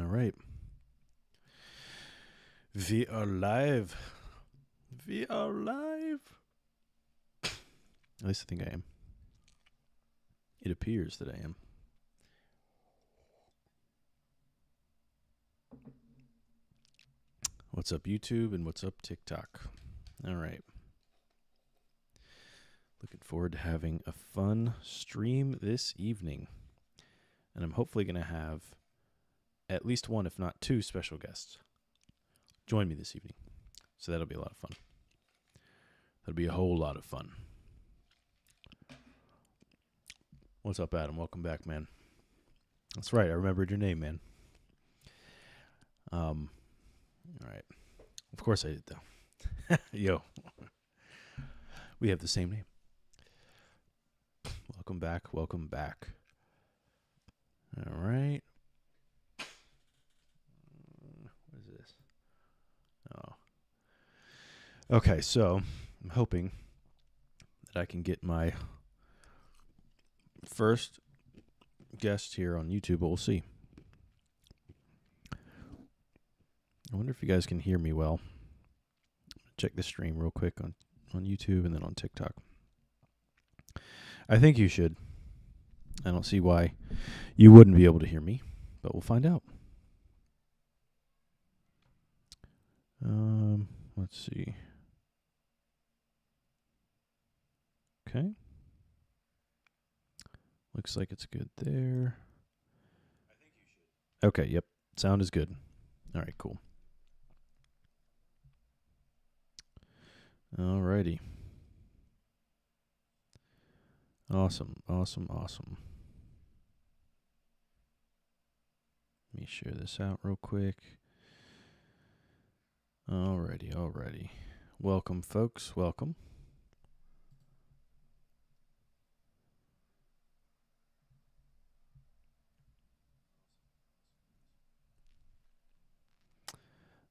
right. We are live. We are live. At least I think I am. It appears that I am. What's up, YouTube, and what's up, TikTok? All right. Looking forward to having a fun stream this evening. And I'm hopefully going to have at least one, if not two, special guests join me this evening. So that'll be a lot of fun. That'll be a whole lot of fun. What's up, Adam? Welcome back, man. That's right. I remembered your name, man. All right. Of course I did, though. Yo. We have the same name. Welcome back. Welcome back. All right. What is this? Oh. Okay, so I'm hoping that I can get my first guest here on YouTube, but we'll see. I wonder if you guys can hear me well. Check the stream real quick on YouTube and then on TikTok. I think you should. I don't see why you wouldn't be able to hear me, but we'll find out. Let's see. Okay. Looks like it's good there. I think you should. Okay, yep. Sound is good. All right, cool. Alrighty. Awesome. Let me share this out real quick. Alrighty. Welcome, folks. Welcome.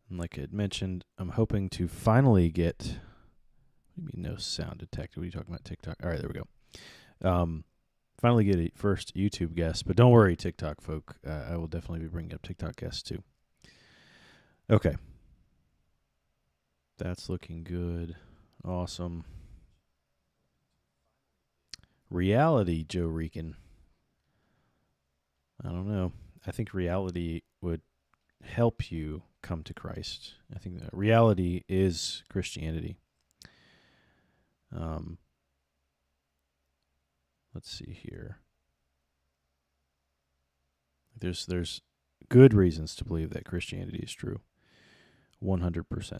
And like I had mentioned, I'm hoping to finally get... What do you mean no sound detected? What are you talking about, TikTok? All right, there we go. Finally get a first YouTube guest, but don't worry, TikTok folk. I will definitely be bringing up TikTok guests too. Okay. That's looking good. Awesome. Reality, Joe Reekin. I don't know. I think reality would help you come to Christ. I think that reality is Christianity. Let's see here. There's good reasons to believe that Christianity is true. 100%.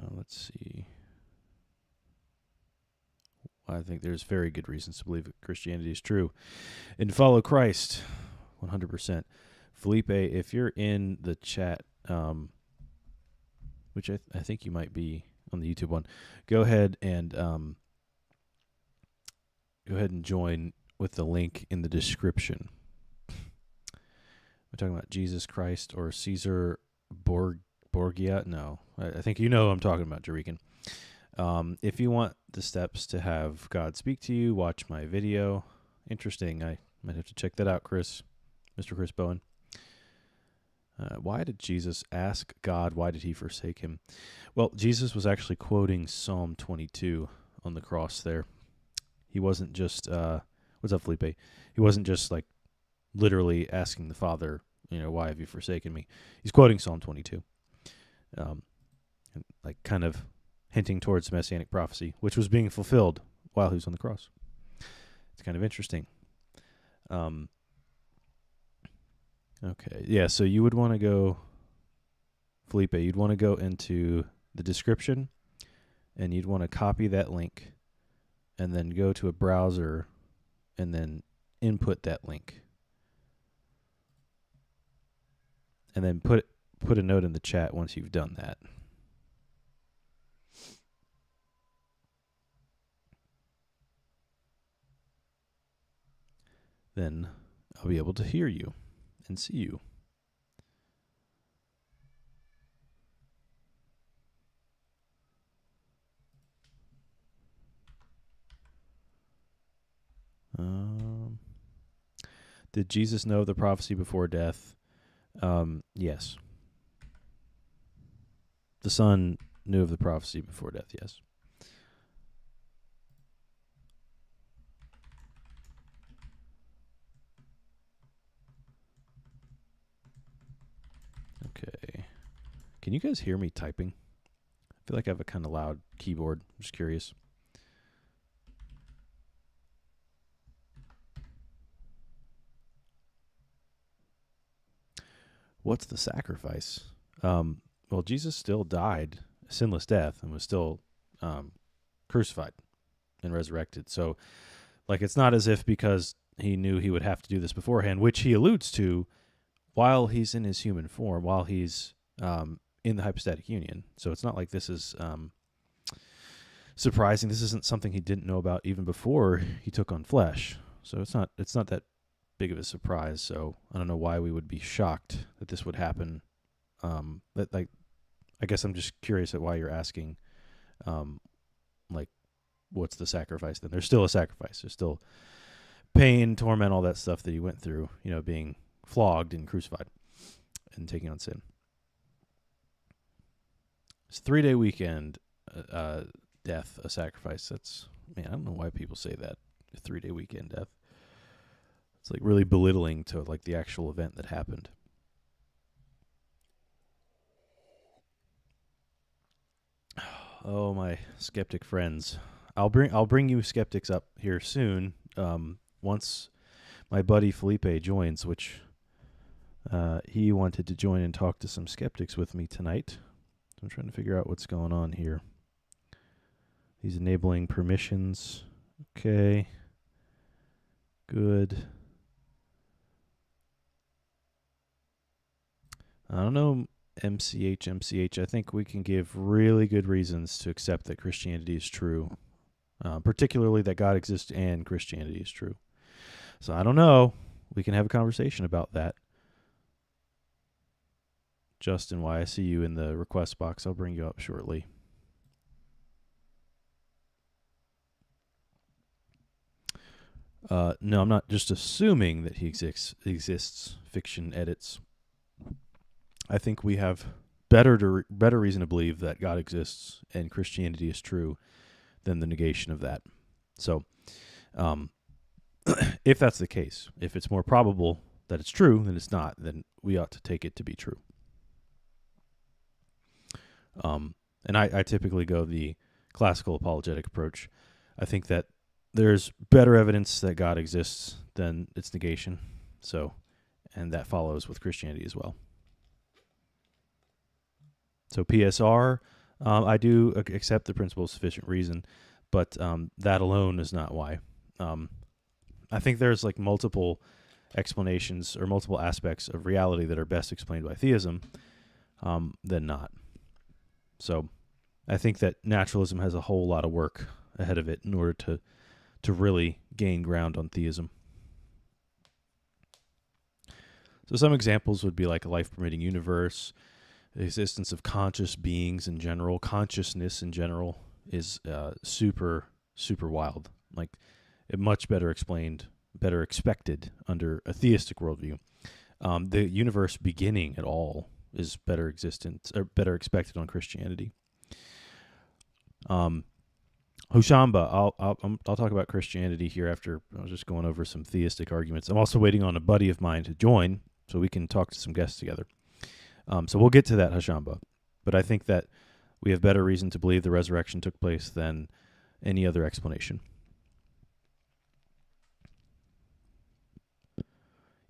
Let's see. I think there's very good reasons to believe that Christianity is true. And follow Christ. 100%. Felipe, if you're in the chat, which I think you might be on the YouTube one, go ahead and join with the link in the description. We're talking about Jesus Christ or Caesar Borgia. No, I think you know who I'm talking about, Jarican. If you want the steps to have God speak to you, watch my video. Interesting. I might have to check that out, Chris. Mr. Chris Bowen. Why did Jesus ask God, why did he forsake him? Well, Jesus was actually quoting Psalm 22 on the cross there. He wasn't just, what's up, Felipe? He wasn't just like literally asking the Father, why have you forsaken me? He's quoting Psalm 22. And like kind of hinting towards messianic prophecy, which was being fulfilled while he was on the cross. It's kind of interesting. Okay, yeah, so you would want to go, Felipe, you'd want to go into the description, and you'd want to copy that link, and then go to a browser, and then input that link. And then put a note in the chat once you've done that. Then I'll be able to hear you and see you. Did Jesus know the prophecy before death? Yes. The Son knew of the prophecy before death, yes. Okay. Can you guys hear me typing? I feel like I have a kind of loud keyboard. I'm just curious. What's the sacrifice? Well, Jesus still died a sinless death and was still crucified and resurrected. So, like, it's not as if because he knew he would have to do this beforehand, which he alludes to while he's in his human form, while he's in the hypostatic union. So it's not like this is surprising. This isn't something he didn't know about even before he took on flesh. So it's not that big of a surprise. So I don't know why we would be shocked that this would happen. I guess I'm just curious at why you're asking, like, what's the sacrifice then? There's still a sacrifice. There's still pain, torment, all that stuff that he went through, being flogged and crucified and taking on sin. It's a 3-day weekend, death, a sacrifice. I don't know why people say that, a 3-day weekend death. It's like really belittling to like the actual event that happened. Oh, my skeptic friends. I'll bring you skeptics up here soon. Once my buddy Felipe joins, which he wanted to join and talk to some skeptics with me tonight. So I'm trying to figure out what's going on here. He's enabling permissions. Okay. Good. I don't know, MCH. I think we can give really good reasons to accept that Christianity is true, particularly that God exists and Christianity is true. So I don't know. We can have a conversation about that. Justin, why I see you in the request box. I'll bring you up shortly. No, I'm not just assuming that he exists. Fiction edits. I think we have better reason to believe that God exists and Christianity is true than the negation of that. So, if that's the case, if it's more probable that it's true than it's not, then we ought to take it to be true. And I typically go the classical apologetic approach. I think that there's better evidence that God exists than its negation. So, and that follows with Christianity as well. So PSR, I do accept the principle of sufficient reason, but that alone is not why. I think there's like multiple explanations or multiple aspects of reality that are best explained by theism than not. So I think that naturalism has a whole lot of work ahead of it in order to really gain ground on theism. So some examples would be like a life-permitting universe, the existence of conscious beings in general. Consciousness in general is super, super wild. Like, it much better explained, better expected under a theistic worldview. The universe beginning at all is better expected on Christianity. Hushamba, I'll talk about Christianity here after I was just going over some theistic arguments. I'm also waiting on a buddy of mine to join so we can talk to some guests together. So we'll get to that, Hushamba. But I think that we have better reason to believe the resurrection took place than any other explanation.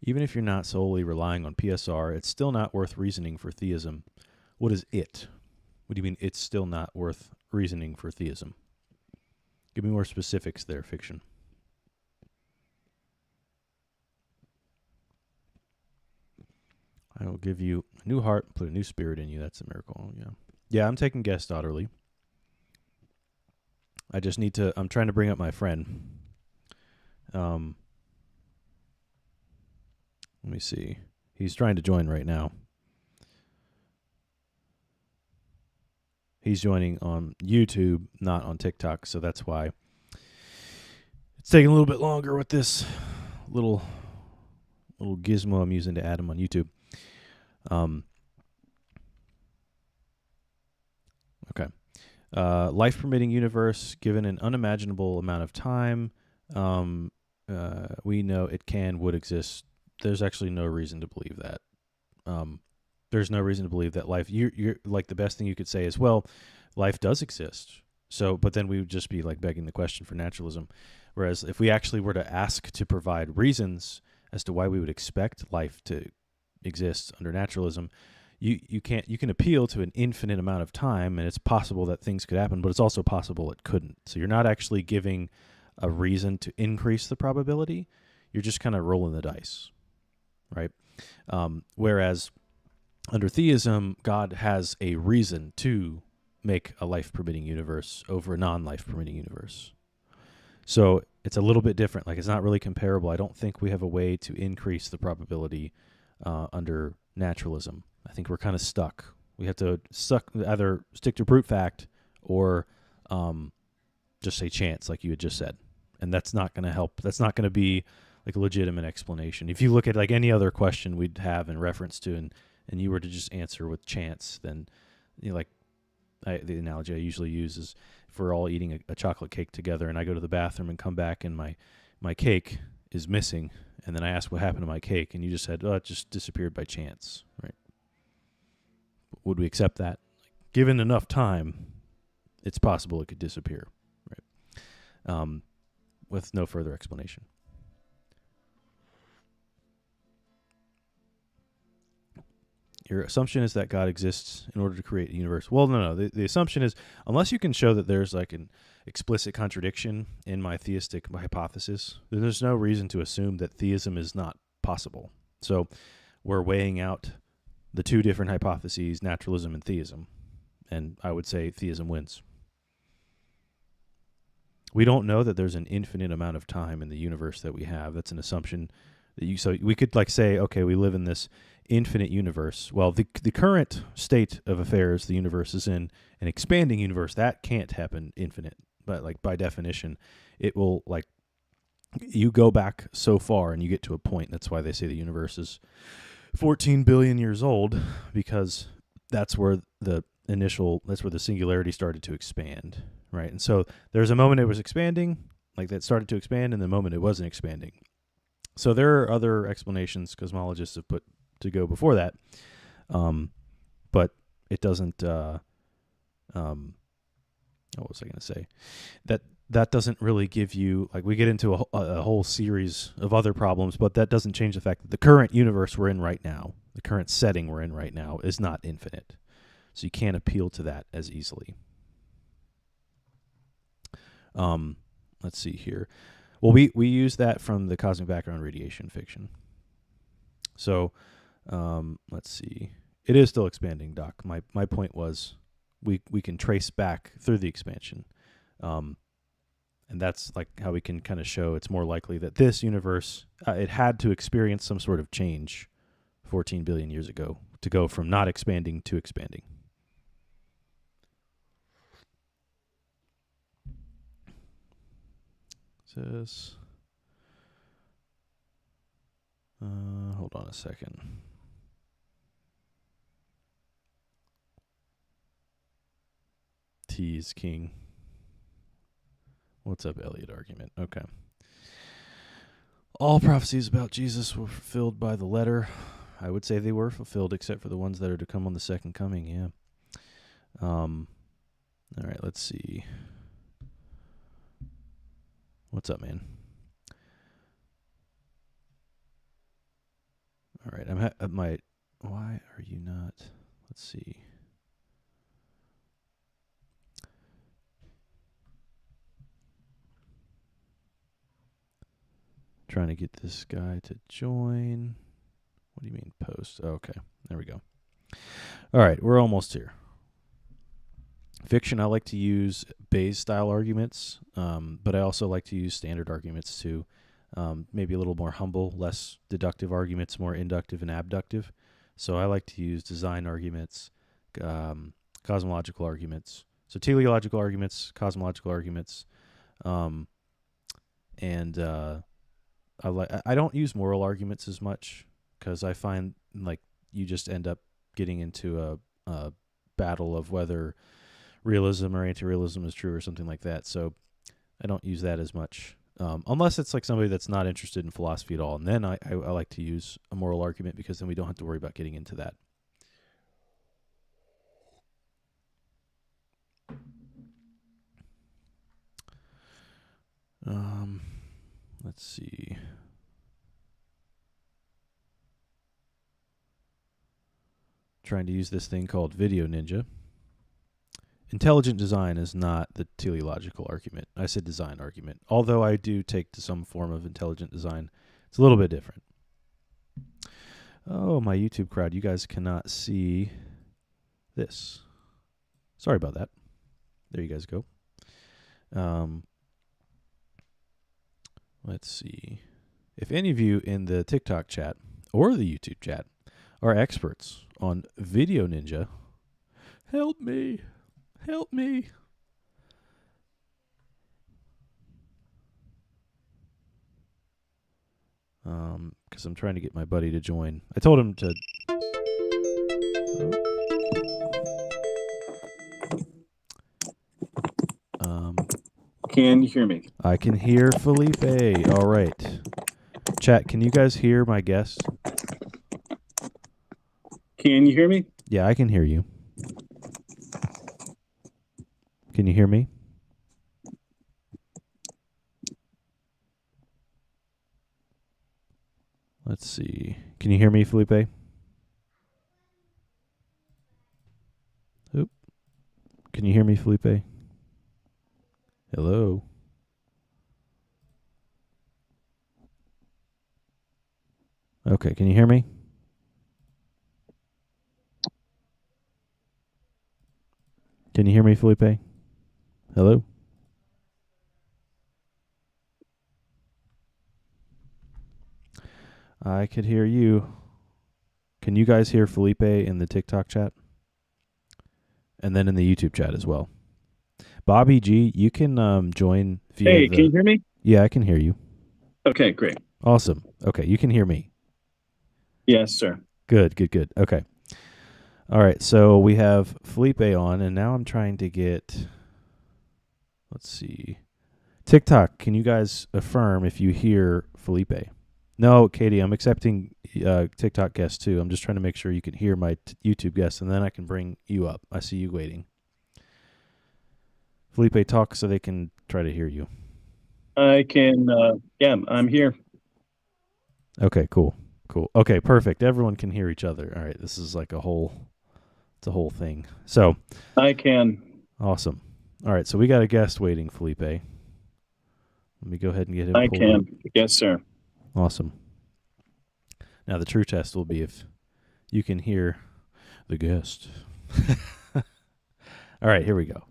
Even if you're not solely relying on PSR, it's still not worth reasoning for theism. What is it? What do you mean it's still not worth reasoning for theism? Give me more specifics there, Fiction. I will give you a new heart, put a new spirit in you. That's a miracle. Yeah, I'm taking guest daughterly. I just need to, I'm trying to bring up my friend. Let me see. He's trying to join right now. He's joining on YouTube, not on TikTok, so that's why it's taking a little bit longer with this little little gizmo I'm using to add them on YouTube. Okay. Life permitting universe given an unimaginable amount of time. We know it would exist. There's actually no reason to believe that. There's no reason to believe that life. You're like the best thing you could say is, well, life does exist. So, but then we would just be like begging the question for naturalism. Whereas if we actually were to ask to provide reasons as to why we would expect life to exist under naturalism, you can appeal to an infinite amount of time, and it's possible that things could happen, but it's also possible it couldn't. So you're not actually giving a reason to increase the probability. You're just kind of rolling the dice, right? Whereas under theism, God has a reason to make a life-permitting universe over a non-life permitting universe. So it's a little bit different. Like, it's not really comparable. I don't think we have a way to increase the probability under naturalism. I think we're kind of stuck. We have to either stick to brute fact or just say chance, like you had just said. And that's not going to help. That's not going to be like a legitimate explanation. If you look at like any other question we'd have in reference to, and you were to just answer with chance, then like the analogy I usually use is if we're all eating a chocolate cake together and I go to the bathroom and come back and my cake is missing, and then I ask what happened to my cake, and you just said, oh, it just disappeared by chance, right? Would we accept that? Given enough time, it's possible it could disappear, right? With no further explanation. Your assumption is that God exists in order to create a universe. Well, no. The assumption is, unless you can show that there's like an explicit contradiction in my theistic hypothesis, then there's no reason to assume that theism is not possible. So we're weighing out the two different hypotheses, naturalism and theism. And I would say theism wins. We don't know that there's an infinite amount of time in the universe that we have. That's an assumption that so we could like say, okay, we live in this infinite universe. Well, the current state of affairs, the universe is in an expanding universe. That can't happen infinite. But like by definition, it will like you go back so far and you get to a point. That's why they say the universe is 14 billion years old, because that's where the singularity started to expand, right? And so there's a moment it was expanding, like that started to expand, and the moment it wasn't expanding. So there are other explanations cosmologists have put to go before that, but it doesn't. What was I going to say? That doesn't really give you, like, we get into a whole series of other problems, but that doesn't change the fact that the current universe we're in right now, the current setting we're in right now, is not infinite. So you can't appeal to that as easily. Let's see here. Well, we use that from the cosmic background radiation fiction. So let's see. It is still expanding, Doc. My point was we can trace back through the expansion. And that's like how we can kind of show it's more likely that this universe, it had to experience some sort of change 14 billion years ago to go from not expanding to expanding. Says, hold on a second. T is king. What's up, Elliot argument? Okay. All prophecies about Jesus were fulfilled by the letter. I would say they were fulfilled, except for the ones that are to come on the second coming, yeah. All right, let's see. What's up, man? All right, I'm at my... Why are you not... Let's see. Trying to get this guy to join. What do you mean post? Oh, okay, there we go. All right, we're almost here. Fiction, I like to use Bayes-style arguments, but I also like to use standard arguments too. Maybe a little more humble, less deductive arguments, more inductive and abductive. So I like to use design arguments, cosmological arguments. So teleological arguments, cosmological arguments, and I don't use moral arguments as much because I find like you just end up getting into a battle of whether realism or anti-realism is true or something like that. So I don't use that as much. Unless it's like somebody that's not interested in philosophy at all. And then I like to use a moral argument because then we don't have to worry about getting into that. Let's see. Trying to use this thing called Video Ninja. Intelligent design is not the teleological argument. I said design argument. Although I do take to some form of intelligent design. It's a little bit different. Oh, my YouTube crowd. You guys cannot see this. Sorry about that. There you guys go. Let's see. If any of you in the TikTok chat or the YouTube chat are experts on Video Ninja, help me. Help me. Because I'm trying to get my buddy to join. I told him to... Can you hear me? I can hear Felipe. All right. Chat, can you guys hear my guest? Can you hear me? Yeah, I can hear you. Can you hear me? Let's see. Can you hear me, Felipe? Oop. Can you hear me, Felipe? Hello? Okay, can you hear me? Can you hear me, Felipe? Hello? I could hear you. Can you guys hear Felipe in the TikTok chat? And then in the YouTube chat as well. Bobby G, you can join via Hey, can you hear me? Yeah, I can hear you. Okay, great. Awesome. Okay, you can hear me. Yes, sir. Good. Okay. All right, so we have Felipe on, and now I'm trying to get... Let's see. TikTok, can you guys affirm if you hear Felipe? No, Katie, I'm accepting TikTok guests too. I'm just trying to make sure you can hear my YouTube guests, and then I can bring you up. I see you waiting. Felipe, talk so they can try to hear you. I can, I'm here. Okay, cool. Okay, perfect. Everyone can hear each other. All right, this is like it's a whole thing. So I can. Awesome. All right, so we got a guest waiting, Felipe. Let me go ahead and get him I pulled can. up. Yes, sir. Awesome. Now the true test will be if you can hear the guest. All right, here we go.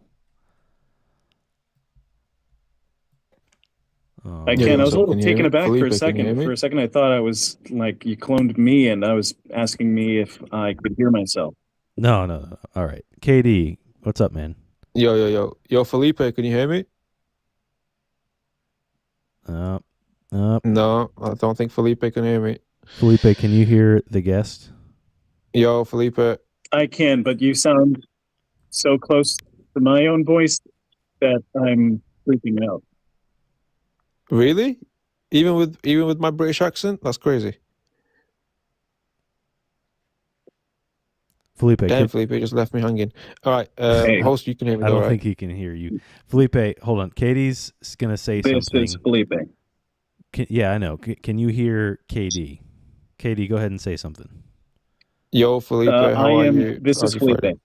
I can. I was a little taken aback for a second. For a second, I thought I was like you cloned me, and I was asking me if I could hear myself. No. All right, KD, what's up, man? Yo, Felipe, can you hear me? No, I don't think Felipe can hear me. Felipe, can you hear the guest? Yo, Felipe. I can, but you sound so close to my own voice that I'm freaking out. Really? Even with my British accent? That's crazy. Felipe, Damn, Felipe just left me hanging. All right, host, you can hear me. I don't right? think he can hear you. Felipe, hold on. Katie's gonna say this something. This is Felipe. Yeah, I know. Can you hear KD? KD, go ahead and say something. Yo, Felipe, how are you? This is Felipe. Friday?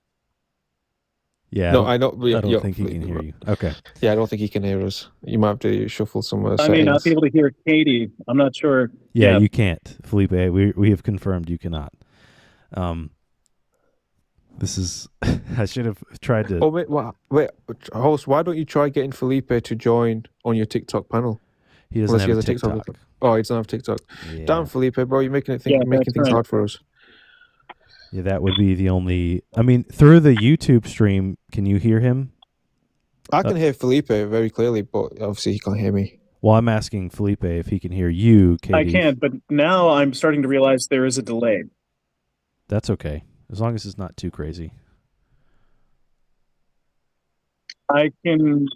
Yeah, no, I don't think he can hear you. Okay. Yeah, I don't think he can hear us. You might have to shuffle some settings. I may not be able to hear Katie. I'm not sure. Yeah, you can't, Felipe. We have confirmed you cannot. This is. I should have tried to. Oh wait, host. Why don't you try getting Felipe to join on your TikTok panel? He doesn't have a TikTok. Oh, he doesn't have TikTok. Yeah. Damn, Felipe, bro, you're making things hard for us. Yeah, that would be the only. I mean, through the YouTube stream, can you hear him? I can hear Felipe very clearly, but obviously he can't hear me. Well, I'm asking Felipe if he can hear you, Katie. I can, but now I'm starting to realize there is a delay. That's okay, as long as it's not too crazy. I can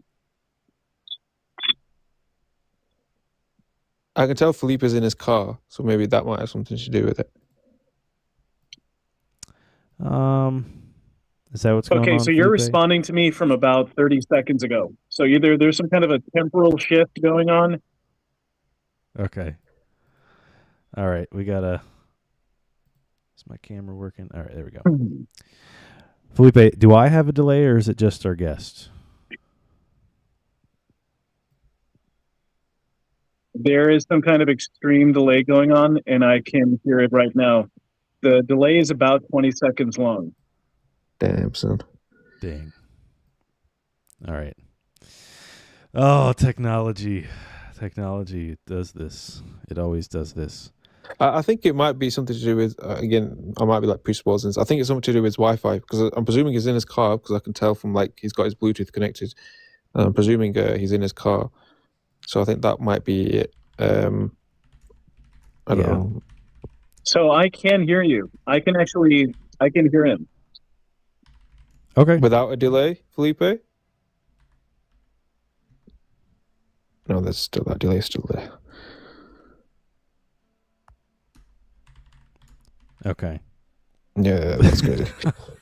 tell Felipe is in his car, so maybe that might have something to do with it. Is that what's going on? Okay, so you're Felipe? responding to me from about 30 seconds ago. So either there's some kind of a temporal shift going on. Okay. All right, we gotta. Is my camera working? All right, there we go. Felipe, do I have a delay or is it just our guest? There is some kind of extreme delay going on, and I can hear it right now. The delay is about 20 seconds long. Damn, son. Dang. All right. Oh, technology. Technology does this. It always does this. I think it might be something to do with, again, I might be like presupposing. I think it's something to do with his Wi-Fi, because I'm presuming he's in his car, because I can tell from like he's got his Bluetooth connected. I'm presuming he's in his car. So I think that might be it. I don't know. So I can hear you. I can hear him. Okay. Without a delay, Felipe? No, there's still that delay still there. Okay. Yeah, that's crazy.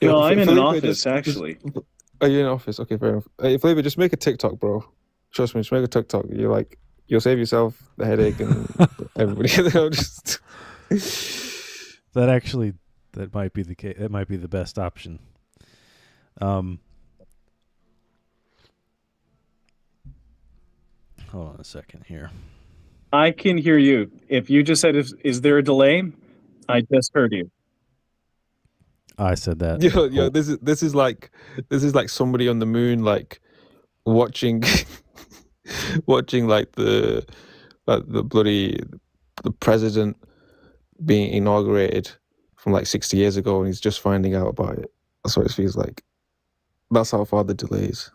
No, I'm in an office, actually. Are you in an office? Okay, fair enough. Hey, Felipe, just make a TikTok, bro. Trust me, just make a TikTok. You'll save yourself the headache and everybody. That might be the case. That might be the best option. Hold on a second here. I can hear you. If you just said, "Is there a delay?" I just heard you. I said that. Yo, this is like somebody on the moon, like watching like the president being inaugurated from like 60 years ago, and he's just finding out about it. That's what it feels like. That's how far the delay is.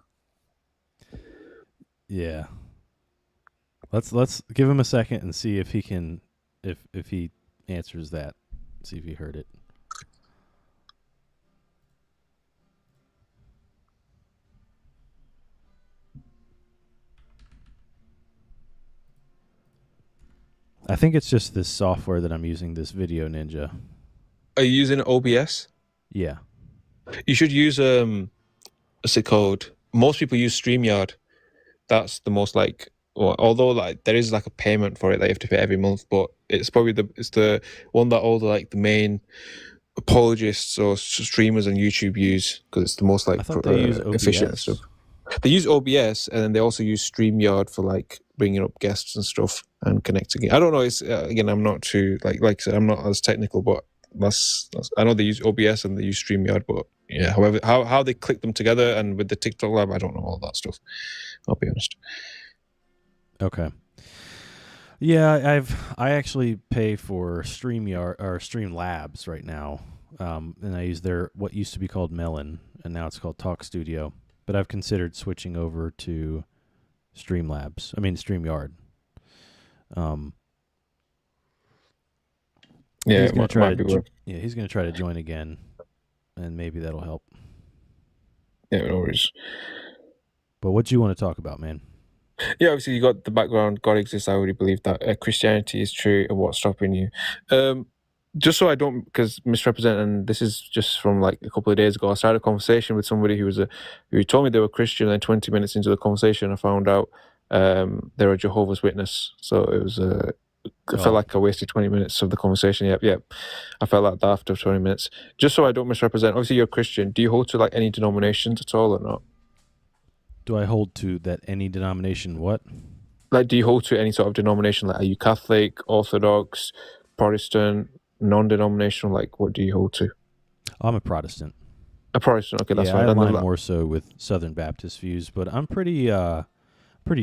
Yeah. Let's give him a second and see if he can if he answers that. See if he heard it. I think it's just this software that I'm using, this Video Ninja. Are you using OBS? Yeah. You should use what's it called? Most people use StreamYard. That's the most like, although like there is like a payment for it that you have to pay every month, but it's probably the one that all the main apologists or streamers on YouTube use, because it's the most like efficient and stuff. They use OBS, and then they also use StreamYard for like bringing up guests and stuff and connecting it. I don't know. It's again, I'm not too like I said, I'm not as technical, but that's I know they use OBS and they use StreamYard, but yeah. However, how they click them together and with the TikTok Lab, I don't know all that stuff. I'll be honest. Okay. Yeah, I actually pay for StreamYard or Streamlabs right now, and I use their what used to be called Melon, and now it's called Talk Studio. But I've considered switching over to StreamYard. Yeah, he's gonna try to. Yeah, he's gonna try to join again, and maybe that'll help. Yeah, no worries. But what do you want to talk about, man? Yeah, obviously you got the background. God exists. I already believe that Christianity is true, and what's stopping you? Just so I don't misrepresent, and this is just from like a couple of days ago, I started a conversation with somebody who told me they were Christian, and 20 minutes into the conversation I found out they're a Jehovah's Witness. So it was I felt like I wasted 20 minutes of the conversation. Yep. I felt like that after 20 minutes. Just so I don't misrepresent, obviously you're a Christian. Do you hold to like any denominations at all or not? Do I hold to that any denomination what? Like, do you hold to any sort of denomination? Like, are you Catholic, Orthodox, Protestant, non-denominational? Like, what do you hold to? I'm a Protestant. A Protestant, okay, that's yeah, fine. I align more so with Southern Baptist views, but I'm pretty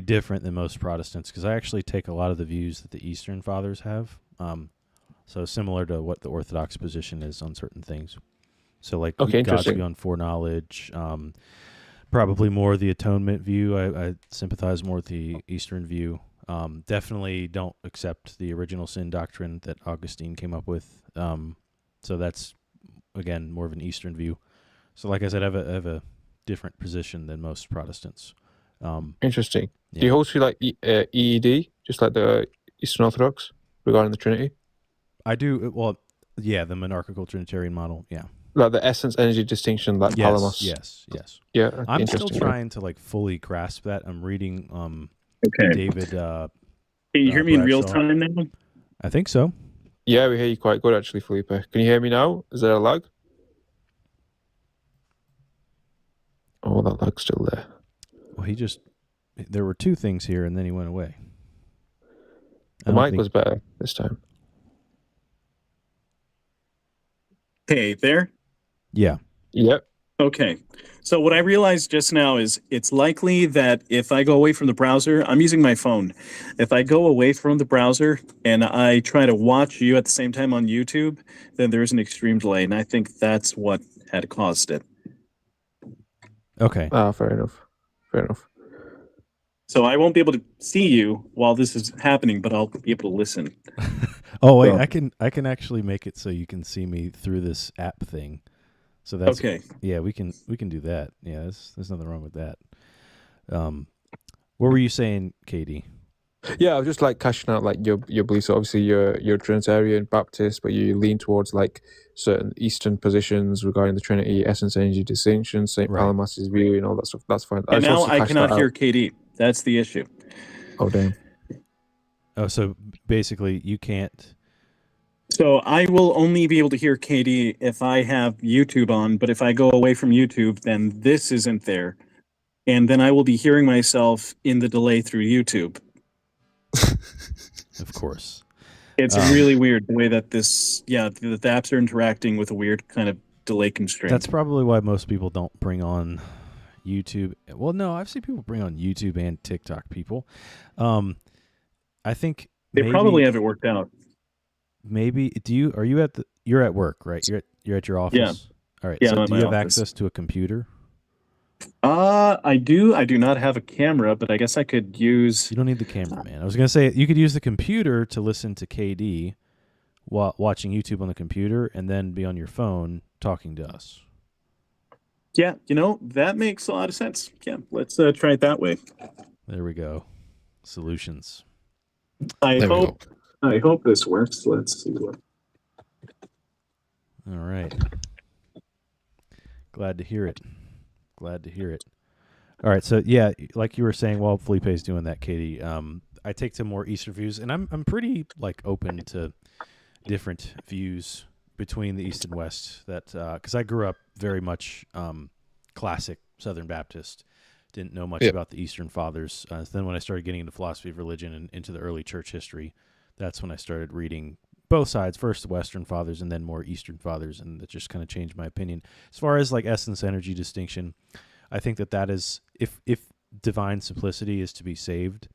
different than most Protestants because I actually take a lot of the views that the Eastern Fathers have. So similar to what the Orthodox position is on certain things. So like God's view on foreknowledge, probably more the atonement view. I sympathize more with the Eastern view. Definitely don't accept the original sin doctrine that Augustine came up with. So that's, again, more of an Eastern view. So like I said, I have a different position than most Protestants. Interesting. Yeah. Do you hold to like EED, just like the Eastern Orthodox, regarding the Trinity? I do. Well, yeah, the monarchical Trinitarian model. Yeah. Like the essence energy distinction, like Palamas. Yes. Yeah. I'm still trying to like fully grasp that. I'm reading David. Can you hear me in real time now? I think so. Yeah, we hear you quite good actually, Felipe. Can you hear me now? Is there a lag? Oh, that lag's still there. Well, there were two things here, and then he went away. The mic was better this time. Hey, there? Yeah. Yep. Okay. So what I realized just now is it's likely that if I go away from the browser, I'm using my phone. If I go away from the browser and I try to watch you at the same time on YouTube, then there's an extreme delay. And I think that's what had caused it. Okay. Fair enough. So I won't be able to see you while this is happening, but I'll be able to listen. Oh wait, I can actually make it so you can see me through this app thing. So that's okay. Yeah, we can do that. Yeah, there's nothing wrong with that. What were you saying, Katie? Yeah, I was just like cashing out like your beliefs. Obviously, you're Trinitarian Baptist, but you lean towards like certain Eastern positions regarding the Trinity, essence, energy distinction, Saint Palamas' view, and all that stuff. That's fine. And now I cannot hear KD. That's the issue. Oh damn. Oh, so basically you can't. So I will only be able to hear KD if I have YouTube on, but if I go away from YouTube, then this isn't there. And then I will be hearing myself in the delay through YouTube. Of course. It's really weird the way that the apps are interacting with a weird kind of delay constraint. That's probably why most people don't bring on YouTube. Well, no, I've seen people bring on YouTube and TikTok people. I think they probably have it worked out. Maybe you're at work, right? You're at your office? Yeah. All right. Yeah, so do you have access to a computer? I do. I do not have a camera, but I guess I could use... You don't need the camera, man. I was going to say you could use the computer to listen to KD while watching YouTube on the computer and then be on your phone talking to us. Yeah, that makes a lot of sense. Yeah, let's try it that way. There we go. Solutions. I hope this works. Let's see what... All right. Glad to hear it. All right, so yeah, like you were saying, while Felipe's doing that, Katie, I take to more Eastern views, and I'm pretty like open to different views between the East and West. That because I grew up very much classic Southern Baptist, didn't know much about the Eastern Fathers. Then when I started getting into philosophy of religion and into the early church history, that's when I started reading both sides, first the Western Fathers and then more Eastern Fathers, and that just kind of changed my opinion. As far as like essence energy distinction, I think that is, if divine simplicity is to be saved,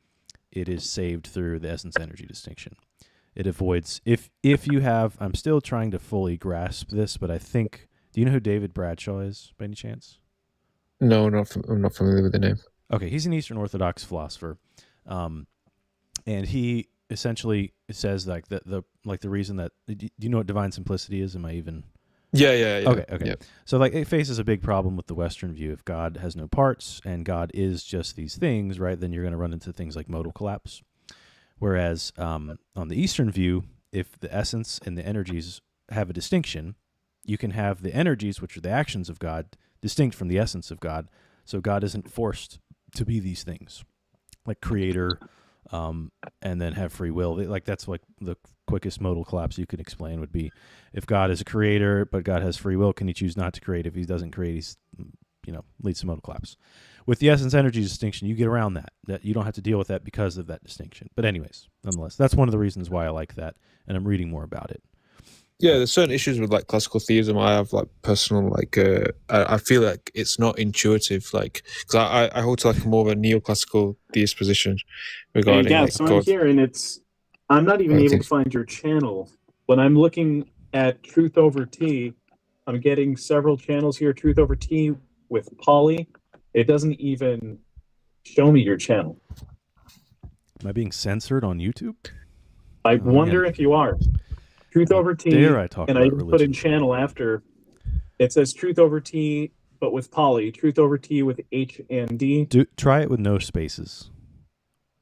it is saved through the essence energy distinction. It avoids, if you have, I'm still trying to fully grasp this, but I think, do you know who David Bradshaw is by any chance? No, I'm not familiar with the name. Okay, he's an Eastern Orthodox philosopher, and he essentially says like the reason that, do you know what divine simplicity is? Am I even? Yeah. Okay. Yeah. So like it faces a big problem with the Western view. If God has no parts and God is just these things, right, then you're going to run into things like modal collapse. Whereas on the Eastern view, if the essence and the energies have a distinction, you can have the energies, which are the actions of God, distinct from the essence of God. So God isn't forced to be these things, like creator, and then have free will. Like that's like the quickest modal collapse you could explain would be, if God is a creator but God has free will, can he choose not to create? If he doesn't create, he's leads to modal collapse. With the essence energy distinction, you get around that you don't have to deal with that because of that distinction. But anyways, nonetheless, that's one of the reasons why I like that, and I'm reading more about it. Yeah, there's certain issues with like classical theism. I have like personal I feel like it's not intuitive, like because I hold to like more of a neoclassical theist position regarding so God. I'm here, and I'm not even able to find your channel. When I'm looking at Truth Over Tea, I'm getting several channels here. Truth Over Tea with Polly. It doesn't even show me your channel. Am I being censored on YouTube? I Oh, wonder man. if you are. Truth How over tea, dare I talk and I about even put in religion? channel after. It says truth over tea, but with poly. Truth over tea with H and D. Try it with no spaces.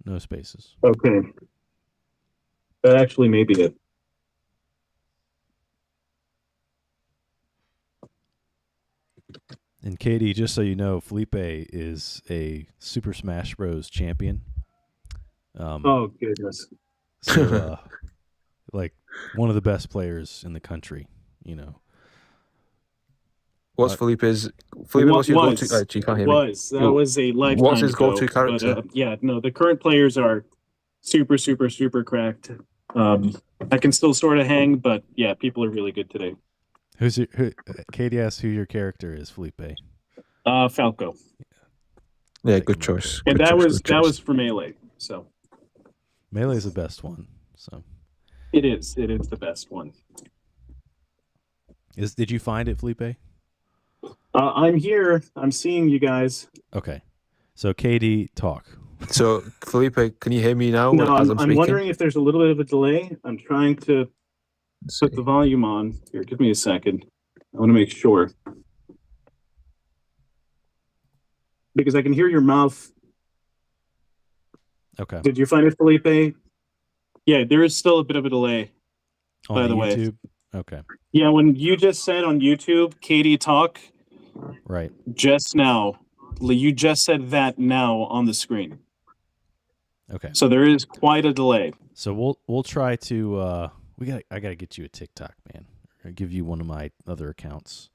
No spaces. Okay. That actually may be it. And Katie, just so you know, Felipe is a Super Smash Bros. Champion. Oh, goodness. So, like, one of the best players in the country, you know. What's Felipe's? Felipe, what's your go-to? You can't hear me. That was a lifetime What's his ago, go-to character? But, yeah, no, the current players are super, super, super cracked. I can still sort of hang, but yeah, people are really good today. Katie asked who your character is, Felipe. Falco. Yeah, good choice. And Good that choice, was for Melee. So Melee's the best one. So it is the best one. did you find it, Felipe? I'm here. I'm seeing you guys. Okay. So Katie, talk. So Felipe, can you hear me now? No, as I'm speaking? wondering if there's a little bit of a delay. I'm trying to put the volume on. Here, give me a second. I want to make sure. Because I can hear your mouth. Okay. Did you find it, Felipe? Yeah, there is still a bit of a delay. On by the YouTube? way. Okay. Yeah, when you just said on YouTube, Katie talk, Right. just now, you just said that now on the screen. Okay. So there is quite a delay. So we'll try to I gotta get you a TikTok, man. I'll give you one of my other accounts.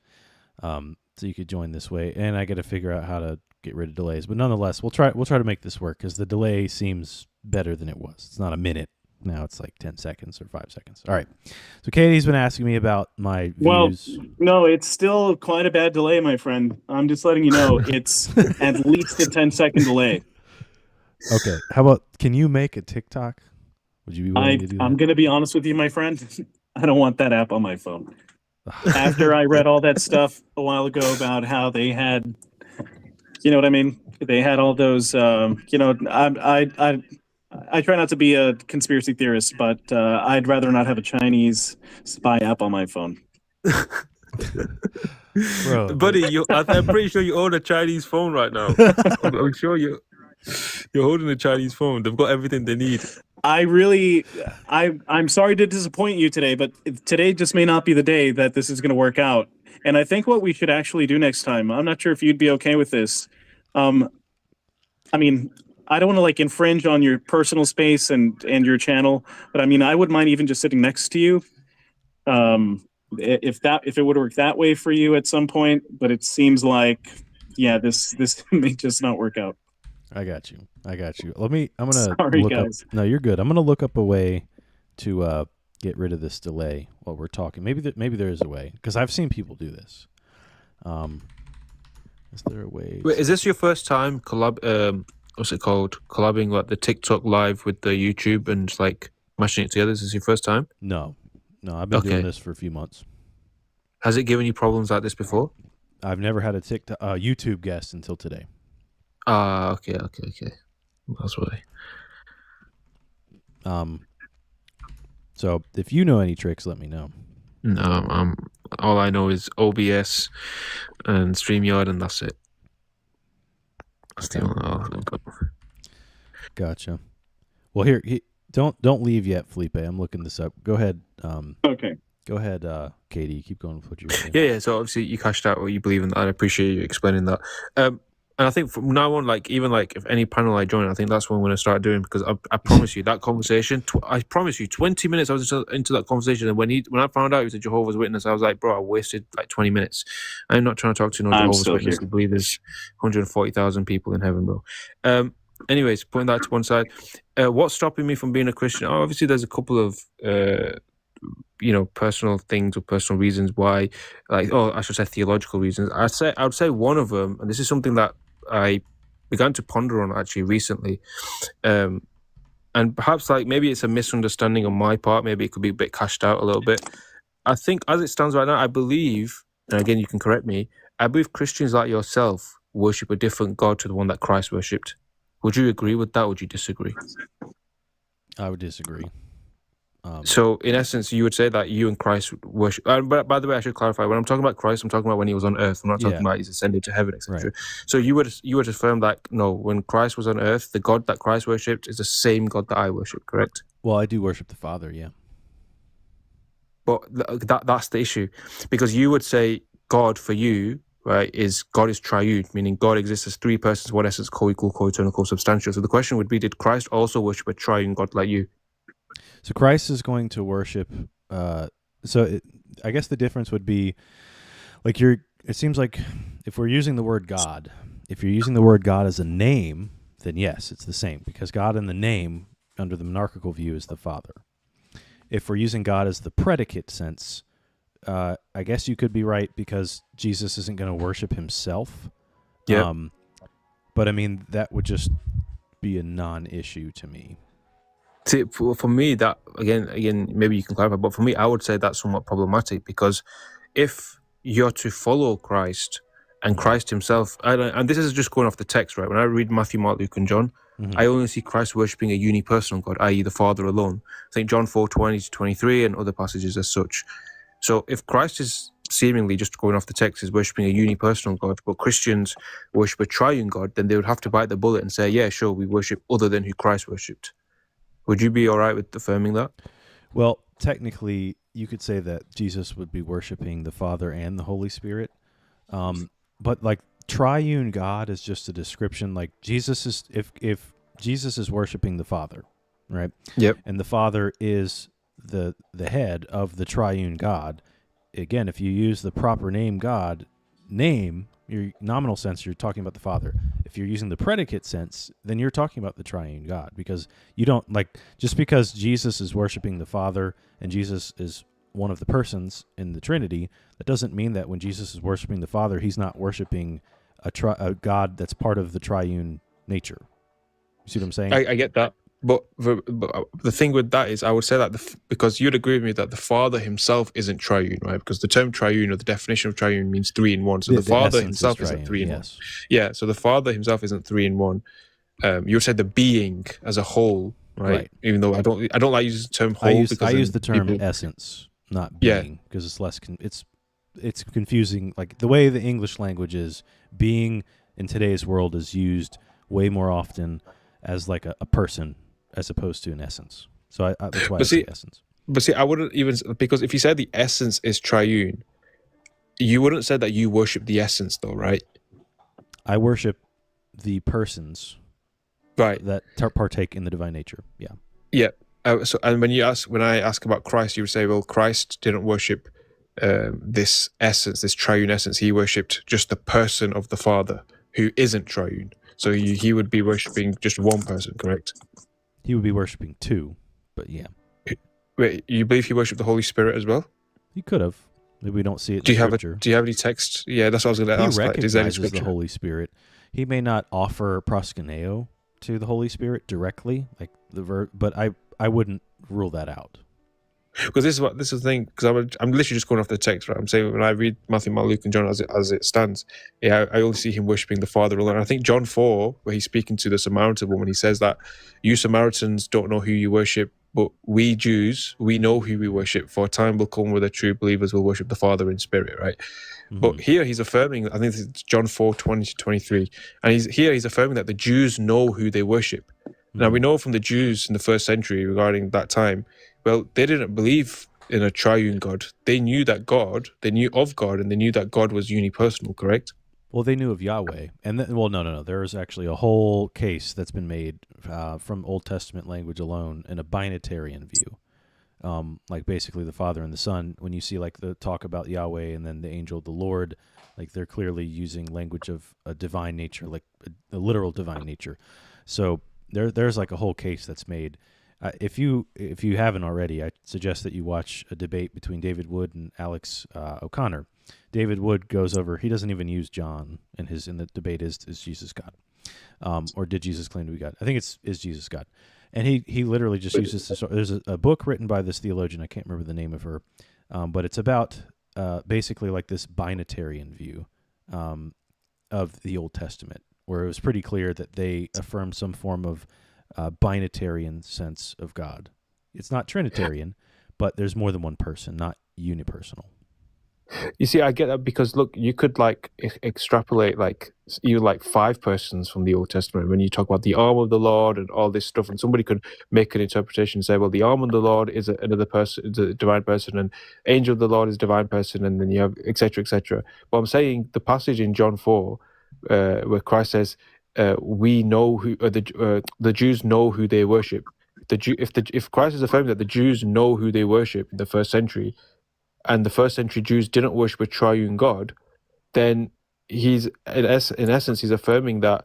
So you could join this way. And I gotta figure out how to get rid of delays. But nonetheless, we'll try to make this work because the delay seems better than it was. It's not a minute. Now it's like 10 seconds or 5 seconds. All right. So Katie's been asking me about my views. Well, no, it's still quite a bad delay, my friend. I'm just letting you know it's at least a 10-second delay. Okay. How about, can you make a TikTok? Would you be willing to do that? I'm going to be honest with you, my friend. I don't want that app on my phone. After I read all that stuff a while ago about how they had, you know what I mean? They had all those, I try not to be a conspiracy theorist, but I'd rather not have a Chinese spy app on my phone. Bro, buddy, I'm pretty sure you own a Chinese phone right now. I'm sure you're holding a Chinese phone. They've got everything they need. I'm sorry to disappoint you today, but today just may not be the day that this is going to work out. And I think what we should actually do next time, I'm not sure if you'd be okay with this. I mean, I don't want to like infringe on your personal space and your channel, but I mean, I wouldn't mind even just sitting next to you. If it would work that way for you at some point, but it seems like, yeah, this may just not work out. I got you. I'm gonna Sorry, look guys. up. No, you're good. I'm gonna look up a way to get rid of this delay while we're talking. Maybe there is a way because I've seen people do this. Is there a way? Wait, is this your first time what's it called? Collabing like the TikTok live with the YouTube and just like mashing it together? Is this your first time? No, I've been doing this for a few months. Has it given you problems like this before? I've never had a TikTok YouTube guest until today. Okay. That's why. So if you know any tricks, let me know. No, all I know is OBS and StreamYard, and that's it. That's the only I've got. Gotcha. Well, here, don't leave yet, Felipe. I'm looking this up. Go ahead. Okay. Go ahead, Katie. Keep going with what you're saying. Yeah. So obviously you cashed out what you believe in that. I appreciate you explaining that. And I think from now on, like even like if any panel I join, I think that's what I'm going to start doing because I promise you that conversation. I promise you, 20 minutes I was into that conversation, and when I found out he was a Jehovah's Witness, I was like, bro, I wasted like 20 minutes. I'm not trying to talk to no Jehovah's Witness. I believe there's 140,000 people in heaven, bro. Anyways, putting that to one side, what's stopping me from being a Christian? Oh, obviously there's a couple of personal things or personal reasons why, I should say theological reasons. I would say one of them, and this is something that I began to ponder on actually recently, and perhaps like maybe it's a misunderstanding on my part. Maybe it could be a bit cashed out a little bit. I think as it stands right now, I believe, and again you can correct me, I believe Christians like yourself worship a different God to the one that Christ worshipped. Would you agree with that? Or would you disagree? I would disagree. So, in essence, you would say that you and Christ worship. But by the way, I should clarify: when I'm talking about Christ, I'm talking about when he was on earth. I'm not talking Yeah. about he's ascended to heaven, etc. Right. So, you would affirm that no, when Christ was on earth, the God that Christ worshipped is the same God that I worship. Correct? Well, I do worship the Father. Yeah. But that's the issue, because you would say God for you, right, is God is triune, meaning God exists as three persons, one essence, co-equal, co-eternal, co-substantial. So the question would be: did Christ also worship a triune God like you? So Christ is going to worship. I guess the difference would be, like it seems like if we're using the word God, if you're using the word God as a name, then yes, it's the same, because God in the name, under the monarchical view, is the Father. If we're using God as the predicate sense, I guess you could be right, because Jesus isn't going to worship himself. Yeah. But I mean, that would just be a non-issue to me. See, for me, that again, maybe you can clarify, but for me, I would say that's somewhat problematic, because if you're to follow Christ and Christ himself, and this is just going off the text, right? When I read Matthew, Mark, Luke, and John, I only see Christ worshipping a unipersonal God, i.e. the Father alone. I think John 4:20-23 and other passages as such. So if Christ is seemingly, just going off the text, is worshipping a unipersonal God, but Christians worship a triune God, then they would have to bite the bullet and say, yeah, sure, we worship other than who Christ worshipped. Would you be all right with affirming that? Well, technically, you could say that Jesus would be worshiping the Father and the Holy Spirit. But like triune God is just a description. Like Jesus is, if Jesus is worshiping the Father, right? Yep. And the Father is the head of the triune God. Again, if you use the proper name God, your nominal sense, you're talking about the Father. If you're using the predicate sense, then you're talking about the triune God, because you don't, like, just because Jesus is worshiping the Father and Jesus is one of the persons in the Trinity, that doesn't mean that when Jesus is worshiping the Father, he's not worshiping a God that's part of the triune nature. You see what I'm saying? I get that. But the thing with that is, I would say that because you'd agree with me that the Father himself isn't triune, right? Because the term triune, or the definition of triune, means three in one. So the Father himself isn't three in one. Yeah, so the Father himself isn't three in one. You would say the being as a whole, right? Even though I don't like using the term whole. I use the term essence, not being, because it's less. It's confusing. Like the way the English language is, being in today's world is used way more often as like a person, as opposed to an essence. So that's why I say essence. But see, I wouldn't even, because if you said the essence is triune, you wouldn't say that you worship the essence, though, right? I worship the persons, right, that partake in the divine nature. Yeah. Yeah. So, and when I ask about Christ, you would say, well, Christ didn't worship this essence, this triune essence. He worshipped just the person of the Father, who isn't triune. So he would be worshipping just one person, correct? He would be worshipping two, but yeah. Wait, you believe he worshipped the Holy Spirit as well? He could have. Maybe we don't see it in Scripture. Do you have any text? Yeah, that's what I was going to ask. He recognizes the Holy Spirit. He may not offer proskuneo to the Holy Spirit directly, like the verb, but I wouldn't rule that out. Because this is the thing. Because I'm literally just going off the text, right? I'm saying when I read Matthew, Mark, Luke, and John as it stands, yeah, I only see him worshiping the Father alone. I think John 4, where he's speaking to the Samaritan woman, he says that you Samaritans don't know who you worship, but we Jews, we know who we worship. For a time will come where the true believers will worship the Father in spirit, right? Mm-hmm. But here he's affirming, I think it's John 4:20-23, and he's affirming that the Jews know who they worship. Mm-hmm. Now we know from the Jews in the first century regarding that time, well, they didn't believe in a triune God. They knew of God, and they knew that God was unipersonal, correct? Well, they knew of Yahweh. And no. There's actually a whole case that's been made from Old Testament language alone in a binitarian view. Like basically the Father and the Son, when you see like the talk about Yahweh and then the angel of the Lord, like they're clearly using language of a divine nature, like a literal divine nature. So there's like a whole case that's made. If you haven't already, I suggest that you watch a debate between David Wood and Alex O'Connor. David Wood goes over, he doesn't even use John in the debate, is Jesus God? Or did Jesus claim to be God? I think is Jesus God? And he literally just uses this. There's a book written by this theologian, I can't remember the name of her, but it's about basically like this binitarian view of the Old Testament, where it was pretty clear that they affirmed some form of binitarian sense of God. It's not Trinitarian, but there's more than one person, not unipersonal. You see, I get that because look, you could like extrapolate like you like 5 persons from the Old Testament when you talk about the arm of the Lord and all this stuff, and somebody could make an interpretation and say, well, the arm of the Lord is another person, is a divine person, and angel of the Lord is a divine person, and then you have etc. etc. But I'm saying the passage in John 4, where Christ says, "We know who the Jews know who they worship." If Christ is affirming that the Jews know who they worship in the first century, and the first century Jews didn't worship a triune God, then he's in essence he's affirming that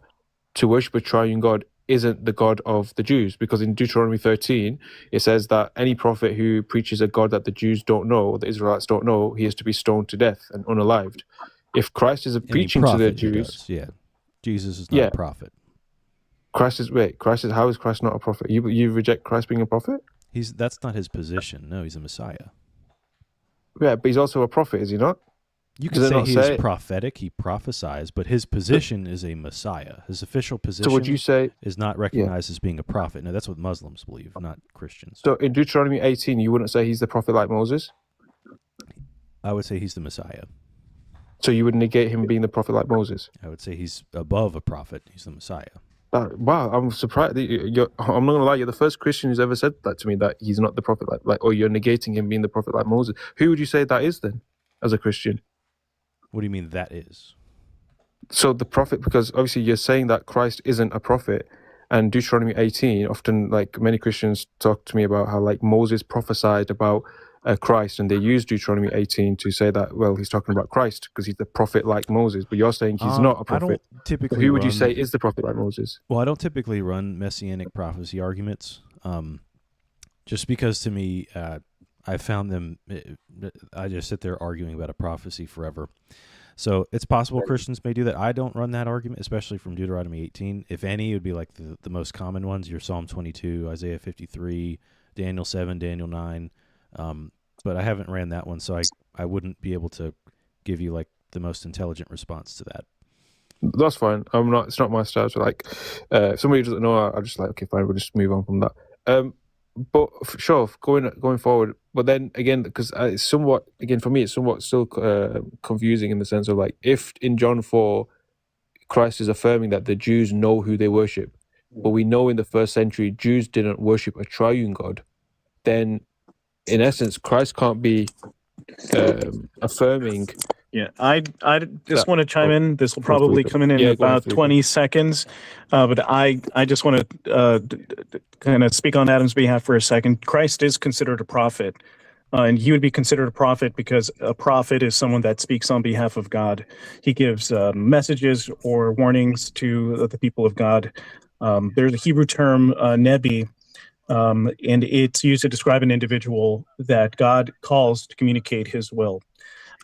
to worship a triune God isn't the God of the Jews, because in Deuteronomy 13 it says that any prophet who preaches a God that the Jews don't know, or the Israelites don't know, he is to be stoned to death and unalived. If Christ is preaching to the Jews, Jesus is not a prophet. Christ is how is Christ not a prophet? You reject Christ being a prophet? That's not his position. No, he's a Messiah. Yeah, but he's also a prophet, is he not? You can say he is prophetic, he prophesies, but his position is a Messiah. His official position would you say, is not recognized as being a prophet. No, that's what Muslims believe, not Christians. So in Deuteronomy 18, you wouldn't say he's the prophet like Moses? I would say he's the Messiah. So you would negate him being the prophet like Moses? I would say he's above a prophet. He's the Messiah. Wow, I'm surprised. I'm not going to lie, you're the first Christian who's ever said that to me, that he's not the prophet like, or you're negating him being the prophet like Moses. Who would you say that is then, as a Christian? What do you mean that is? So the prophet, because obviously you're saying that Christ isn't a prophet, and Deuteronomy 18, often like many Christians talk to me about how like Moses prophesied about Christ, and they use Deuteronomy 18 to say that, well, he's talking about Christ because he's the prophet like Moses, but you're saying he's not a prophet. I don't typically who would you say is the prophet like Moses? Well, I don't typically run messianic prophecy arguments, just because to me, I found them, I just sit there arguing about a prophecy forever. So it's possible Christians may do that. I don't run that argument, especially from Deuteronomy 18. If any, it would be like the most common ones, your Psalm 22, Isaiah 53, Daniel 7, Daniel 9. But I haven't ran that one, so I wouldn't be able to give you like the most intelligent response to that. That's fine. It's not my style. So like, if somebody doesn't know, I'll just like, okay, fine, we'll just move on from that. But sure, going forward. But then again, because it's somewhat, again for me, it's somewhat still confusing in the sense of like, if in John 4, Christ is affirming that the Jews know who they worship, but we know in the first century Jews didn't worship a triune God, then in essence, Christ can't be affirming. Yeah, I just want to chime in. This will probably come in about 20 seconds, but I just want to kind of speak on Adam's behalf for a second. Christ is considered a prophet, and he would be considered a prophet because a prophet is someone that speaks on behalf of God. He gives messages or warnings to the people of God. There's a Hebrew term, nebi, and it's used to describe an individual that God calls to communicate his will,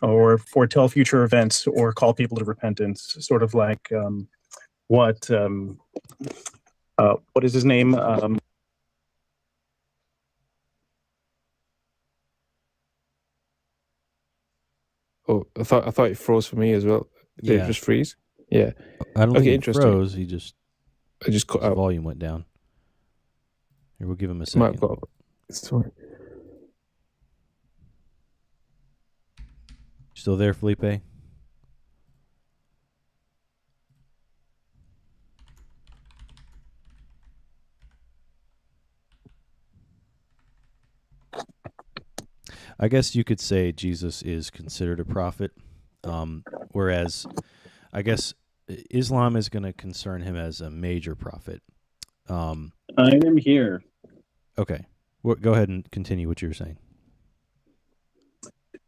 or foretell future events, or call people to repentance, sort of like what is his name? I thought it froze for me as well. Did it just freeze? Yeah. I don't think it froze. I just cut out. His volume went down. Here, we'll give him a second. Might have got. It's fine. Still there, Felipe? I guess you could say Jesus is considered a prophet, whereas I guess Islam is going to concern him as a major prophet. I am here. Okay. Well, go ahead and continue what you were saying.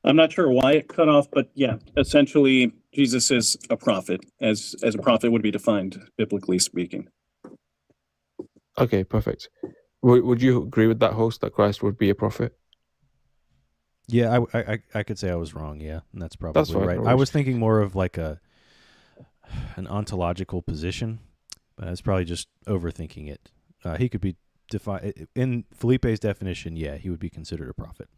I'm not sure why it cut off, but yeah, essentially Jesus is a prophet, as a prophet would be defined, biblically speaking. Okay, perfect. Would you agree with that, host, that Christ would be a prophet? Yeah, I could say I was wrong, yeah, and that's probably right. No I was thinking more of like an ontological position, but I was probably just overthinking it. He could be defined, in Felipe's definition, yeah, he would be considered a prophet.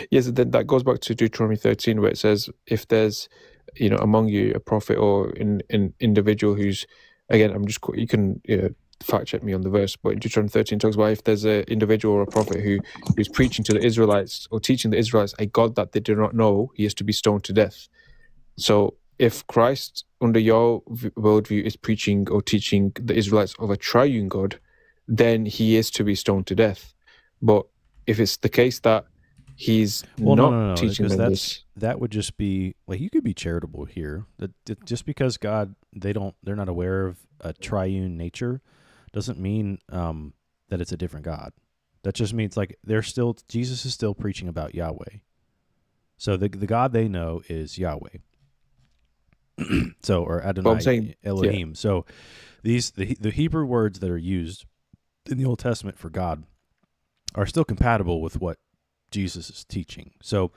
Yes, then that goes back to Deuteronomy 13, where it says, if there's among you a prophet or an individual who's, again, you can fact check me on the verse, but Deuteronomy 13 talks about if there's an individual or a prophet who's preaching to the Israelites or teaching the Israelites a God that they do not know, he is to be stoned to death. So if Christ, under your worldview, is preaching or teaching the Israelites of a triune God, then he is to be stoned to death. But if it's the case that he's not teaching because them this, that would just be like, you could be charitable here. Just because God, they're not aware of a triune nature, doesn't mean that it's a different God. That just means like Jesus is still preaching about Yahweh. So the God they know is Yahweh. So, or Adonai, but I'm saying, Elohim. yeah. So the Hebrew words that are used in the Old Testament for God are still compatible with what Jesus is teaching. So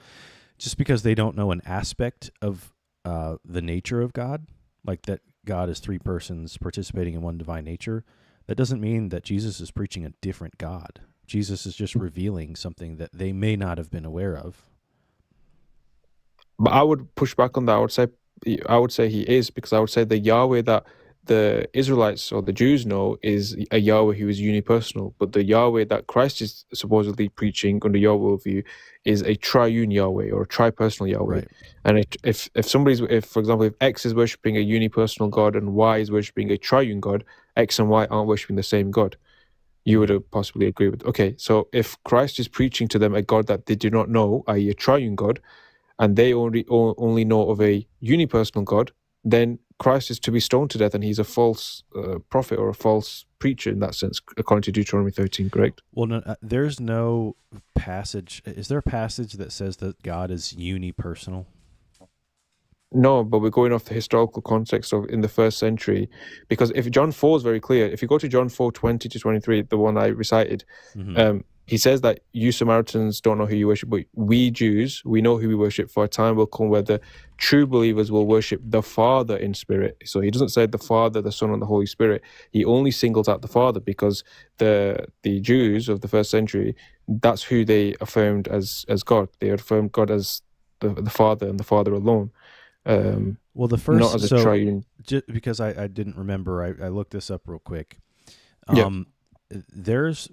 just because they don't know an aspect of the nature of God, like that God is three persons participating in one divine nature, that doesn't mean that Jesus is preaching a different God. Jesus is just revealing something that they may not have been aware of. But I would push back on that. I would say he is, because I would say the Yahweh that the Israelites or the Jews know is a Yahweh who is unipersonal, but the Yahweh that Christ is supposedly preaching under your worldview is a triune Yahweh or a tripersonal Yahweh. Right. And if for example, if X is worshiping a unipersonal God and Y is worshiping a triune God, X and Y aren't worshiping the same God. You would possibly agree with. Okay, so if Christ is preaching to them a God that they do not know, i.e., a triune God, and they only know of a unipersonal God, then Christ is to be stoned to death, and he's a false prophet or a false preacher in that sense, according to Deuteronomy 13, correct? Well, no, there's no passage. Is there a passage that says that God is unipersonal? No, but we're going off the historical context of in the first century, because if John 4 is very clear, if you go to John 4:20-23, the one I recited, he says that you Samaritans don't know who you worship, but we Jews, we know who we worship, for a time will come where the true believers will worship the Father in spirit. So he doesn't say the Father, the Son, and the Holy Spirit. He only singles out the Father, because the Jews of the first century, that's who they affirmed as God. They affirmed God as the Father and the Father alone. Well, the first, not as a triune. Just because I didn't remember, I looked this up real quick. There's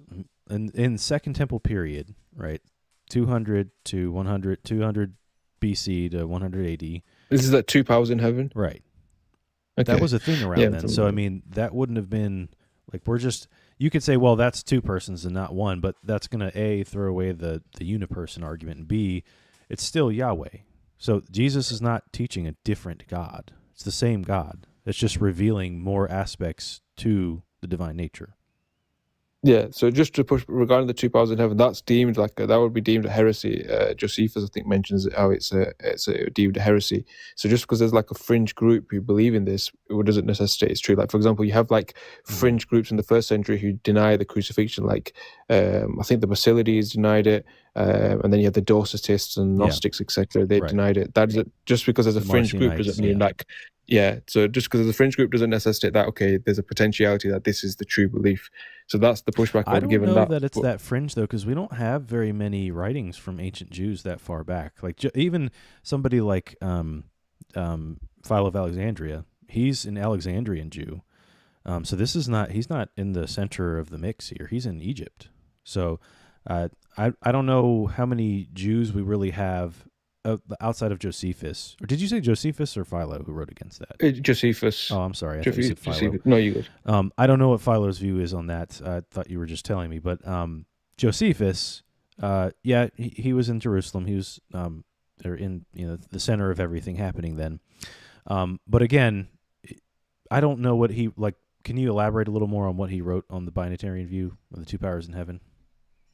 in Second Temple period, right? 200 to 100, 200 BC to 100 AD. This is that 2 powers in heaven, right? Okay. That was a thing around then. So I mean, that wouldn't have been like, you could say, well, that's two persons and not one, but that's gonna A, throw away the uniperson argument, and B, it's still Yahweh. So Jesus is not teaching a different God. It's the same God. It's just revealing more aspects to the divine nature. Yeah, so just to push regarding the 2 powers in heaven, that's deemed that would be deemed a heresy. Josephus, I think, mentions how it's deemed a heresy. So just because there's like a fringe group who believe in this, it doesn't necessitate it's true. Like, for example, you have like fringe groups in the first century who deny the crucifixion. Like, I think the Basilides denied it, and then you have the Docetists and Gnostics, etc. They denied it. That is just because there's a fringe group doesn't mean like. Yeah, so just because there's a fringe group doesn't necessitate that, okay, there's a potentiality that this is the true belief. So that's the pushback I would give. I don't know that it's that fringe, though, because we don't have very many writings from ancient Jews that far back. Like, even somebody like Philo of Alexandria, he's an Alexandrian Jew. So he's not in the center of the mix here. He's in Egypt. So I don't know how many Jews we really have outside of Josephus. Or did you say Josephus or Philo who wrote against that? Josephus. Oh, I'm sorry. I thought you said Philo. Josephus. No, you good. I don't know what Philo's view is on that. I thought you were just telling me. But Josephus, he was in Jerusalem. He was in the center of everything happening then. But again, I don't know what he like. Can you elaborate a little more on what he wrote on the binitarian view of the 2 powers in heaven?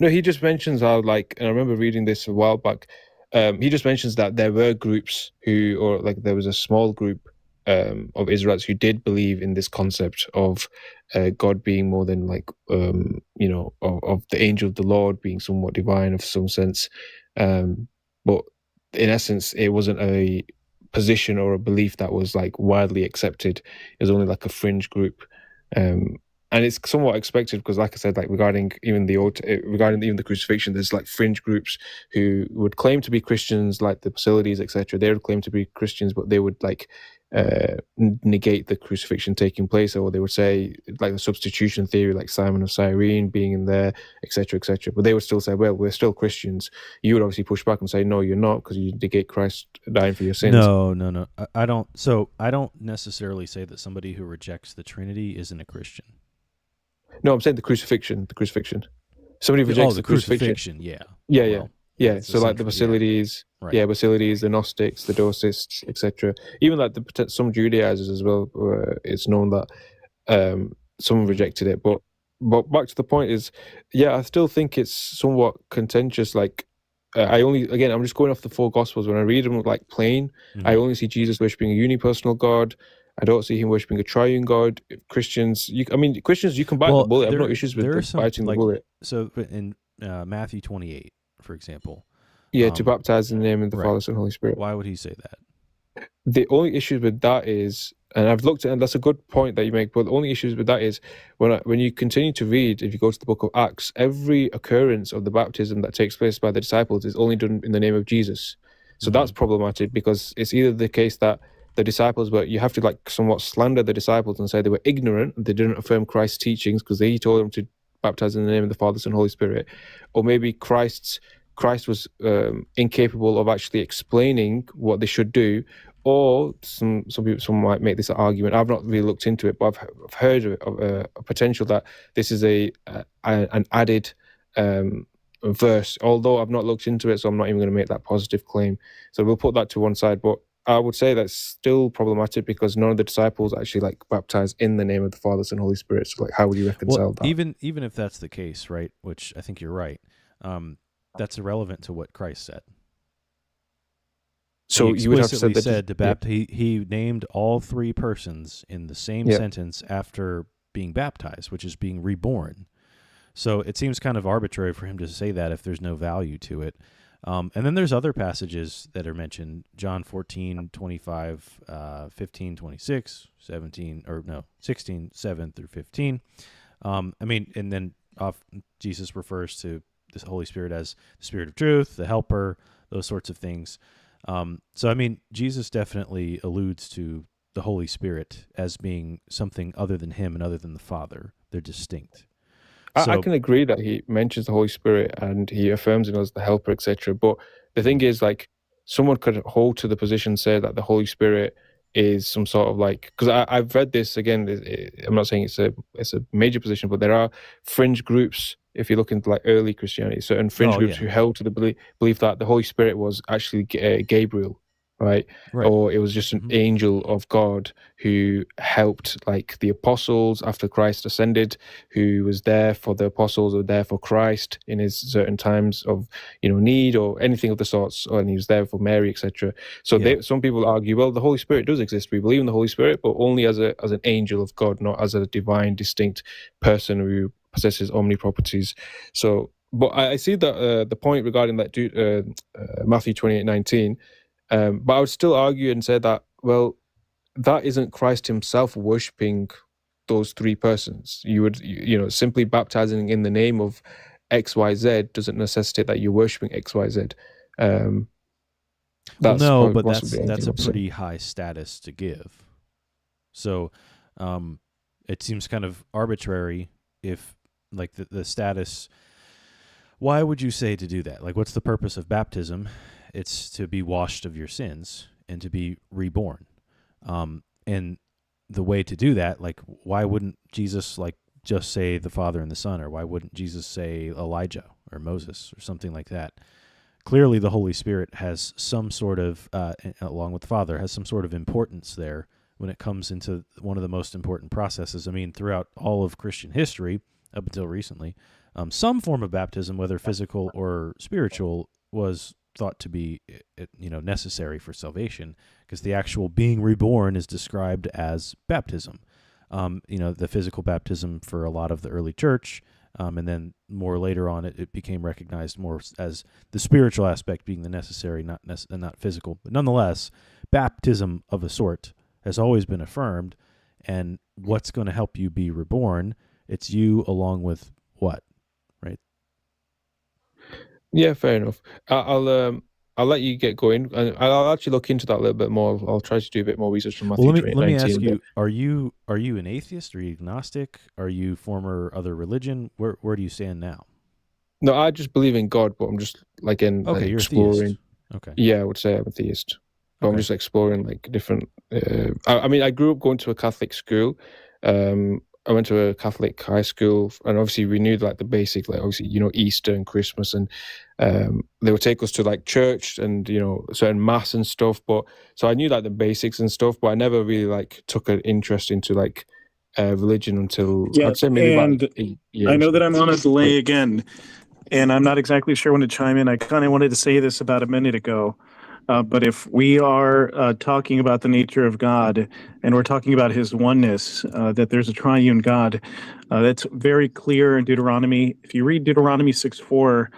No, he just mentions how, like, and I remember reading this a while back. He just mentions that there were groups there was a small group of Israelites who did believe in this concept of God being more than of the angel of the Lord being somewhat divine of some sense. But in essence, it wasn't a position or a belief that was like widely accepted. It was only like a fringe group. and it's somewhat expected because, like I said, like regarding even the crucifixion, there's like fringe groups who would claim to be Christians, like the Basilides, etc. They would claim to be Christians, but they would like negate the crucifixion taking place, or they would say like the substitution theory, like Simon of Cyrene being in there, etc., etc. But they would still say, well, we're still Christians. You would obviously push back and say, no, you're not, because you negate Christ dying for your sins. No. I don't. So I don't necessarily say that somebody who rejects the Trinity isn't a Christian. No, I'm saying the crucifixion. Somebody rejects the crucifixion. Yeah. Yeah. It's So like the essential, Basilides, Right. Basilides, the Gnostics, the Dosists, etc. Even like some Judaizers as well. It's known that some rejected it, but back to the point is, yeah, I still think it's somewhat contentious. Like I'm just going off the four Gospels. When I read them like plain, I only see Jesus worshiping a unipersonal God. I don't see him worshiping a triune God. Christians, you can bite the bullet. I have no issues with biting the bullet. So in Matthew 28, for example. Yeah, to baptize in the name of the Father, Son, and Holy Spirit. Why would he say that? The only issue with that is, and I've looked at, and that's a good point that you make, but the only issues with that is when you continue to read, if you go to the book of Acts, every occurrence of the baptism that takes place by the disciples is only done in the name of Jesus. So that's problematic, because it's either the case that the disciples you have to like somewhat slander the disciples and say they were ignorant, they didn't affirm Christ's teachings because he told them to baptize in the name of the Father, Son, and Holy Spirit, or maybe Christ was incapable of actually explaining what they should do, or some might make this an argument. I've not really looked into it, but I've heard of a potential that this is an added verse, although I've not looked into it, so I'm not even going to make that positive claim. So we'll put that to one side, but I would say that's still problematic because none of the disciples actually like baptize in the name of the Father, Son, and Holy Spirit. So like, how would you reconcile that? Even if that's the case, right? Which I think you're right. That's irrelevant to what Christ said. So he you would have said that he named all three persons in the same sentence after being baptized, which is being reborn. So it seems kind of arbitrary for him to say that if there's no value to it. And then there's other passages that are mentioned, John 14, 25, 15, 26, 16, 7 through 15. And then Jesus refers to the Holy Spirit as the Spirit of truth, the helper, those sorts of things. So Jesus definitely alludes to the Holy Spirit as being something other than him and other than the Father. They're distinct. I can agree that he mentions the Holy Spirit and he affirms him as the helper, etc. But the thing is, like, someone could hold to the position, say that the Holy Spirit is some sort of like, because I've read this again. I'm not saying it's a major position, but there are fringe groups. If you look into like early Christianity, certain fringe groups who held to the belief that the Holy Spirit was actually Gabriel, right? Or it was just an angel of God who helped like the apostles after Christ ascended, who was there for the apostles or there for Christ in his certain times of need or anything of the sorts, and he was there for Mary, etc. So some people argue, well, the Holy Spirit does exist. We believe in the Holy Spirit, but only as an angel of God, not as a divine, distinct person who possesses omniproperties. So, but I see that the point regarding that Matthew 28:19. But I would still argue and say that, well, that isn't Christ himself worshipping those three persons. You would, simply baptizing in the name of XYZ doesn't necessitate that you're worshipping XYZ. That's a pretty high status to give. So it seems kind of arbitrary if, like, the status. Why would you say to do that? Like, what's the purpose of baptism? It's to be washed of your sins and to be reborn. And the way to do that, like, why wouldn't Jesus like just say the Father and the Son, or why wouldn't Jesus say Elijah or Moses or something like that? Clearly, the Holy Spirit has some sort of, along with the Father, has some sort of importance there when it comes into one of the most important processes. Throughout all of Christian history, up until recently, some form of baptism, whether physical or spiritual, was thought to be necessary for salvation, because the actual being reborn is described as baptism. The physical baptism for a lot of the early church, and then more later on it became recognized more as the spiritual aspect being the necessary, not physical. But nonetheless, baptism of a sort has always been affirmed, and what's going to help you be reborn It's you along with what, right? Yeah, fair enough. I'll let you get going, and I'll actually look into that a little bit more. I'll try to do a bit more research on Well, Matthew let me 19. ask you: Are you an atheist? Are you agnostic? Are you former other religion? Where do you stand now? No, I just believe in God, but I'm just like Okay, you're a exploring. theist. Okay. Yeah, I would say I'm a theist, but I'm Okay. just exploring like different. I mean, I grew up going to a Catholic school. I went to a Catholic high school, and obviously we knew like the basic, like obviously Easter and Christmas, and they would take us to like church and certain mass and stuff. But so I knew like the basics and stuff, but I never really like took an interest into like religion until Yeah, I'd say maybe about and 8 years I or know that so. I'm on a delay again, and I'm not exactly sure when to chime in. I kind of wanted to say this about a minute ago. But if we are talking about the nature of God and we're talking about his oneness, that there's a triune God, that's very clear in Deuteronomy. If you read Deuteronomy 6:4,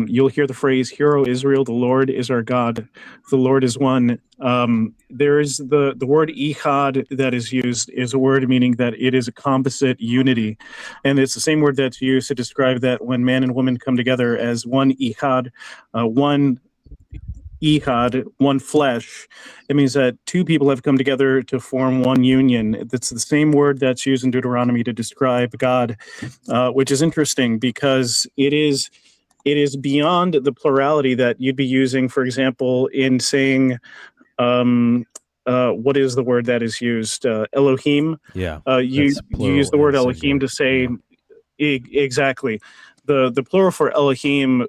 you'll hear the phrase, Hear, O Israel, the Lord is our God, the Lord is one. There is the word Echad that is used is a word meaning that it is a composite unity. And it's the same word that's used to describe that when man and woman come together as one Echad, one Ehad, one flesh. It means that two people have come together to form one union. That's the same word that's used in Deuteronomy to describe God, which is interesting because it is beyond the plurality that you'd be using, for example, in saying, what is the word that is used? Elohim. Yeah, You that's use plural the word and Elohim singular. to say Yeah. exactly the plural for Elohim.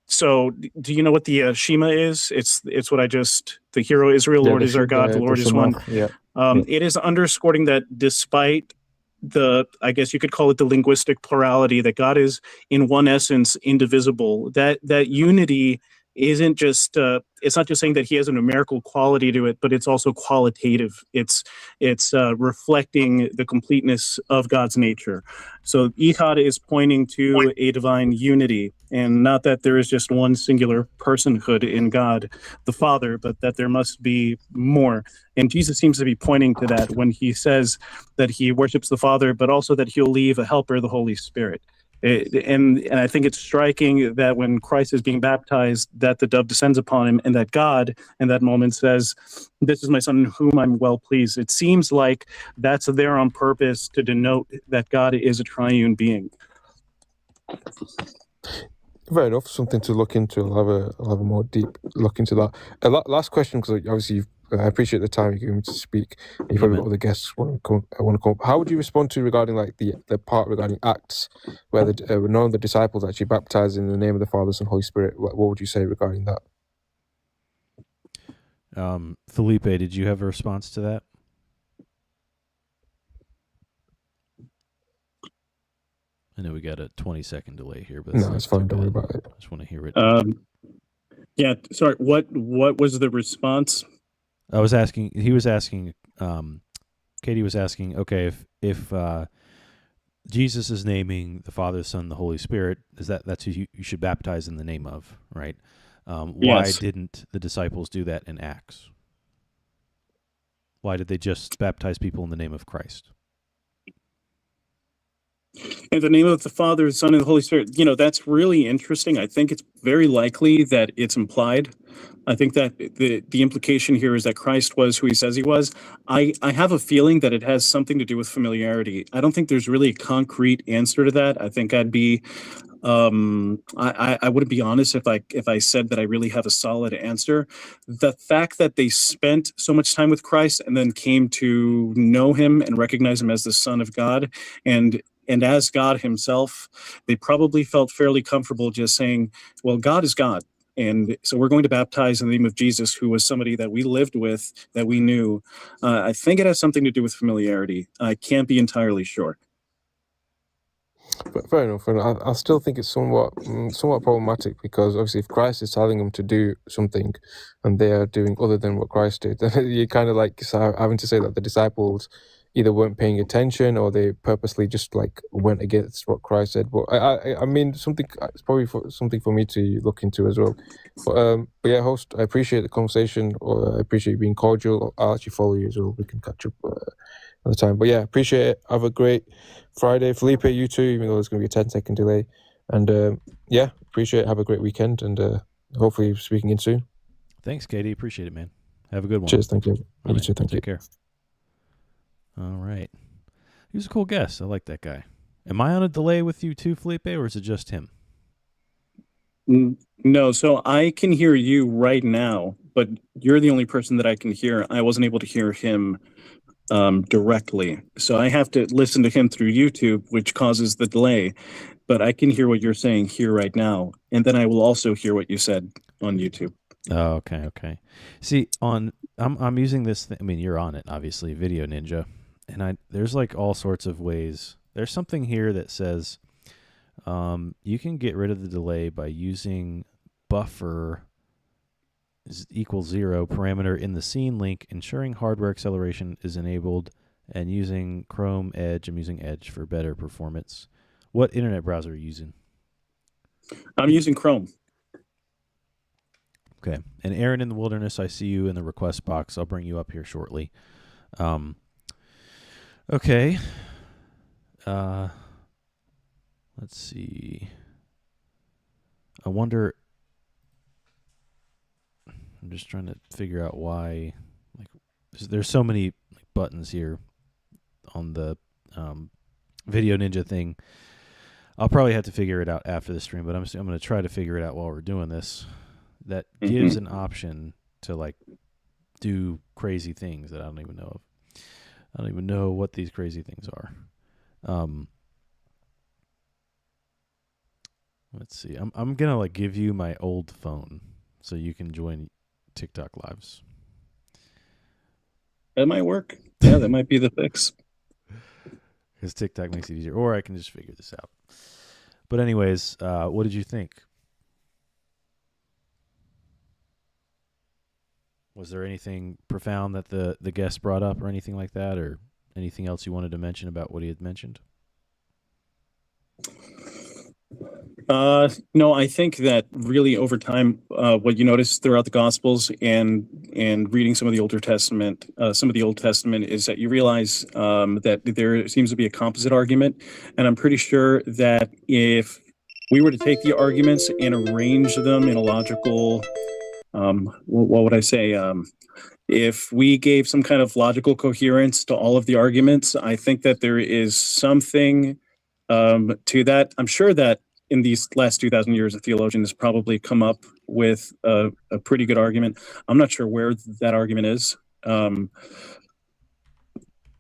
So, do you know what the Shema is? It's what I just the hero Israel, Yeah, Lord is our God, the the Lord is Shema. one. Yeah, yeah. It is underscoring that despite the, I guess you could call it the linguistic plurality, that God is in one essence indivisible. That unity isn't just it's not just saying that he has a numerical quality to it, but it's also qualitative. It's reflecting the completeness of God's nature. So Echad is pointing to a divine unity, and not that there is just one singular personhood in God the Father, but that there must be more. And Jesus seems to be pointing to that when he says that he worships the Father, but also that he'll leave a helper, the Holy Spirit. And I think it's striking that when Christ is being baptized, that the dove descends upon him, and that God in that moment says, "This is my son in whom I'm well pleased." It seems like that's there on purpose to denote that God is a triune being. Fair enough. Something to look into. I'll have a more deep look into that. Last question, because obviously I appreciate the time you gave me to speak. You probably got other guests want to come up. How would you respond to regarding like the part regarding Acts, where none of the disciples actually baptized in the name of the Father, Son, Holy Spirit? What would you say regarding that? Felipe, did you have a response to that? I know we got a 20-second delay here, but No, it's fine. Don't worry about it. I just want to hear it. Yeah, sorry. What was the response? I was asking. He was asking. Katie was asking. Okay, if Jesus is naming the Father, the Son, the Holy Spirit, that's who you should baptize in the name of, right? Why Yes. didn't the disciples do that in Acts? Why did they just baptize people in the name of Christ? In the name of the Father, the Son, and the Holy Spirit. That's really interesting. I think it's very likely that it's implied. I think that the implication here is that Christ was who he says he was. I have a feeling that it has something to do with familiarity. I don't think there's really a concrete answer to that. I think I'd be I wouldn't be honest if I said that I really have a solid answer. The fact that they spent so much time with Christ and then came to know him and recognize him as the Son of God and as God himself, they probably felt fairly comfortable just saying, well, God is God. And so we're going to baptize in the name of Jesus, who was somebody that we lived with, that we knew. I think it has something to do with familiarity. I can't be entirely sure. But fair enough, and I still think it's somewhat problematic, because obviously if Christ is telling them to do something and they are doing other than what Christ did, then you're kind of like having to say that the disciples either weren't paying attention or they purposely just like went against what Christ said. But I mean, it's probably something for me to look into as well. But yeah, host, I appreciate the conversation. Or I appreciate you being cordial. I'll actually follow you as well. We can catch up another time. But yeah, appreciate it. Have a great Friday, Felipe. You too, even though there's going to be a 10-second delay. And yeah, appreciate it. Have a great weekend, and hopefully speaking in soon. Thanks, Katie. Appreciate it, man. Have a good one. Cheers. Thank you. All You right, too. Thank you. Take care. All right. He was a cool guest. I like that guy. Am I on a delay with you too, Felipe, or is it just him? No, so I can hear you right now, but you're the only person that I can hear. I wasn't able to hear him directly, so I have to listen to him through YouTube, which causes the delay. But I can hear what you're saying here right now, and then I will also hear what you said on YouTube. Oh, okay. See, I'm using this thing. I mean, you're on it, obviously, Video Ninja, and there's like all sorts of ways. There's something here that says you can get rid of the delay by using buffer equals 0 parameter in the scene link, ensuring hardware acceleration is enabled, and using Chrome Edge. I'm using Edge for better performance. What internet browser are you using? I'm using Chrome. Okay. And Aaron in the Wilderness, I see you in the request box. I'll bring you up here shortly. Okay. Let's see. I wonder. I'm just trying to figure out why. Like, there's so many buttons here on the Video Ninja thing. I'll probably have to figure it out after the stream, but I'm going to try to figure it out while we're doing this. That gives an option to like do crazy things that I don't even know of. I don't even know what these crazy things are. Let's see. I'm gonna like give you my old phone so you can join TikTok lives. That might work. Yeah, that might be the fix. Because TikTok makes it easier, or I can just figure this out. But anyways, what did you think? Was there anything profound that the guest brought up or anything like that, or anything else you wanted to mention about what he had mentioned? No, I think that really over time, what you notice throughout the Gospels and reading some of the Older Testament, is that you realize that there seems to be a composite argument, and I'm pretty sure that if we were to take the arguments and arrange them in a logical, what would I say? If we gave some kind of logical coherence to all of the arguments, I think that there is something to that. I'm sure that in these last 2,000 years, a theologian has probably come up with a pretty good argument. I'm not sure where that argument is.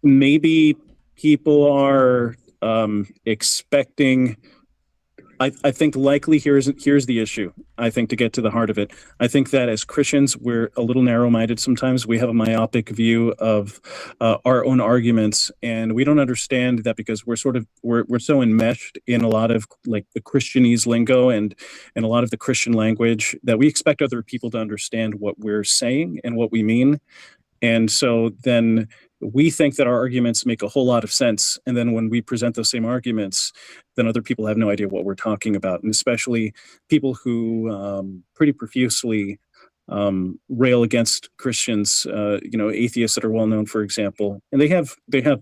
Maybe people are expecting. I think likely here's the issue. I think to get to the heart of it, I think that as Christians, we're a little narrow-minded sometimes. We have a myopic view of our own arguments, and we don't understand that because we're so enmeshed in a lot of like the Christianese lingo and a lot of the Christian language that we expect other people to understand what we're saying and what we mean. And so then we think that our arguments make a whole lot of sense. And then when we present those same arguments, then other people have no idea what we're talking about. And especially people who pretty profusely rail against Christians, atheists that are well known, for example, and they have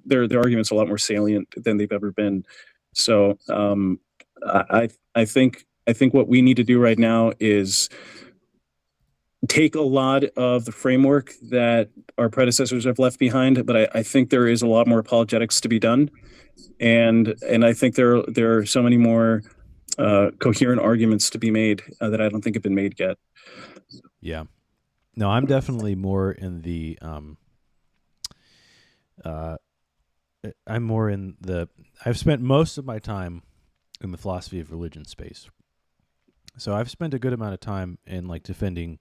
their arguments a lot more salient than they've ever been. So I think what we need to do right now is take a lot of the framework that our predecessors have left behind, but I think there is a lot more apologetics to be done, and I think there are so many more coherent arguments to be made that I don't think have been made yet. Yeah, no, I'm definitely more in the I've spent most of my time in the philosophy of religion space. So I've spent a good amount of time in like defending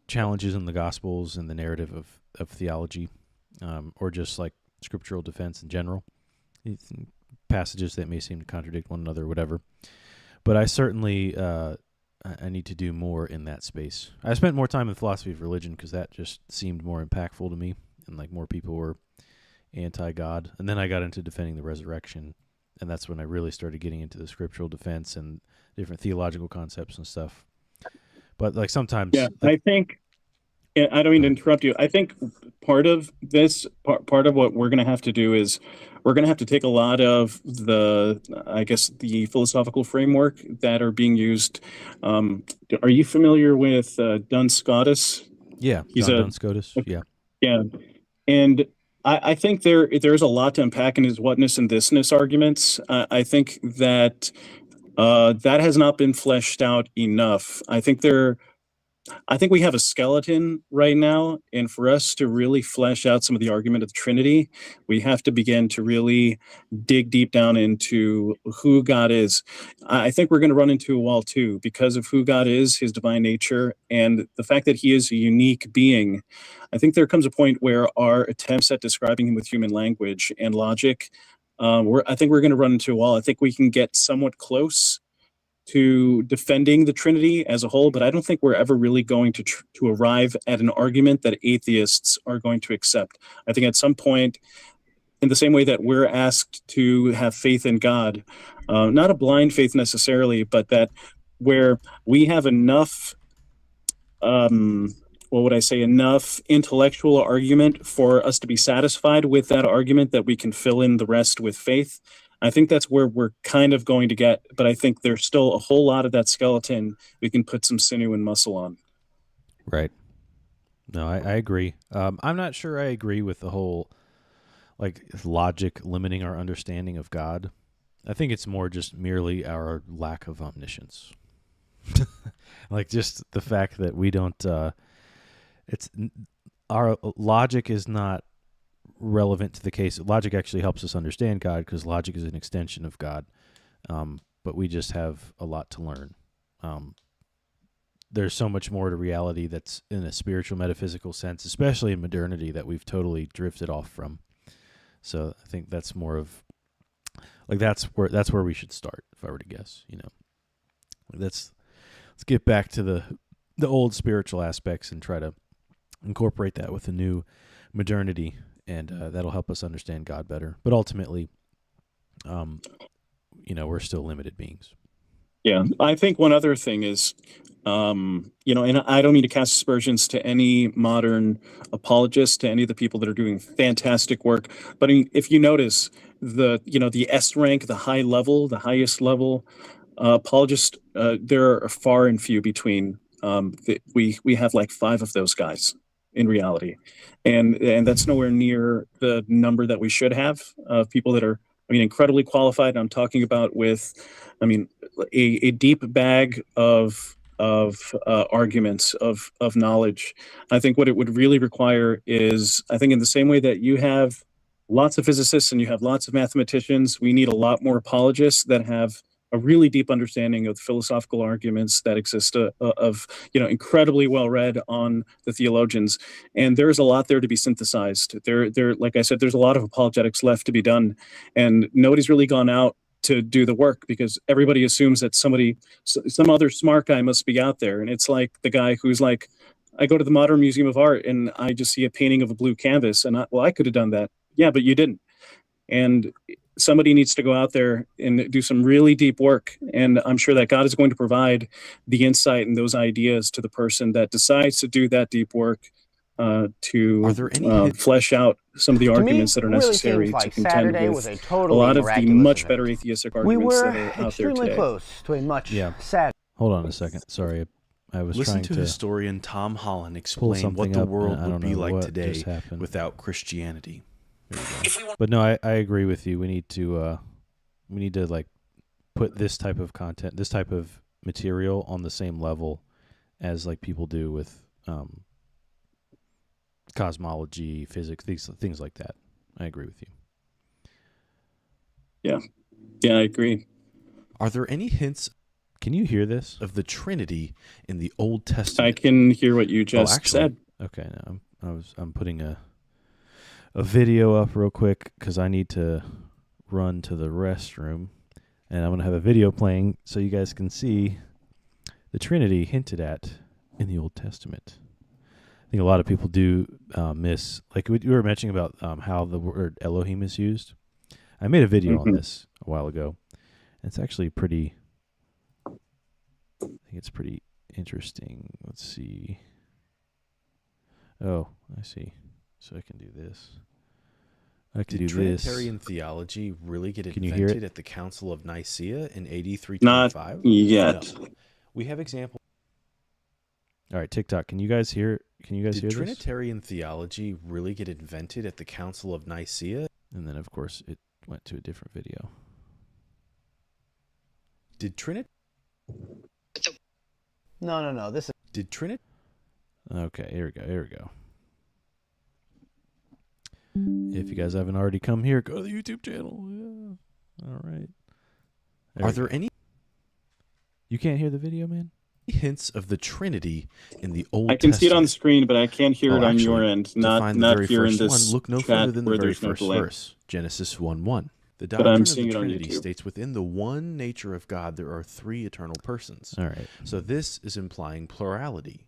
challenges in the Gospels and the narrative of theology, or just like scriptural defense in general, passages that may seem to contradict one another or whatever. But I certainly I need to do more in that space. I spent more time in philosophy of religion because that just seemed more impactful to me, and like more people were anti-God. And then I got into defending the resurrection, and that's when I really started getting into the scriptural defense and different theological concepts and stuff. But like sometimes, yeah, I think Yeah, I don't mean Go to ahead. interrupt you. I think part of what we're going to have to do is we're going to have to take a lot of I guess, the philosophical framework that are being used. Are you familiar with Duns Scotus? Yeah, He's John a Duns Scotus. Yeah, yeah, and I think there's a lot to unpack in his whatness and thisness arguments. I think that that has not been fleshed out enough. I think we have a skeleton right now, and for us to really flesh out some of the argument of the Trinity, we have to begin to really dig deep down into who God is. I think we're going to run into a wall too because of who God is, his divine nature, and the fact that he is a unique being. I think there comes a point where our attempts at describing him with human language and logic, I think we're going to run into a wall. I think we can get somewhat close to defending the Trinity as a whole, but I don't think we're ever really going to arrive at an argument that atheists are going to accept. I think at some point, in the same way that we're asked to have faith in God, not a blind faith necessarily, but that where we have enough what would I say, enough intellectual argument for us to be satisfied with that argument that we can fill in the rest with faith. I think that's where we're kind of going to get, but I think there's still a whole lot of that skeleton we can put some sinew and muscle on. right. No, I agree. I'm not sure I agree with the whole like logic limiting our understanding of God. I think it's more just merely our lack of omniscience. Like just the fact that we don't it's our logic is not relevant to the case. Logic actually helps us understand God because logic is an extension of God. But we just have a lot to learn. There's so much more to reality that's in a spiritual metaphysical sense, especially in modernity, that we've totally drifted off from. So I think that's more of like that's where we should start, if I were to guess. Let's get back to the old spiritual aspects and try to incorporate that with the new modernity, and that'll help us understand God better. But ultimately, we're still limited beings. Yeah, I think one other thing is, and I don't mean to cast aspersions to any modern apologists, to any of the people that are doing fantastic work, but if you notice the S rank, the high level, the highest level apologists, there are far and few between. We have like 5 of those guys in reality, and that's nowhere near the number that we should have of people that are, incredibly qualified. I'm talking about with, a deep bag of arguments of knowledge. I think what it would really require is, I think in the same way that you have lots of physicists and you have lots of mathematicians, we need a lot more apologists that have a really deep understanding of the philosophical arguments that exist, incredibly well read on the theologians. And there's a lot there to be synthesized. Like I said, there's a lot of apologetics left to be done, and nobody's really gone out to do the work because everybody assumes that some other smart guy must be out there. And it's like the guy who's like, I go to the Modern Museum of Art and I just see a painting of a blue canvas, and I could have done that. Yeah, but you didn't. And somebody needs to go out there and do some really deep work. And I'm sure that God is going to provide the insight and those ideas to the person that decides to do that deep work, Are to there any flesh out some of the To me, arguments that are really necessary seems to like contend Saturday was with a a totally lot of the miraculous much event. better atheistic We arguments were that are out there extremely today. close to a much Yeah. sad. Hold on a second. Sorry, I was Listen trying to to historian Tom Holland pull explain something what the up, world and I would don't be know like what today just happened. without Christianity. But no, I agree with you. We need to like put this type of content, this type of material on the same level as like people do with cosmology, physics, things like that. I agree with you. Yeah, I agree. Are there any hints Can you hear this? of the Trinity in the Old I Testament? can hear what you just actually, said. Okay, no, I'm putting a video up real quick because I need to run to the restroom, and I'm gonna have a video playing so you guys can see the Trinity hinted at in the Old Testament. I think a lot of people do miss, like we were mentioning about how the word Elohim is used. I made a video on this a while ago. It's actually pretty. I think it's pretty interesting. Let's see. Oh, I see. So I can do this. I can Did do this. Trinitarian theology really get Can you hear invented it? at the Council of Nicaea in AD Not 325? yet. No. We have examples. All right, TikTok. Can you guys hear? Can you guys Did hear this? Trinitarian theology really get invented at the Council of Nicaea? And then, of course, it went to a different video. Did Trinit? No. This is Did Trinit? Okay, here we go. Here we go. If you guys haven't already come here, go to the YouTube channel. Yeah. All right. Are there any You can't hear the video, man? hints of the Trinity in the Old I can see it on the Testament? screen, but I can't hear it on your actually, end. To Not find the very here in first this one, look no chat further than the where very there's no first delay. verse, Genesis 1:1. The But I'm doctrine of seeing the it on Trinity YouTube. states within the one nature of God there are three eternal persons. All right. So this is implying plurality.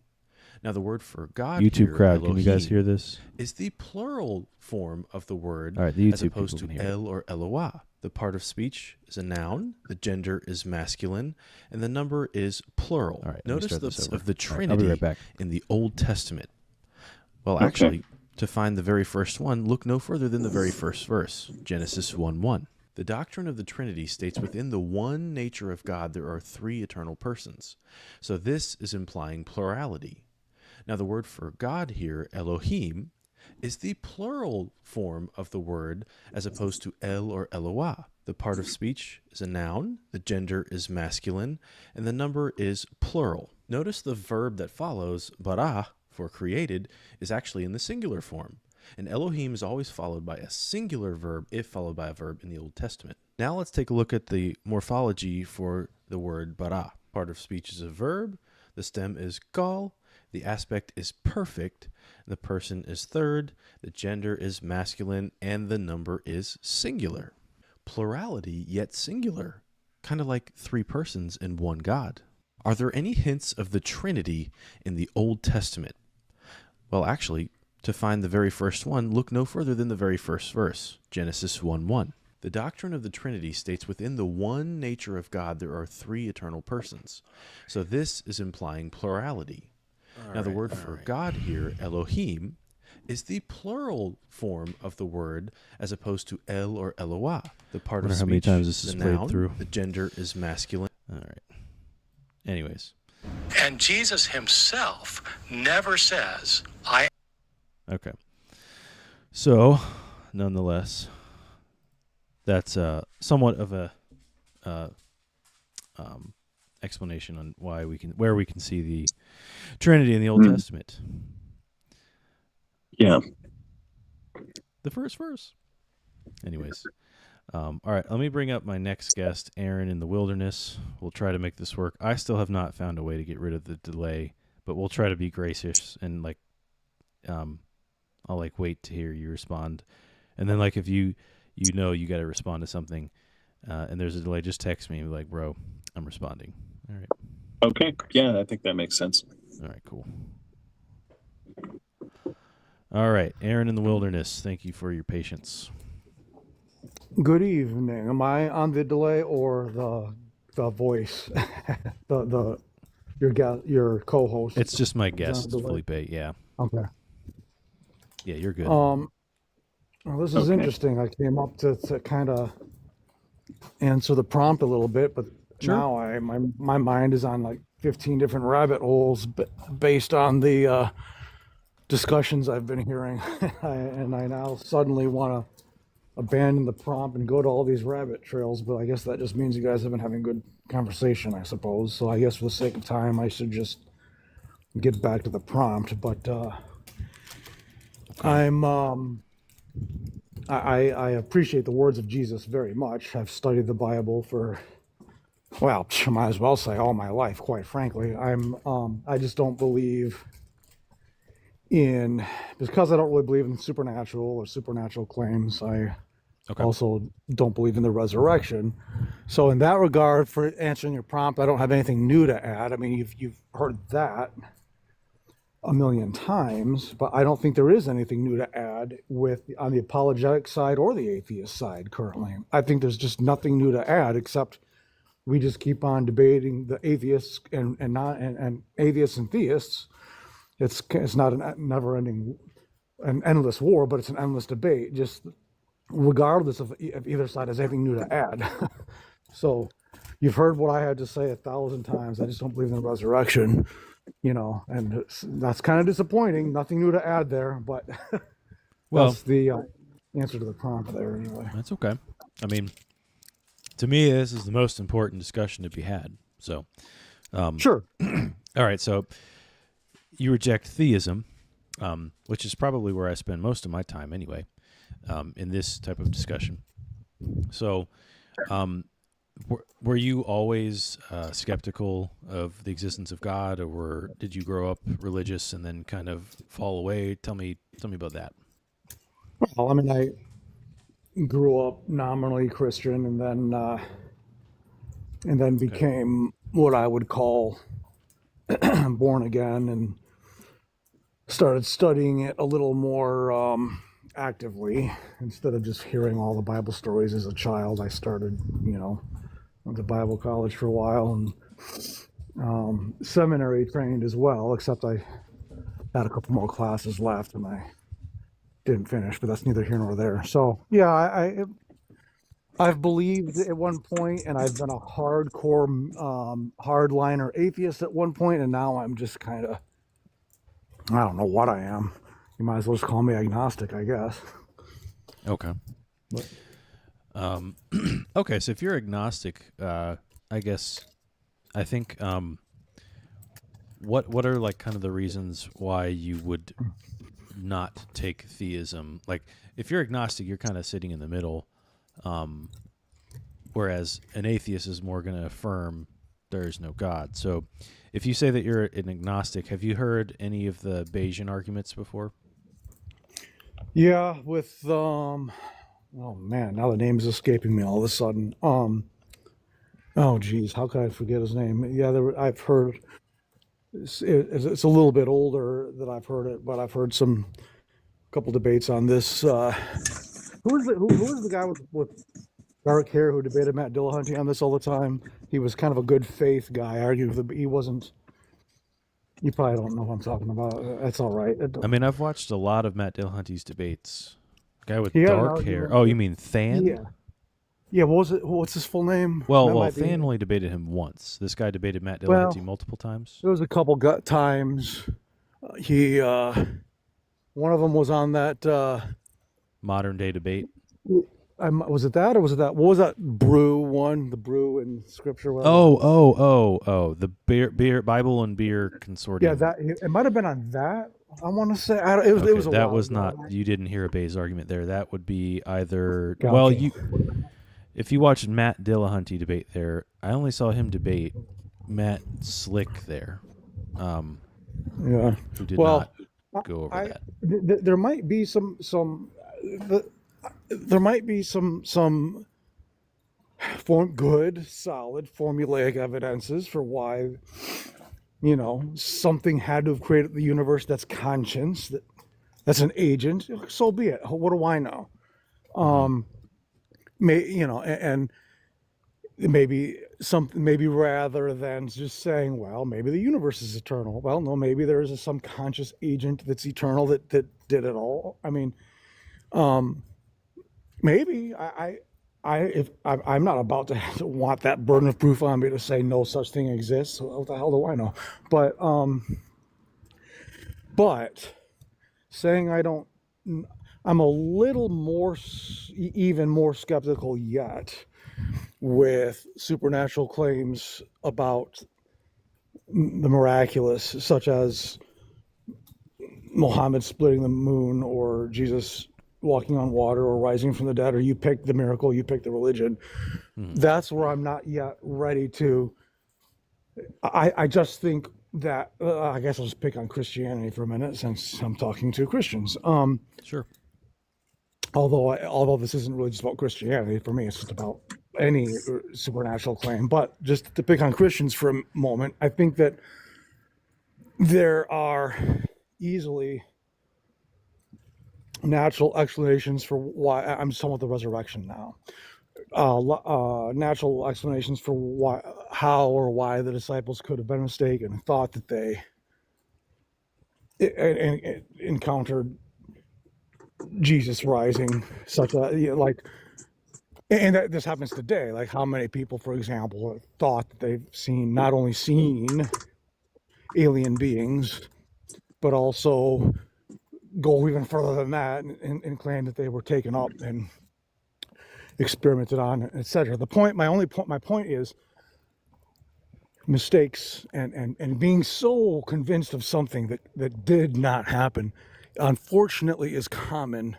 Now the word for God YouTube here, crowd, can you guys Elohim, hear this? is the plural form of the word All right, the as YouTube opposed people to can hear it. El or Eloah. The part of speech is a noun, the gender is masculine, and the number is plural. All right, let me Notice start the this over. of the All right, Trinity I'll be right back. in the Old Testament. Well, Okay. actually, to find the very first one, look no further than the very first verse, Genesis 1:1. The doctrine of the Trinity states within the one nature of God there are three eternal persons. So this is implying plurality. Now the word for God here, Elohim, is the plural form of the word as opposed to El or Eloah. The part of speech is a noun, the gender is masculine, and the number is plural. Notice the verb that follows, bara, for created, is actually in the singular form. And Elohim is always followed by a singular verb if followed by a verb in the Old Testament. Now let's take a look at the morphology for the word bara. Part of speech is a verb, the stem is gal, the aspect is perfect, the person is third, the gender is masculine, and the number is singular. Plurality, yet singular. Kind of like three persons in one God. Are there any hints of the Trinity in the Old Testament? Well, actually, to find the very first one, look no further than the very first verse, Genesis 1:1. The doctrine of the Trinity states within the one nature of God there are three eternal persons. So this is implying plurality. Now the word for God here, Elohim, is the plural form of the word as opposed to El or Eloah. The part of Wonder how many speech times this is is a played noun, through. the gender is masculine. All right. Anyways. And Jesus himself never says, I Okay. So, nonetheless, that's somewhat of a explanation on where we can see the Trinity in the Old Testament. Yeah. The first verse. Anyways, all right. Let me bring up my next guest, Aaron in the Wilderness. We'll try to make this work. I still have not found a way to get rid of the delay, but we'll try to be gracious and I'll wait to hear you respond, and then if you got to respond to something, and there's a delay, just text me and be like, bro, I'm responding. All right. Okay. Yeah, I think that makes sense. All right, cool. All right, Aaron in the Wilderness, thank you for your patience. Good evening. Am I on the delay or the voice? your co-host. It's just my on guest, the delay? Felipe. Yeah, Okay. yeah, you're good. Well, this is Okay. interesting. I came up to kind of answer the prompt a little bit, but Sure. now my mind is on 15 different rabbit holes based on the discussions I've been hearing, and I now suddenly want to abandon the prompt and go to all these rabbit trails. But I guess that just means you guys have been having good conversation, I suppose. So I guess for the sake of time, I should just get back to the prompt. But I appreciate the words of Jesus very much. I've studied the Bible for, well, might as well say all my life, quite frankly. I just don't believe because I don't really believe in supernatural or supernatural claims. I also don't believe in the resurrection. So in that regard, for answering your prompt, I don't have anything new to add. I mean, you've heard that a million times, but I don't think there is anything new to add on the apologetic side or the atheist side currently. I think there's just nothing new to add except we just keep on debating the atheists and atheists and theists, It's not a never-ending, an endless war, but it's an endless debate. Just regardless of if either side has anything new to add. So you've heard what I had to say 1,000 times. I just don't believe in the resurrection, and that's kind of disappointing. Nothing new to add there, but Well, that's the answer to the prompt there anyway. that's okay. I mean, to me, this is the most important discussion to be had. So, Sure. all right. So you reject theism, which is probably where I spend most of my time anyway, in this type of discussion. So, were you always skeptical of the existence of God, or did you grow up religious and then kind of fall away? Tell me about that. Well, I mean, I grew up nominally Christian, and then became what I would call born again, and started studying it a little more actively instead of just hearing all the Bible stories as a child. I started, went to Bible college for a while and seminary trained as well, except I had a couple more classes left and I didn't finish, but that's neither here nor there. So yeah, I've believed at one point, and I've been a hardcore hardliner atheist at one point, and now I'm just kind of, I don't know what I am. You might as well just call me agnostic, I guess. Okay. Okay, so if you're agnostic, I think what are like kind of the reasons why you would not take theism? Like, if you're agnostic, you're kind of sitting in the middle, whereas an atheist is more going to affirm there is no God. So if you say that you're an agnostic, have you heard any of the Bayesian arguments before? Yeah, with oh man, now the name is escaping me all of a sudden. Oh geez, how could I forget his name? Yeah, I've heard. It's a little bit older that I've heard it, but I've heard couple debates on this. Who was the guy with dark hair who debated Matt Dillahunty on this all the time? He was kind of a good faith guy, arguing that he wasn't. You probably don't know what I'm talking about. That's all right. I mean, I've watched a lot of Matt Dillahunty's debates. Guy with He had an dark hair. argument Oh, with- you mean Than? Yeah. Yeah, what was it? What's his full name? Well, That might be- Than only debated him once. This guy debated Matt Well, Dillahunty multiple times. There was a couple times. He one of them was on that. Modern day debate. Was it that, or was it that? What was that brew one? The brew in scripture. whatever? Oh, the beer Bible and beer consortium. Yeah, that it might have been on that. I want to say it was. Okay, It was a that while was ago. not. You didn't hear a Bayes argument there. That would be either. Gotcha. Well, if you watched Matt Dillahunty debate there, I only saw him debate Matt Slick there, Yeah. who did Well, not go over that. There might be there might be some good, solid, formulaic evidences for why, something had to have created the universe that's conscience, that's an agent. So be it. What do I know? And maybe rather than just saying, well, maybe the universe is eternal. Well, no, maybe there is some conscious agent that's eternal that did it all. I mean, maybe I'm not about to want that burden of proof on me to say no such thing exists. So what the hell do I know? But saying I'm a little more, even more skeptical yet with supernatural claims about the miraculous, such as Muhammad splitting the moon, or Jesus walking on water, or rising from the dead, or you pick the miracle, you pick the religion. That's where I'm not yet ready to. I just think that I guess I'll just pick on Christianity for a minute, since I'm talking to Christians. Sure. Although this isn't really just about Christianity, for me it's just about any supernatural claim. But just to pick on Christians for a moment, I think that there are easily natural explanations for why. I'm just talking about the resurrection now. Natural explanations for why the disciples could have been mistaken and thought that they and encountered Jesus rising, such a, you know, like, and that this happens today. Like, how many people, for example, have thought that they've not only seen alien beings, but also go even further than that and claim that they were taken up and experimented on, etc. My point is mistakes and being so convinced of something that did not happen, unfortunately, is common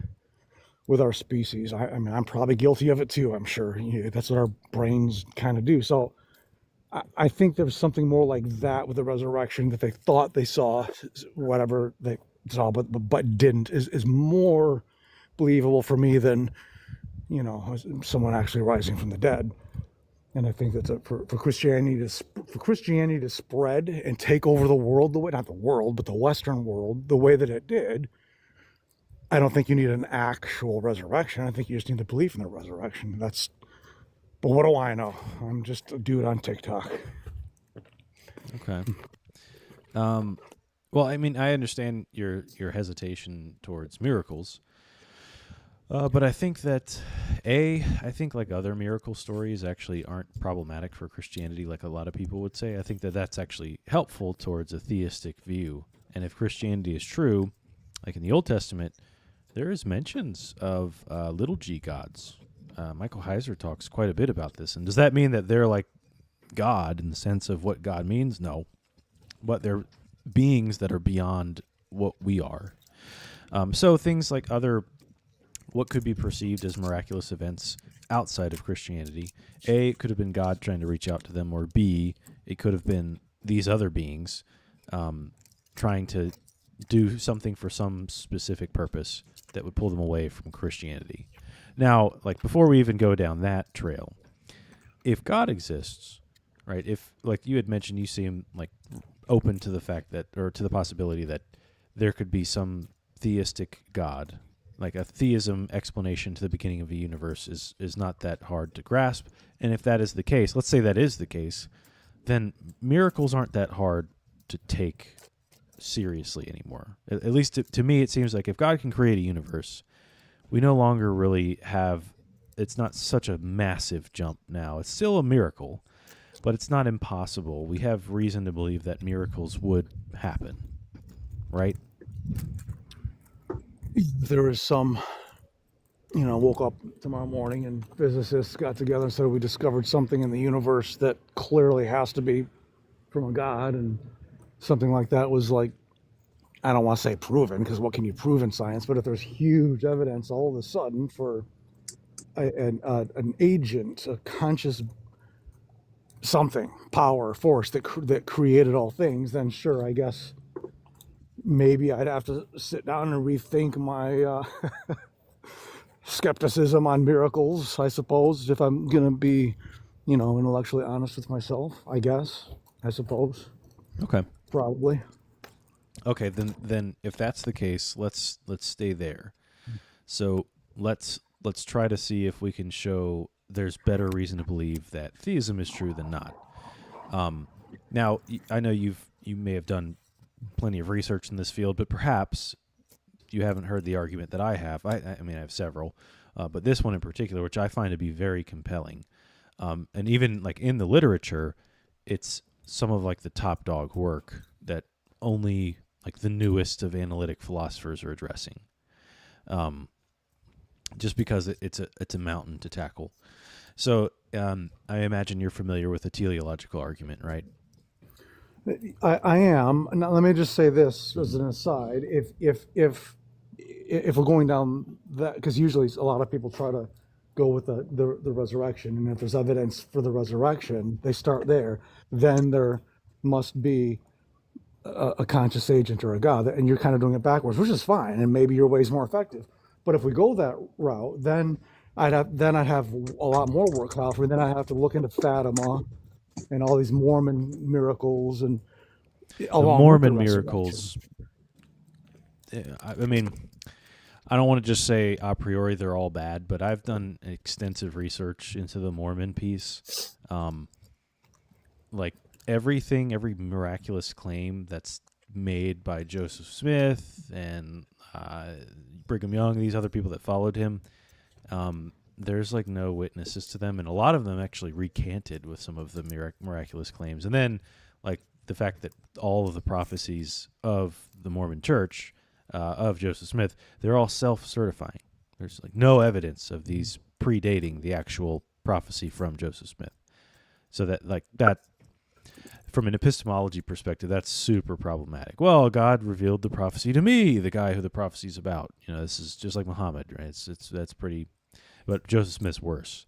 with our species. I mean, I'm probably guilty of it too. I'm sure that's what our brains kind of do. So I think there was something more like that with the resurrection, that they thought they saw whatever they saw, but didn't, is more believable for me than, you know, someone actually rising from the dead. And I think that for Christianity to spread and take over the world, not the world, but the Western world, the way that it did, I don't think you need an actual resurrection. I think you just need to believe in the resurrection. But what do I know? I'm just a dude on TikTok. Okay. Well, I mean, I understand your hesitation towards miracles, but I think that I think like other miracle stories actually aren't problematic for Christianity, like a lot of people would say. I think that that's actually helpful towards a theistic view. And if Christianity is true, like in the Old Testament, there is mentions of little g gods. Michael Heiser talks quite a bit about this. And does that mean that they're like God in the sense of what God means? No. But they're beings that are beyond what we are. So things like what could be perceived as miraculous events outside of Christianity. A, it could have been God trying to reach out to them, or B, it could have been these other beings trying to do something for some specific purpose that would pull them away from Christianity. Now, like before we even go down that trail, if God exists, right, if like you had mentioned, you seem like open to the fact that, or to the possibility that there could be some theistic God, like a theism explanation to the beginning of the universe is not that hard to grasp. And if that is the case, let's say that is the case, then miracles aren't that hard to take seriously anymore. At least to me, it seems like if God can create a universe, we no longer really have, it's not such a massive jump now. It's still a miracle, but it's not impossible. We have reason to believe that miracles would happen, right? There is some, woke up tomorrow morning and physicists got together and said we discovered something in the universe that clearly has to be from a God, and something like that was like, I don't want to say proven, because what can you prove in science? But if there's huge evidence all of a sudden for an agent, a conscious something, power, force that created all things, then sure, I guess maybe I'd have to sit down and rethink my skepticism on miracles, I suppose, if I'm going to be, intellectually honest with myself, I suppose. Okay. Probably. Okay, then if that's the case, let's stay there. So let's try to see if we can show there's better reason to believe that theism is true than not. Now, I know you may have done plenty of research in this field, but perhaps you haven't heard the argument that I have. I mean, I have several, but this one in particular, which I find to be very compelling. And even like in the literature, it's some of like the top dog work that only like the newest of analytic philosophers are addressing. Just because it's a mountain to tackle. So I imagine you're familiar with the teleological argument, right? I am. Now, let me just say this as an aside. If we're going down that, because usually a lot of people try to go with the resurrection, and if there's evidence for the resurrection, they start there. Then there must be a conscious agent or a God, and you're kind of doing it backwards, which is fine, and maybe your way is more effective. But if we go that route, then I'd have a lot more work cut out for me. Then I have to look into Fatima and all these Mormon miracles, and the Mormon miracles. I mean, I don't want to just say a priori they're all bad, but I've done extensive research into the Mormon piece. Like every miraculous claim that's made by Joseph Smith and Brigham Young, these other people that followed him, there's like no witnesses to them, and a lot of them actually recanted with some of the miraculous claims. And then like the fact that all of the prophecies of the Mormon Church of Joseph Smith, they're all self-certifying. There's like no evidence of these predating the actual prophecy from Joseph Smith. So that from an epistemology perspective, that's super problematic. Well, God revealed the prophecy to me, the guy who the prophecy's about. This is just like Muhammad, right? That's pretty, but Joseph Smith's worse.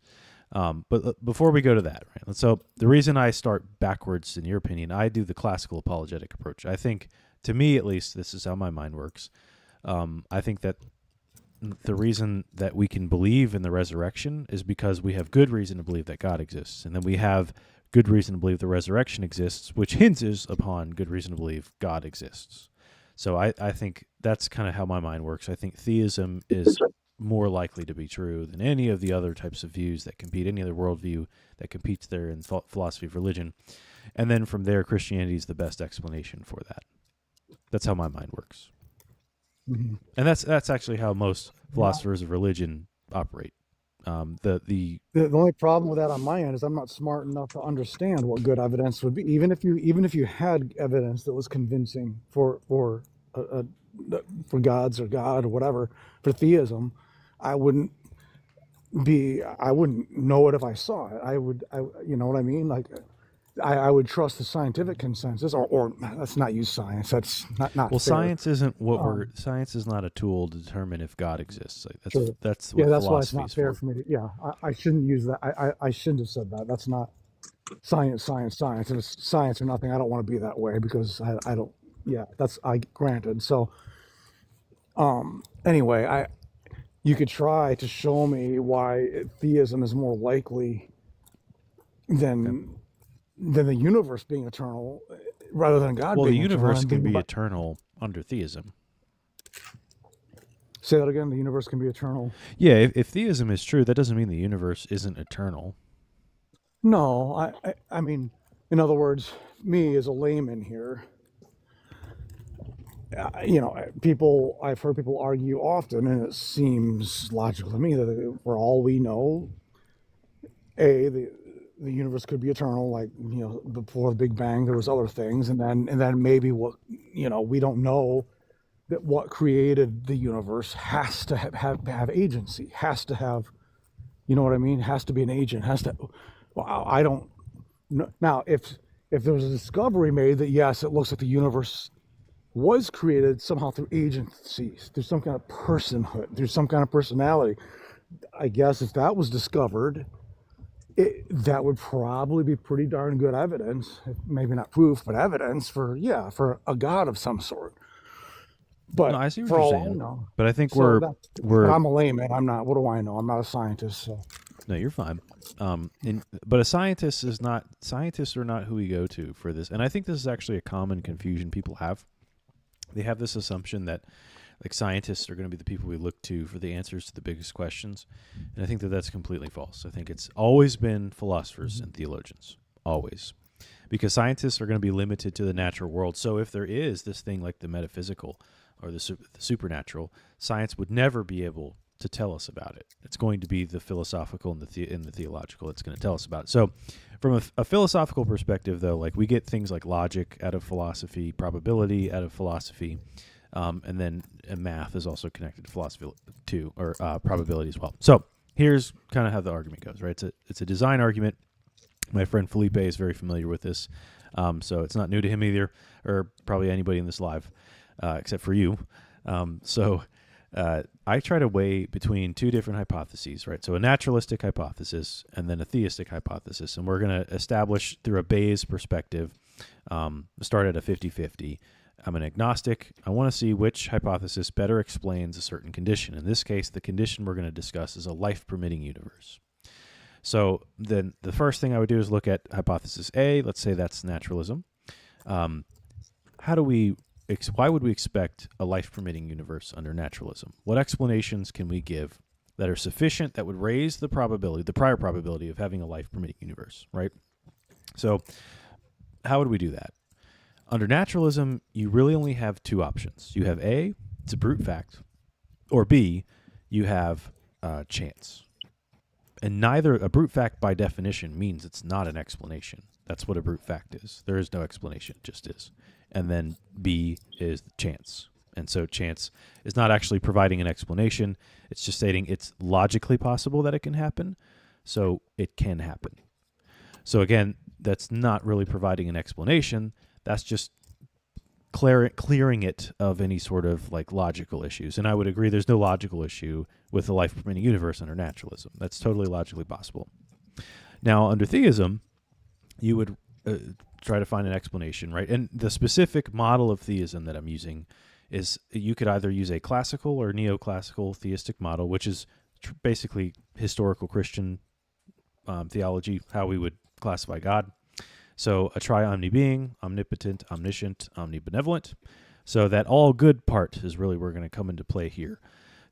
But before we go to that, right? So the reason I start backwards, in your opinion, I do the classical apologetic approach. I think, to me at least, this is how my mind works. I think that the reason that we can believe in the resurrection is because we have good reason to believe that God exists, and then we have good reason to believe the resurrection exists, which hinges upon good reason to believe God exists. So I think that's kind of how my mind works. I think theism is more likely to be true than any of the other types of views that compete, any other worldview that competes there in philosophy of religion. And then from there, Christianity is the best explanation for that. That's how my mind works. Mm-hmm. And that's actually how most philosophers of religion operate. The only problem with that on my end is I'm not smart enough to understand what good evidence would be. Even if you had evidence that was convincing for gods or God or whatever, for theism, I wouldn't know it if I saw it. You know what I mean? Like, I would trust the scientific consensus, or let's not use science. That's not well. Fair. Science isn't what science is not a tool to determine if God exists. Like that's what that's why it's philosophy not is fair for. for me to. I shouldn't use that. I shouldn't have said that. That's not science. If it's science or nothing, I don't want to be that way because I don't. Yeah, that's granted. So, anyway, you could try to show me why theism is more likely than the universe being eternal rather than God well, being the universe eternal. can be eternal under theism. Say that again. The universe can be eternal. Yeah, if theism is true, that doesn't mean the universe isn't eternal. No, I mean, in other words, me as a layman here, I've heard people argue often, and it seems logical to me that for all we know, the universe could be eternal, like, before the Big Bang there was other things, and then maybe what, we don't know, that what created the universe has to have agency, has to have, you know what I mean, has to be an agent, has to. Well, I don't know. Now, if there was a discovery made that yes, it looks like the universe was created somehow through agencies, through some kind of personhood, through some kind of personality, I guess if that was discovered, that would probably be pretty darn good evidence, maybe not proof, but evidence for a God of some sort. But no, I see what for you're all saying. I know, but I think but I'm a layman. I'm not. What do I know? I'm not a scientist. So no, you're fine. But a scientist is not. Scientists are not who we go to for this, and I think this is actually a common confusion people have. They have this assumption that like scientists are going to be the people we look to for the answers to the biggest questions, and I think that that's completely false. I think it's always been philosophers and theologians, always, because scientists are going to be limited to the natural world. So if there is this thing like the metaphysical or the supernatural, science would never be able to tell us about it. It's going to be the philosophical and the theological that's going to tell us about it. So from a philosophical perspective, though, like we get things like logic out of philosophy, probability out of philosophy, and then math is also connected to philosophy too, or probability as well. So here's kind of how the argument goes, right? It's a design argument. My friend Felipe is very familiar with this, so it's not new to him either, or probably anybody in this live, except for you. I try to weigh between two different hypotheses, right? So a naturalistic hypothesis and then a theistic hypothesis. And we're going to establish through a Bayes perspective, start at a 50-50. I'm an agnostic. I want to see which hypothesis better explains a certain condition. In this case, the condition we're going to discuss is a life-permitting universe. So then the first thing I would do is look at hypothesis A. Let's say that's naturalism. Why would we expect a life-permitting universe under naturalism? What explanations can we give that are sufficient that would raise the prior probability of having a life-permitting universe, right? So how would we do that? Under naturalism, you really only have two options. You have A, it's a brute fact, or B, you have chance. And neither, a brute fact by definition means it's not an explanation. That's what a brute fact is. There is no explanation, it just is. And then B is chance. And so chance is not actually providing an explanation. It's just stating it's logically possible that it can happen. So it can happen. So again, that's not really providing an explanation. That's just clearing it of any sort of like logical issues. And I would agree there's no logical issue with the life permitting universe under naturalism. That's totally logically possible. Now, under theism, you would try to find an explanation, right? And the specific model of theism that I'm using is you could either use a classical or neoclassical theistic model, which is basically historical Christian theology, how we would classify God. So a tri-omni-being, omnipotent, omniscient, omnibenevolent. So that all good part is really where we're going to come into play here.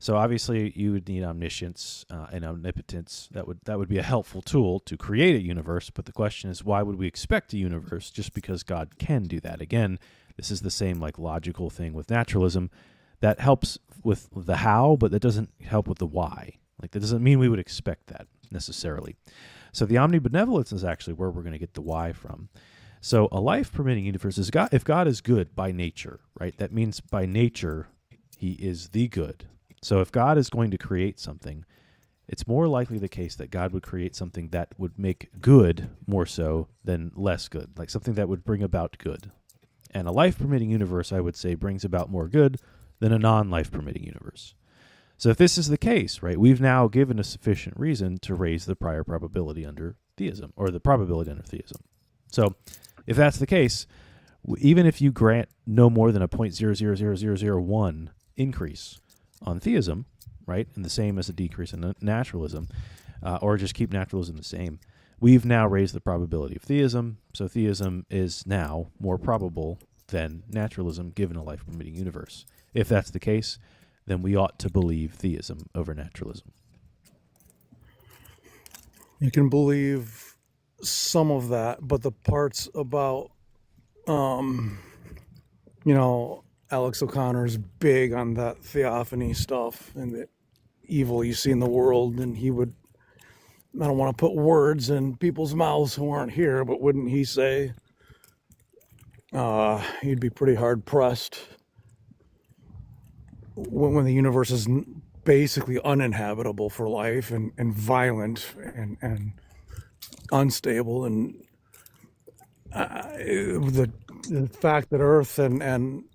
So obviously you would need omniscience and omnipotence. That would be a helpful tool to create a universe. But the question is, why would we expect a universe just because God can do that? Again, this is the same like logical thing with naturalism that helps with the how, but that doesn't help with the why. Like that doesn't mean we would expect that necessarily. So the omnibenevolence is actually where we're going to get the why from. So a life-permitting universe is God. If God is good by nature, right? That means by nature he is the good. So if God is going to create something, it's more likely the case that God would create something that would make good more so than less good, like something that would bring about good. And a life-permitting universe, I would say, brings about more good than a non-life-permitting universe. So if this is the case, right, we've now given a sufficient reason to raise the prior probability under theism, or the probability under theism. So if that's the case, even if you grant no more than a 0.000001 increase on theism, right, and the same as a decrease in naturalism, or just keep naturalism the same, we've now raised the probability of theism, so theism is now more probable than naturalism given a life-permitting universe. If that's the case, then we ought to believe theism over naturalism. You can believe some of that, but the parts about, Alex O'Connor's big on that theophany stuff and the evil you see in the world, and he would, I don't want to put words in people's mouths who aren't here, but wouldn't he say he'd be pretty hard pressed when the universe is basically uninhabitable for life and violent and unstable, and the fact that Earth and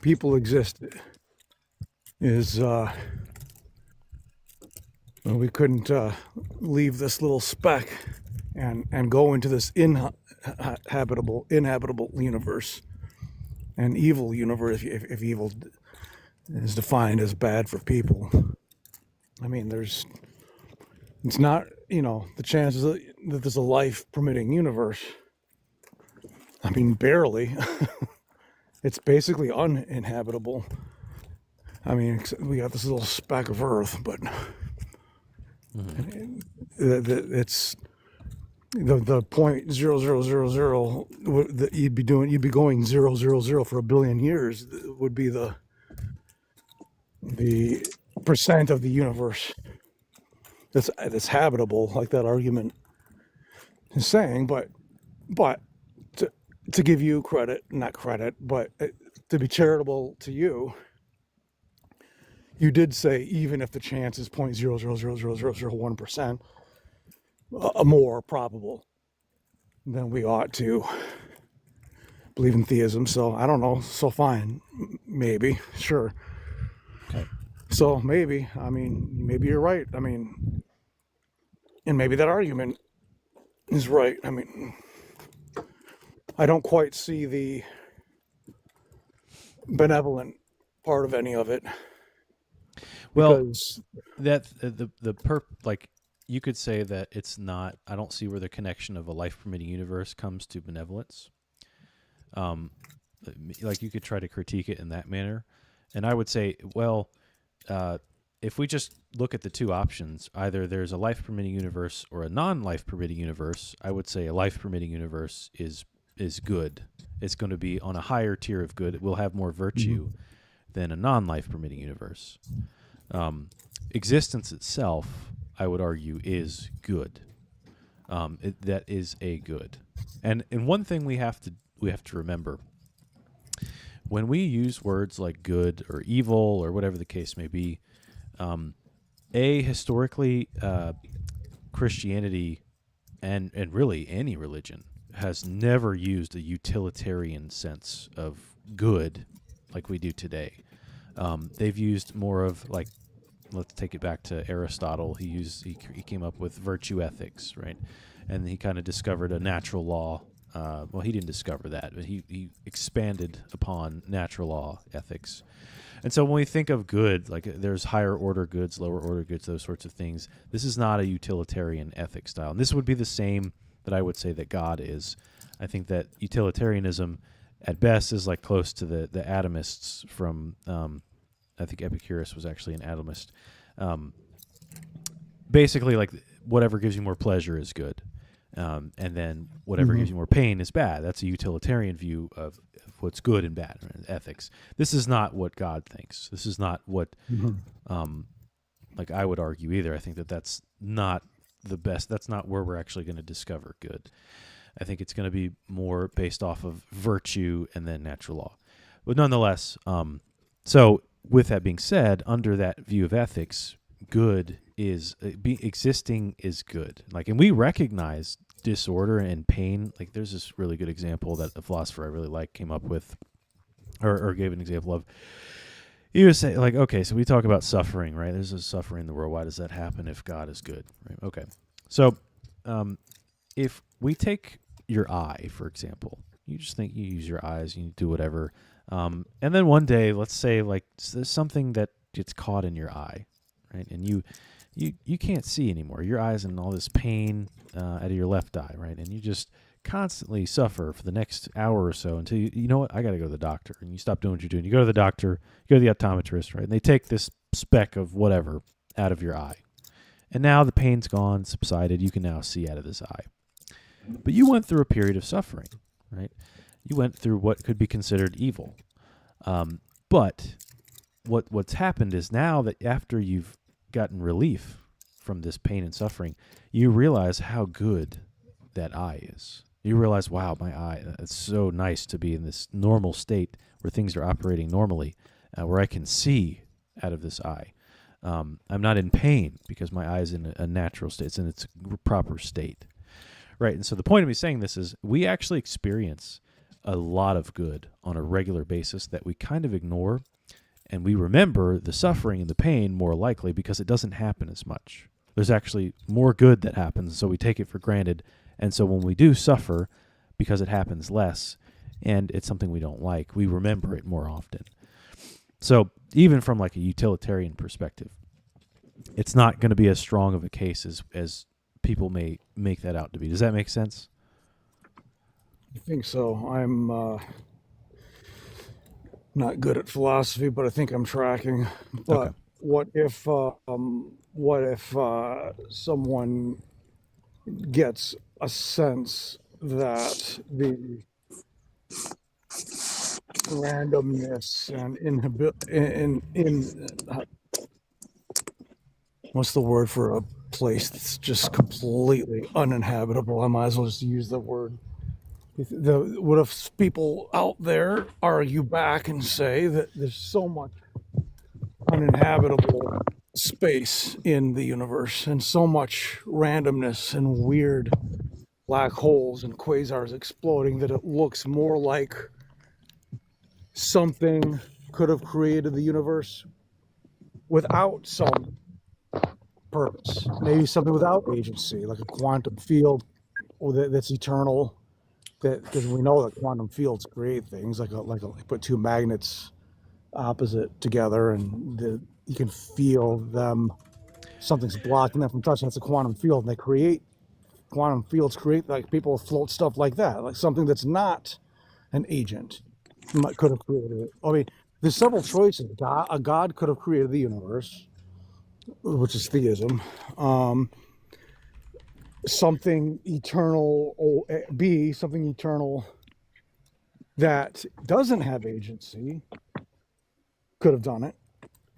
people exist is we couldn't leave this little speck and go into this inhabitable universe, an evil universe, if evil is defined as bad for people. I mean, it's not, the chances that there's a life-permitting universe, I mean, barely. It's basically uninhabitable. I mean, we got this little speck of Earth, but it's the 0.0000 that you'd be going 000 for a billion years would be the percent of the universe that's habitable, like that argument is saying. But to give you not credit, but to be charitable to you, you did say even if the chance is 0.000001% more probable, then we ought to believe in theism. So I don't know. So fine, maybe, sure. Okay. So maybe you're right. I mean, and maybe that argument is right. I mean, I don't quite see the benevolent part of any of it. Well, because that like you could say that it's not. I don't see where the connection of a life-permitting universe comes to benevolence. Like you could try to critique it in that manner, and I would say, well, if we just look at the two options, either there's a life-permitting universe or a non-life-permitting universe. I would say a life-permitting universe is is good. It's going to be on a higher tier of good. It will have more virtue than a non-life permitting universe. Existence itself, I would argue, is good. That is a good. And one thing we have to remember, when we use words like good or evil or whatever the case may be, historically, Christianity and really any religion has never used a utilitarian sense of good like we do today. They've used more of, like, let's take it back to Aristotle. He came up with virtue ethics, right? And he kind of discovered a natural law. Well, he didn't discover that, but he expanded upon natural law ethics. And so when we think of good, like there's higher order goods, lower order goods, those sorts of things, this is not a utilitarian ethic style. And this would be the same that I would say that God is. I think that utilitarianism at best is like close to the atomists from, I think Epicurus was actually an atomist. Basically, like, whatever gives you more pleasure is good. And then whatever gives you more pain is bad. That's a utilitarian view of what's good and bad, right? Ethics. This is not what God thinks. This is not what, like, I would argue either. I think that that's not the best. That's not where we're actually going to discover good. I think it's going to be more based off of virtue and then natural law. But nonetheless, so with that being said, under that view of ethics, good is existing is good. Like, and we recognize disorder and pain. Like, there's this really good example that a philosopher I really like came up with, or gave an example of. He was saying, like, okay, so we talk about suffering, right? There's a suffering in the world. Why does that happen if God is good? Right? Okay, so if we take your eye, for example, you just think you use your eyes, you do whatever, and then one day, let's say, like, there's something that gets caught in your eye, right? And you can't see anymore. Your eye's in all this pain out of your left eye, right? And you just constantly suffer for the next hour or so until you know what, I got to go to the doctor. And you stop doing what you're doing. You go to the doctor, you go to the optometrist, right? And they take this speck of whatever out of your eye. And now the pain's gone, subsided. You can now see out of this eye. But you went through a period of suffering, right? You went through what could be considered evil. But what's happened is now that after you've gotten relief from this pain and suffering, you realize how good that eye is. You realize, wow, my eye, it's so nice to be in this normal state where things are operating normally, where I can see out of this eye. I'm not in pain because my eye is in a natural state. It's in its proper state. Right, and so the point of me saying this is we actually experience a lot of good on a regular basis that we kind of ignore, and we remember the suffering and the pain more likely because it doesn't happen as much. There's actually more good that happens, so we take it for granted. And so when we do suffer, because it happens less, and it's something we don't like, we remember it more often. So even from like a utilitarian perspective, it's not going to be as strong of a case as people may make that out to be. Does that make sense? I think so. I'm not good at philosophy, but I think I'm tracking. But Okay. what if someone gets a sense that the randomness and what's the word for a place that's just completely uninhabitable? I might as well just use the word. What if people out there argue back and say that there's so much uninhabitable space in the universe and so much randomness and weird black holes and quasars exploding that it looks more like something could have created the universe without some purpose, maybe something without agency, like a quantum field that's eternal. That because we know that quantum fields create things like put two magnets opposite together and you can feel them. Something's blocking them from touching. That's a quantum field, and they create quantum fields. Create like people float stuff like that, like something that's not an agent could have created it. I mean, there's several choices. A god could have created the universe, which is theism. Something eternal, something eternal that doesn't have agency could have done it,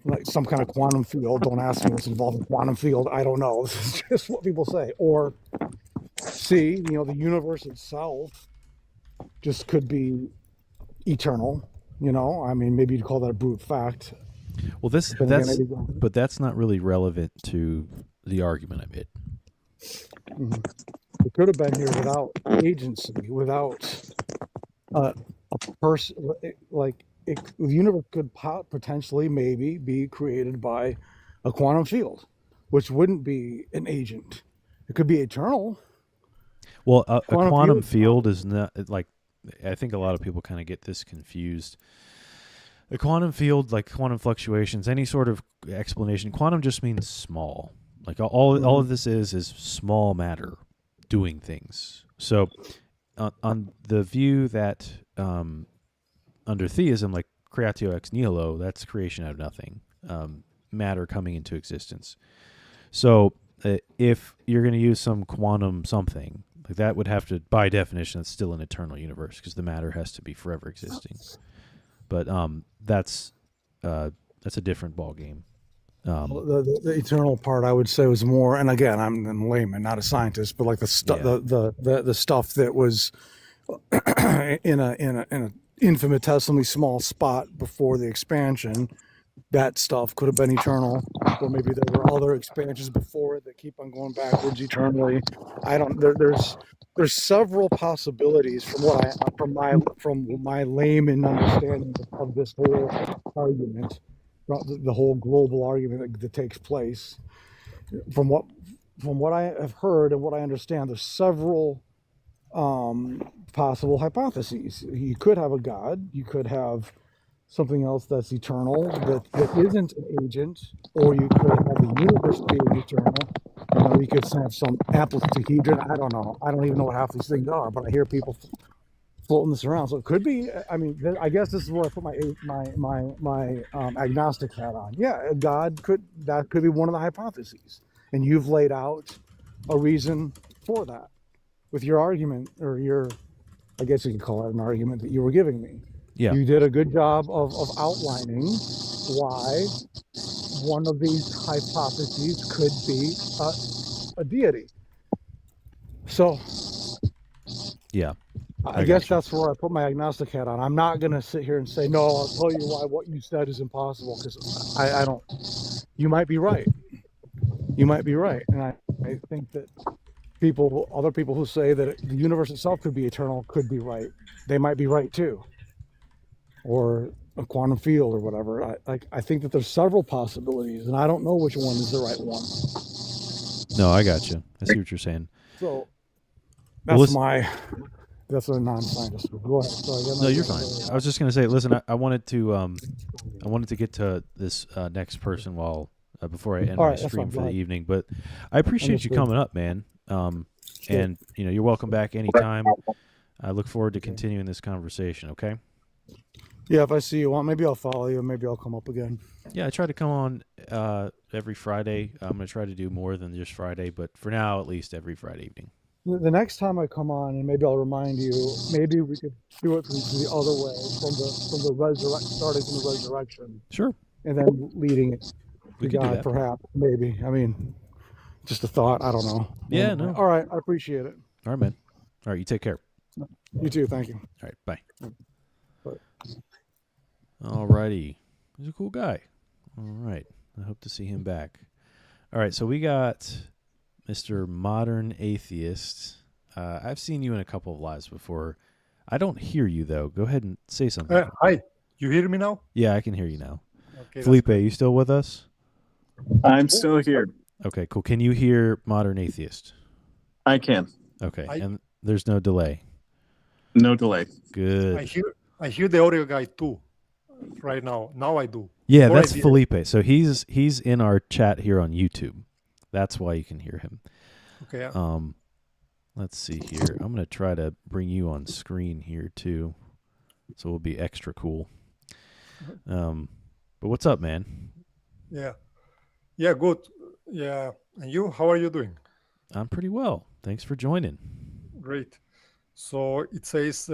like some kind of quantum field. Don't ask me what's involved in quantum field. I don't know. This is just what people say. Or C, the universe itself just could be eternal. I mean, maybe you'd call that a brute fact. Well, but that's not really relevant to the argument I made. Mm-hmm. It could have been here without agency, without a person. Like the universe could potentially maybe be created by a quantum field, which wouldn't be an agent. It could be eternal. Well, a quantum field is not like, I think a lot of people kind of get this confused. A quantum field, like quantum fluctuations, any sort of explanation, quantum just means small. Like all of this is small matter doing things. So on the view that under theism, like creatio ex nihilo, that's creation out of nothing, matter coming into existence. So if you're going to use some quantum something, like that would have to, by definition, it's still an eternal universe because the matter has to be forever existing. But that's a different ball game. The eternal part, I would say, was more, and again, I'm a layman, not a scientist, but like the stuff that was in an infinitesimally small spot before the expansion. That stuff could have been eternal, or maybe there were other expansions before it that keep on going backwards eternally. I don't. There's several possibilities from my layman understanding of this whole argument, the whole global argument that takes place. From what I have heard and what I understand, there's several possible hypotheses. You could have a god. You could have something else that's eternal that isn't an agent, or you could have the universe being eternal. You could have some amplitude. I don't know. I don't even know what half these things are, but I hear people floating this around. So it could be. I mean, I guess this is where I put my agnostic hat on. Yeah, God could be one of the hypotheses, and you've laid out a reason for that with your argument, or I guess you could call it an argument that you were giving me. Yeah. You did a good job of outlining why one of these hypotheses could be a deity. So, yeah, I guess that's where I put my agnostic hat on. I'm not going to sit here and say, no, I'll tell you why what you said is impossible, because I don't. You might be right. You might be right. And I think that other people who say that the universe itself could be eternal could be right. They might be right too. Or a quantum field or whatever. I think that there's several possibilities, and I don't know which one is the right one. No, I got you. I see what you're saying. So that's that's a non-scientist. Go ahead. Sorry, no, you're fine. I was just gonna say, listen, I wanted to get to this next person before I end my stream for the evening, but I appreciate you coming up, man. And you're welcome back anytime. I look forward to continuing this conversation. Okay. Yeah, if I see you on, maybe I'll follow you. Maybe I'll come up again. Yeah, I try to come on every Friday. I'm going to try to do more than just Friday, but for now, at least every Friday evening. The next time I come on, and maybe I'll remind you, maybe we could do it the other way, from the resurrection, starting from the resurrection. Sure. And then leading it to God, perhaps, maybe. I mean, just a thought. I don't know. Yeah, no. All right, I appreciate it. All right, man. All right, you take care. You too. Thank you. All right, bye. Bye. All righty. He's a cool guy. All right. I hope to see him back. All right, so we got Mr. Modern Atheist. I've seen you in a couple of lives before. I don't hear you, though. Go ahead and say something. Hi. You hear me now? Yeah, I can hear you now. Okay, Felipe, you still with us? I'm still here. Okay, cool. Can you hear Modern Atheist? I can. Okay, and there's no delay. No delay. Good. I hear the audio guy too right now. Now I do. Yeah, that's Felipe. So he's in our chat here on YouTube. That's why you can hear him. Okay. Let's see here. I'm going to try to bring you on screen here too. So we'll be extra cool. But what's up, man? Yeah. Yeah, good. Yeah. And you, how are you doing? I'm pretty well. Thanks for joining. Great. So it says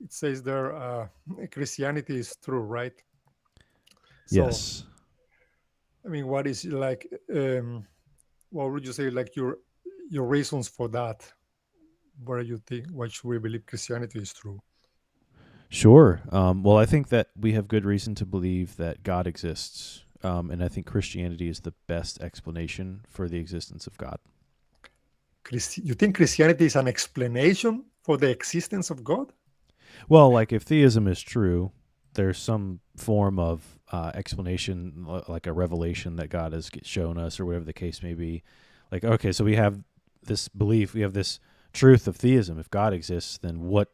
it says there Christianity is true, right? So, Yes. I mean, what is like? What would you say? Like your reasons for that? Where you think? Why should we believe Christianity is true? Sure. Well, I think that we have good reason to believe that God exists. And I think Christianity is the best explanation for the existence of God. You think Christianity is an explanation for the existence of God? Well, like if theism is true, there's some form of explanation, like a revelation that God has shown us, or whatever the case may be. Like, okay, so we have this belief, we have this truth of theism. If God exists, then what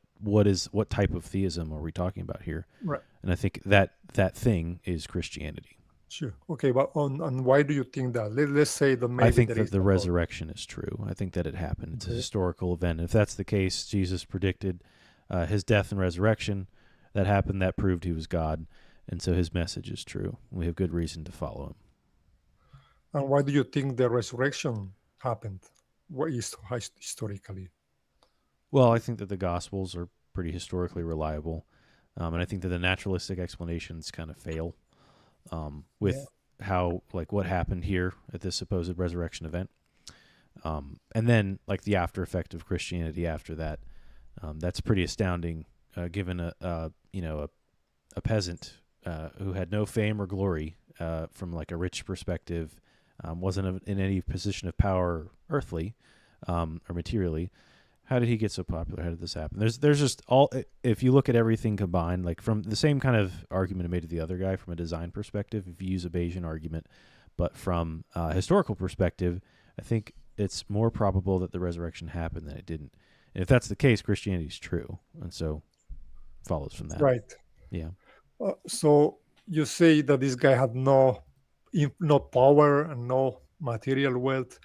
type of theism are we talking about here? Right. And I think that thing is Christianity. Sure. Okay, but on why do you think that? Let's say that maybe I think there that is the no God. resurrection is true. I think that it happened. It's a Okay. historical event. If that's the case, Jesus predicted his death and resurrection. That happened. That proved he was God. And so his message is true. We have good reason to follow him. And why do you think the resurrection happened? What is historically? Well, I think that the Gospels are pretty historically reliable. And I think that the naturalistic explanations kind of fail with how, like, what happened here at this supposed resurrection event. And then, like, the after effect of Christianity after that. That's pretty astounding, given a peasant who had no fame or glory from like a rich perspective, wasn't in any position of power earthly or materially. How did he get so popular? How did this happen? There's just all. If you look at everything combined, like from the same kind of argument I made to the other guy from a design perspective, if you use a Bayesian argument, but from a historical perspective, I think it's more probable that the resurrection happened than it didn't. And if that's the case, Christianity is true, and so follows from that. Right. Yeah. So you say that this guy had no power and no material wealth.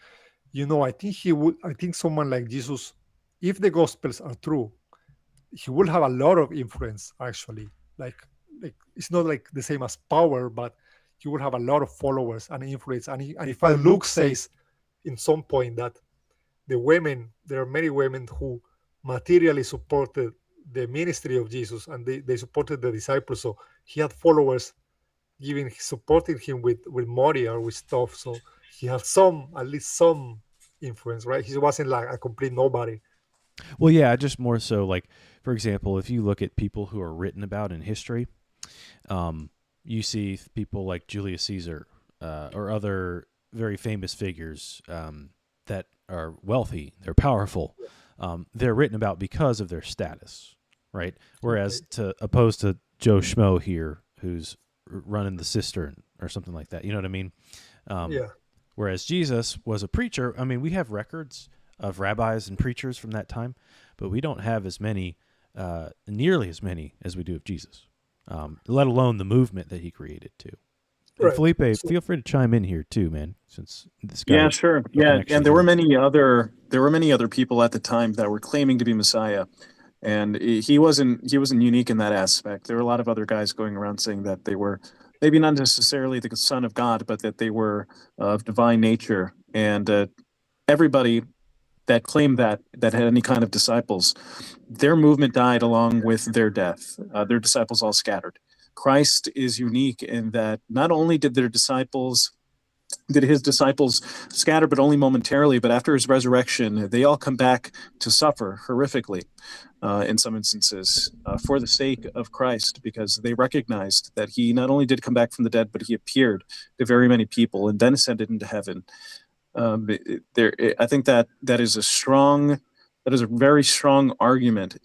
I think he would. I think someone like Jesus, if the Gospels are true, he will have a lot of influence. Actually, like it's not like the same as power, but he will have a lot of followers and influence. And if Luke says in some point that there are many women who materially supported the ministry of Jesus, and they supported the disciples. So he had followers supporting him with money or with stuff. So he had at least some influence, right? He wasn't like a complete nobody. Well, yeah, just more so like, for example, if you look at people who are written about in history, you see people like Julius Caesar or other very famous figures that are wealthy, they're powerful, they're written about because of their status, right? Whereas opposed to Joe Schmo here, who's running the cistern or something like that, you know what I mean? Whereas Jesus was a preacher. I mean, we have records of rabbis and preachers from that time, but we don't have as many, nearly as many as we do of Jesus, let alone the movement that he created too. Right. Felipe, feel free to chime in here too, man. Since this guy, yeah, sure, yeah, and there were many other people at the time that were claiming to be Messiah, and he wasn't unique in that aspect. There were a lot of other guys going around saying that they were maybe not necessarily the Son of God, but that they were of divine nature, and everybody that claimed that had any kind of disciples, their movement died along with their death. Their disciples all scattered. Christ is unique in that not only did his disciples scatter, but only momentarily, but after his resurrection, they all come back to suffer horrifically in some instances for the sake of Christ, because they recognized that he not only did come back from the dead, but he appeared to very many people and then ascended into heaven. I think that is a very strong argument.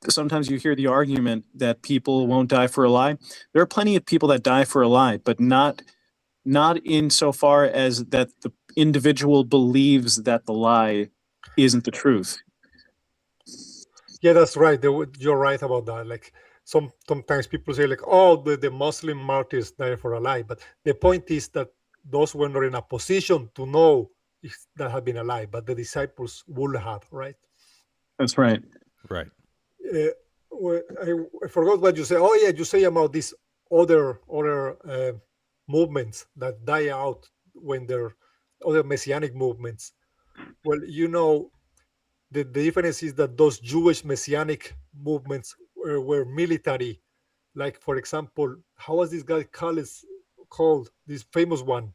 Sometimes you hear the argument that people won't die for a lie. There are plenty of people that die for a lie, but not insofar as that the individual believes that the lie isn't the truth. Yeah, that's right. You're right about that. Like sometimes people say, like, oh, the Muslim martyrs died for a lie, but the point is that those were not in a position to know if that had been a lie, but the disciples would have, right? That's right. Right. I forgot what you said. Oh yeah, you say about these other movements that die out when they're other messianic movements. Well, The difference is that those Jewish messianic movements were military. Like, for example, how was this guy called? This famous one,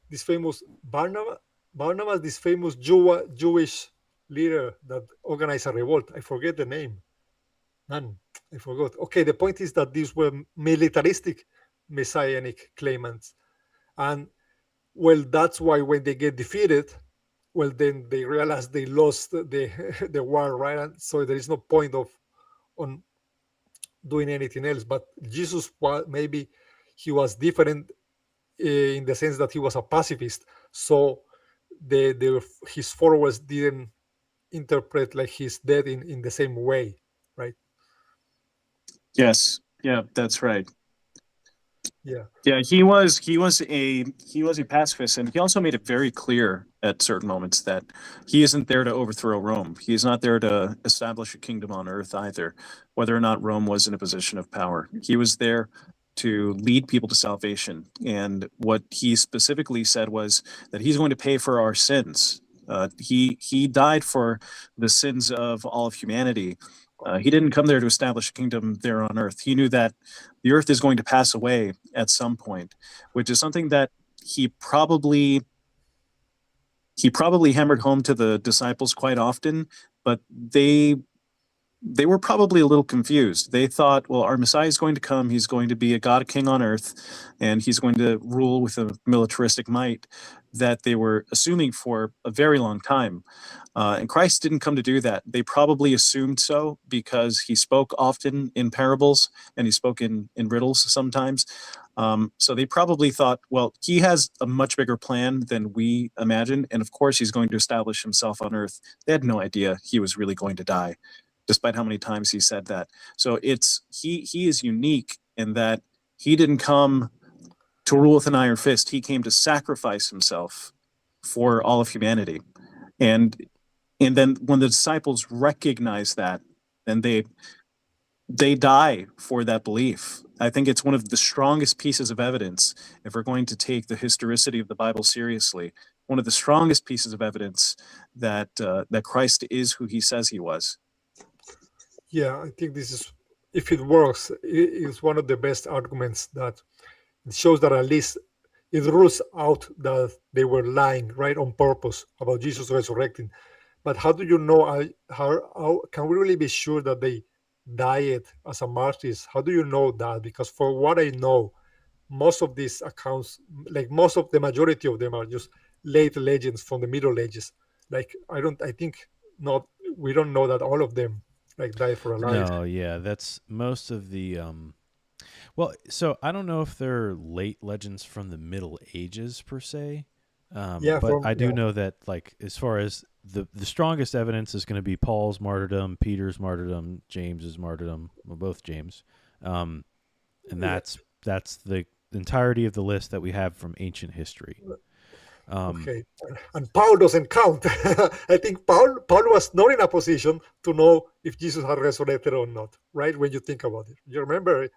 this famous Barnabas, this famous Jewish leader that organized a revolt. I forget the name. Man, I forgot. Okay, the point is that these were militaristic messianic claimants. And well, that's why when they get defeated, well, then they realize they lost the the war, right? And so there is no point of on doing anything else. But Jesus, maybe he was different in the sense that he was a pacifist. So his followers didn't interpret like his death in the same way, right? Yes. Yeah, that's right. Yeah. Yeah, he was a pacifist, and he also made it very clear at certain moments that he isn't there to overthrow Rome. He's not there to establish a kingdom on earth either, whether or not Rome was in a position of power. He was there to lead people to salvation. And what he specifically said was that he's going to pay for our sins. He died for the sins of all of humanity. He didn't come there to establish a kingdom there on earth. He knew that the earth is going to pass away at some point, which is something that he probably hammered home to the disciples quite often, but they were probably a little confused. They thought, well, our Messiah is going to come. He's going to be a God king on earth, and he's going to rule with a militaristic might that they were assuming for a very long time. And Christ didn't come to do that. They probably assumed so because he spoke often in parables and he spoke in riddles sometimes. So they probably thought, well, he has a much bigger plan than we imagine. And of course, he's going to establish himself on earth. They had no idea he was really going to die, despite how many times he said that. So he is unique in that he didn't come to rule with an iron fist. He came to sacrifice himself for all of humanity. And then when the disciples recognize that, then they die for that belief. I think it's one of the strongest pieces of evidence, if we're going to take the historicity of the Bible seriously, one of the strongest pieces of evidence that Christ is who he says he was. Yeah, I think this is, if it works, it's one of the best arguments that it shows that at least it rules out that they were lying, right, on purpose about Jesus resurrecting. But how do you know, how can we really be sure that they died as a martyrs? How do you know that? Because for what I know, most of these accounts, like the majority of them are just late legends from the Middle Ages. Like we don't know that all of them like died for a lie. No, yeah, that's most of the well, so I don't know if they're late legends from the Middle Ages per se. But I do know that, like, as far as the strongest evidence is going to be Paul's martyrdom, Peter's martyrdom, James's martyrdom, well, both James, and that's the entirety of the list that we have from ancient history. Okay, and Paul doesn't count. I think Paul was not in a position to know if Jesus had resurrected or not, right? When you think about it, you remember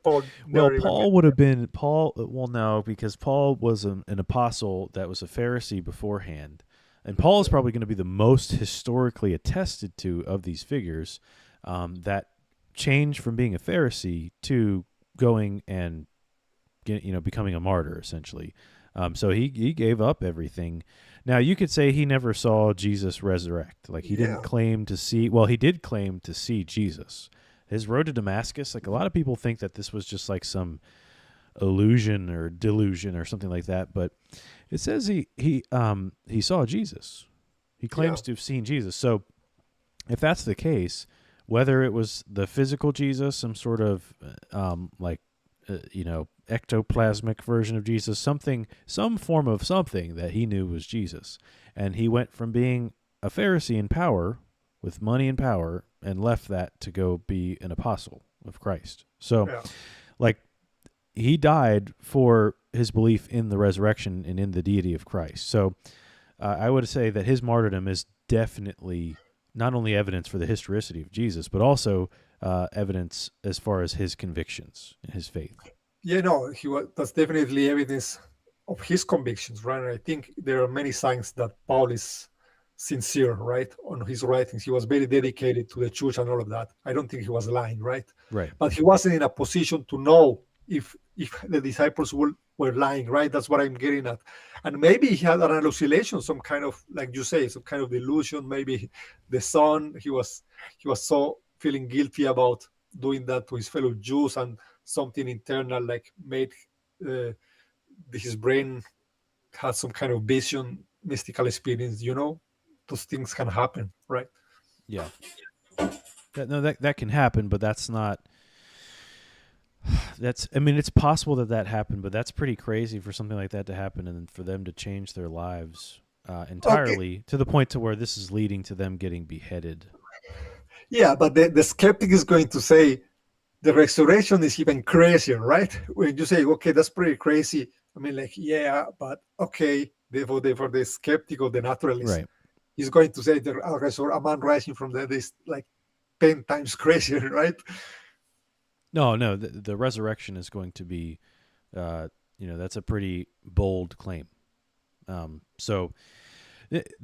Paul. Well, Paul would have been Paul. Well, no, because Paul was an apostle that was a Pharisee beforehand, and Paul is probably going to be the most historically attested to of these figures that change from being a Pharisee to going and becoming a martyr, essentially. So he gave up everything. Now, you could say he never saw Jesus resurrect. Like, he didn't claim to see... Well, he did claim to see Jesus. His road to Damascus, like, a lot of people think that this was just like some illusion or delusion or something like that, but it says he saw Jesus. He claims to have seen Jesus. So if that's the case, whether it was the physical Jesus, some sort of ectoplasmic version of Jesus, some form of something that he knew was Jesus. And he went from being a Pharisee in power, with money and power, and left that to go be an apostle of Christ. So, he died for his belief in the resurrection and in the deity of Christ. So, I would say that his martyrdom is definitely not only evidence for the historicity of Jesus, but also evidence as far as his convictions and his faith. Yeah, no, that's definitely evidence of his convictions, right? And I think there are many signs that Paul is sincere, right? On his writings, he was very dedicated to the church and all of that. I don't think he was lying, right? Right. But he wasn't in a position to know if the disciples were lying, right? That's what I'm getting at. And maybe he had an hallucination, some kind of, like you say, some kind of delusion. Maybe the son, he was so feeling guilty about doing that to his fellow Jews, and something internal like made his brain had some kind of vision, mystical experience. Those things can happen, right? Yeah. That can happen, but that's not. I mean, it's possible that happened, but that's pretty crazy for something like that to happen, and for them to change their lives entirely to the point to where this is leading to them getting beheaded. Yeah, but the skeptic is going to say the resurrection is even crazier, right? When you say, okay, that's pretty crazy. I mean, like, yeah, but okay, for the skeptic or the naturalist, Right. he's going to say a man rising from the dead is like 10 times crazier, right? No, the resurrection is going to be, that's a pretty bold claim. So,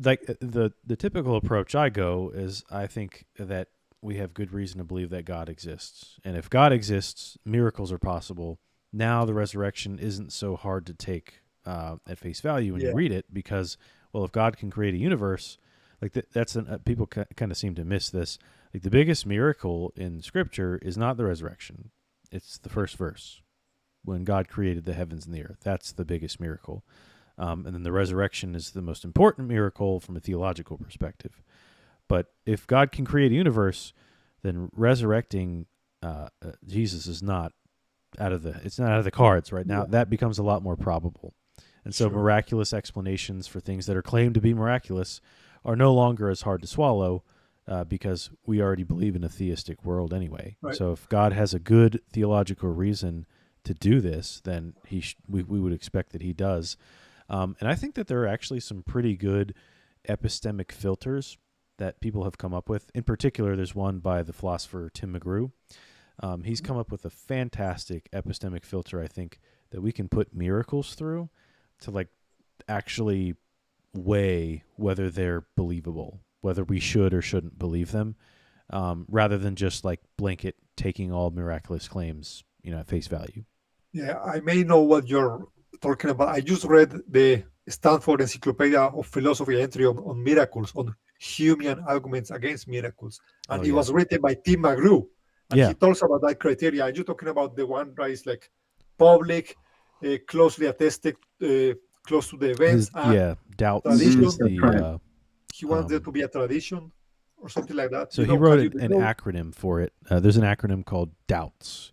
like the typical approach I go is I think that we have good reason to believe that God exists, and if God exists, miracles are possible. Now the resurrection isn't so hard to take at face value when you read it, because, well, if God can create a universe, like that's people kind of seem to miss this. Like the biggest miracle in Scripture is not the resurrection; it's the first verse, when God created the heavens and the earth. That's the biggest miracle. And then the resurrection is the most important miracle from a theological perspective. But if God can create a universe, then resurrecting Jesus is not out of the cards right now. That becomes a lot more probable. And so miraculous explanations for things that are claimed to be miraculous are no longer as hard to swallow because we already believe in a theistic world anyway. Right. So if God has a good theological reason to do this, then we would expect that he does. And I think that there are actually some pretty good epistemic filters that people have come up with. In particular, there's one by the philosopher Tim McGrew. He's come up with a fantastic epistemic filter, I think, that we can put miracles through to like actually weigh whether they're believable, whether we should or shouldn't believe them, rather than just like blanket taking all miraculous claims, at face value. Yeah, I may know what you're talking about. I just read the Stanford Encyclopedia of Philosophy entry on miracles, on human arguments against miracles. And it was written by Tim McGrew. And he talks about that criteria. Are you talking about the one that is like public, closely attested, close to the events? Doubts. Tradition. He wants there to be a tradition or something like that. So he wrote an acronym for it. There's an acronym called DOUBTS.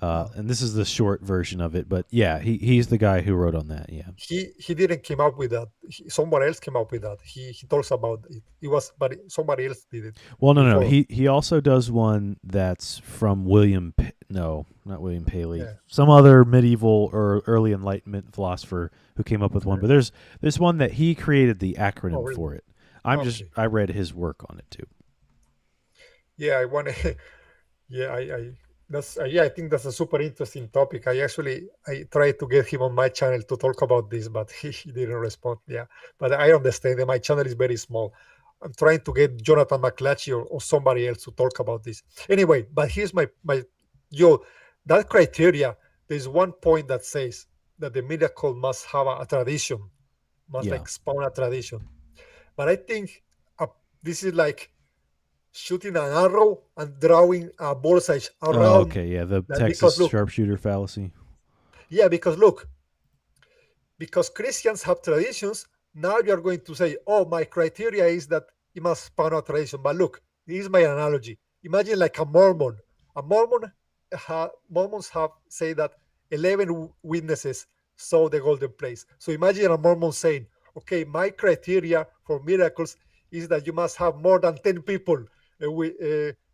And this is the short version of it, but he's the guy who wrote on that. Yeah, he didn't come up with that. Someone else came up with that. He talks about it. But somebody else did it. Well, no. He also does one that's from not William Paley. Yeah. Some other medieval or early Enlightenment philosopher who came up with one. But there's one that he created the acronym for it. I read his work on it too. Yeah, I want to. I think that's a super interesting topic. I tried to get him on my channel to talk about this, but he didn't respond. Yeah, but I understand that my channel is very small. I'm trying to get Jonathan McClatchy or somebody else to talk about this. Anyway, but here's that criteria. There's one point that says that the miracle must have a tradition, spawn a tradition. But I think this is like shooting an arrow and drawing a bullseye around. Oh, okay, yeah, the Texas sharpshooter fallacy. Yeah, because Christians have traditions, now you're going to say, oh, my criteria is that it must spawn a tradition. But look, this is my analogy. Imagine like a Mormon. Mormons have say that 11 witnesses saw the golden place. So imagine a Mormon saying, okay, my criteria for miracles is that you must have more than 10 people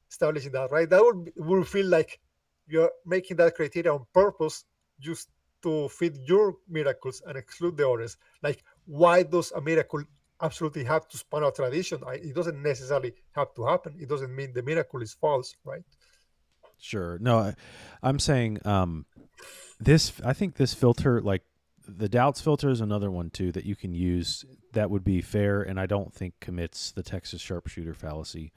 establishing that, right? That would feel like you're making that criteria on purpose just to fit your miracles and exclude the others. Like, why does a miracle absolutely have to spawn a tradition? It doesn't necessarily have to happen. It doesn't mean the miracle is false, right? Sure. No, I'm saying I think this filter, like the doubts filter is another one too that you can use that would be fair, and I don't think commits the Texas sharpshooter fallacy,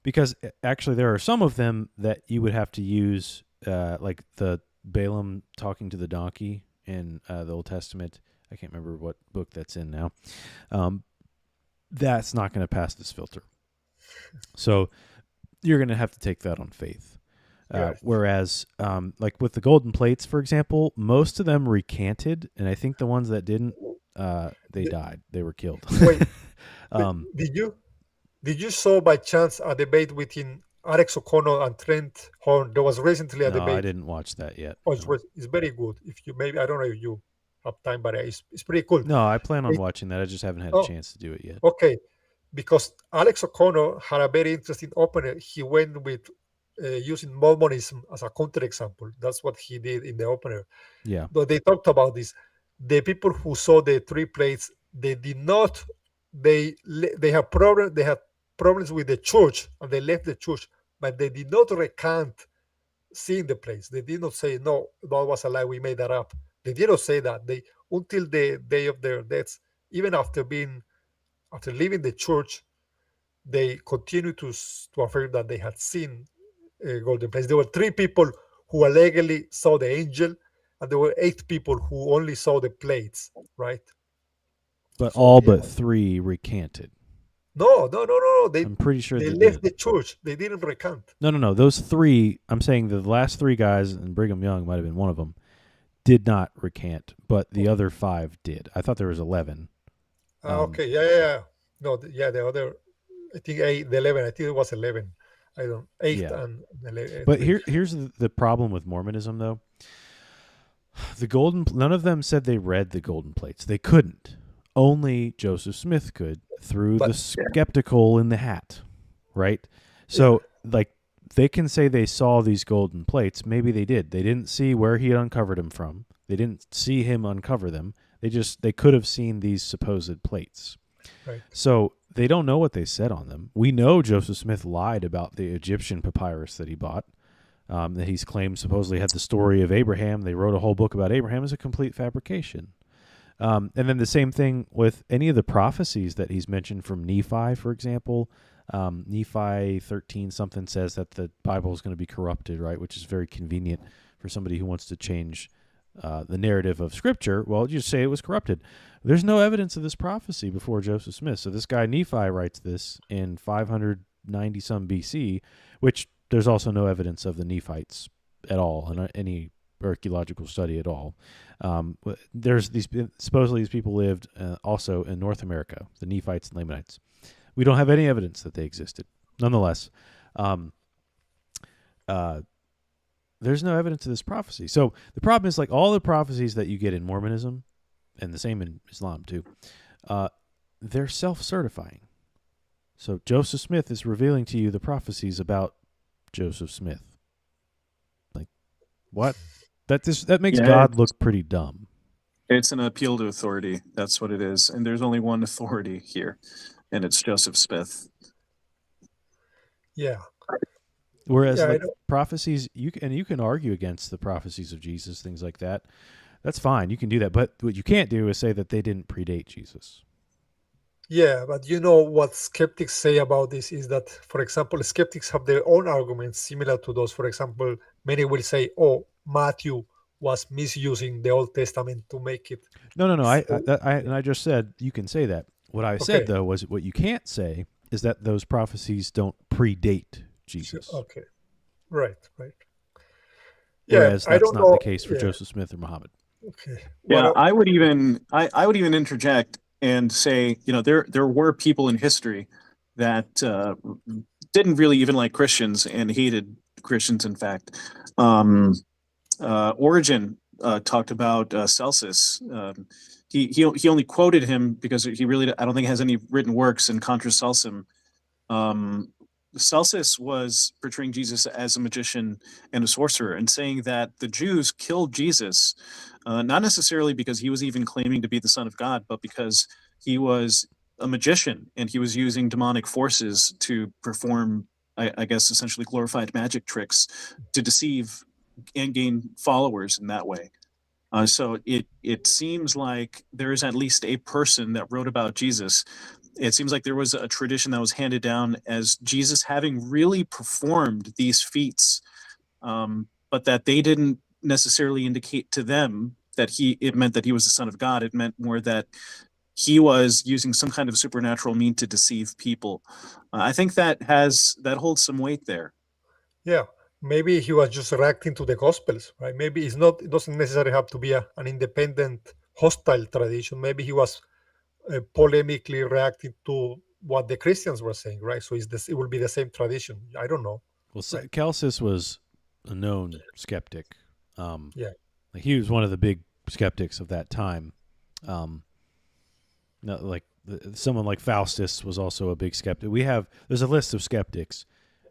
because actually there are some of them that you would have to use, like the Balaam talking to the donkey in the Old Testament. I can't remember what book that's in now. That's not going to pass this filter. So you're going to have to take that on faith. Whereas, like with the golden plates, for example, most of them recanted, and I think the ones that didn't, they died. They were killed. Wait, did you saw by chance a debate between Alex O'Connor and Trent Horn? There was recently a No, debate. I didn't watch that yet. Oh, No. it's very good. If you maybe I don't know if you have time, but it's pretty cool. No, I plan on watching that. I just haven't had a chance to do it yet. Okay, because Alex O'Connor had a very interesting opener. He went with using Mormonism as a counterexample. That's what he did in the opener. Yeah. But they talked about this. The people who saw the three plates, they did not. They have problem. They had problems with the church, and they left the church. But they did not recant seeing the plates. They did not say no, that was a lie. We made that up. They did not say that. They until the day of their deaths, even after leaving the church, they continued to affirm that they had seen golden plates. There were 3 people who allegedly saw the angel, and there were 8 people who only saw the plates, right? But so, all but 3 recanted. No. I'm pretty sure they left the church. They didn't recant. No. Those 3, I'm saying the last 3 guys, and Brigham Young might have been one of them, did not recant, but the other 5 did. I thought there was 11. Okay, yeah. No, the other, I think 8, the 11. I think it was 11. I don't 8 and 11. But here's the problem with Mormonism, though. None of them said they read the golden plates. They couldn't. Only Joseph Smith could through the skeptical in the hat, right? So, like, they can say they saw these golden plates. Maybe they did. They didn't see where he uncovered them from. They didn't see him uncover them. They could have seen these supposed plates. Right. So they don't know what they said on them. We know Joseph Smith lied about the Egyptian papyrus that he bought, that he's claimed supposedly had the story of Abraham. They wrote a whole book about Abraham as a complete fabrication. And then the same thing with any of the prophecies that he's mentioned from Nephi, for example. Nephi 13 something says that the Bible is going to be corrupted, right? Which is very convenient for somebody who wants to change the narrative of Scripture. Well, you just say it was corrupted. There's no evidence of this prophecy before Joseph Smith. So this guy Nephi writes this in 590 some BC, which there's also no evidence of the Nephites at all in any archaeological study at all. There's supposedly these people lived also in North America, the Nephites and Lamanites. We don't have any evidence that they existed. Nonetheless, there's no evidence of this prophecy. So the problem is, like, all the prophecies that you get in Mormonism, and the same in Islam too, they're self-certifying. So Joseph Smith is revealing to you the prophecies about Joseph Smith. Like, what? That makes God look pretty dumb. It's an appeal to authority. That's what it is. And there's only one authority here, and it's Joseph Smith. Yeah. Whereas prophecies, you can argue against the prophecies of Jesus, things like that. That's fine. You can do that. But what you can't do is say that they didn't predate Jesus. Yeah, but you know what skeptics say about this is that, for example, skeptics have their own arguments similar to those. For example, many will say, oh, Matthew was misusing the Old Testament to make it. No. I just said you can say that. What I said, though, was what you can't say is that those prophecies don't predate Jesus. Okay. Right. Whereas that's not the case for Joseph Smith or Muhammad. Okay. Yeah, I would even interject and say, there were people in history that didn't really even like Christians and hated Christians. In fact, Origen talked about Celsus. He only quoted him because he really, I don't think, has any written works in Contra Celsum. Celsus was portraying Jesus as a magician and a sorcerer, and saying that the Jews killed Jesus, not necessarily because he was even claiming to be the Son of God, but because he was a magician and he was using demonic forces to perform, I guess, essentially glorified magic tricks to deceive and gain followers in that way. So it seems like there is at least a person that wrote about Jesus. It seems like there was a tradition that was handed down as Jesus having really performed these feats, but that they didn't necessarily indicate to them that it meant that he was the son of God. It meant more that he was using some kind of supernatural mean to deceive people. I think that holds some weight there. Yeah, maybe he was just reacting to the Gospels, right? Maybe it doesn't necessarily have to be an independent, hostile tradition. Maybe he was polemically reacting to what the Christians were saying, right? So it will be the same tradition. I don't know. Well, Right. Celsus was a known skeptic. Yeah. He was one of the big skeptics of that time. Someone like Faustus was also a big skeptic. There's a list of skeptics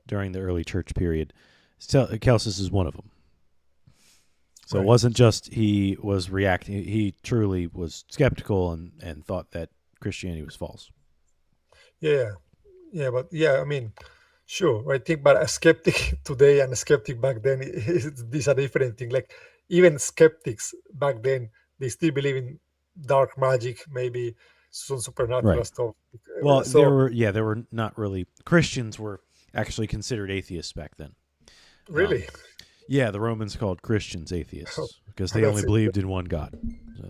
during the early church period. Celsus is one of them. So It wasn't just he was reacting. He truly was skeptical and thought that Christianity was false. Yeah. Yeah. But yeah, I mean, sure. I think, but a skeptic today and a skeptic back then, these are different things. Like even skeptics back then, they still believe in dark magic, maybe some supernatural stuff. Well, there were not really Christians were actually considered atheists back then. Really? Yeah, the Romans called Christians atheists because they only believed in one God.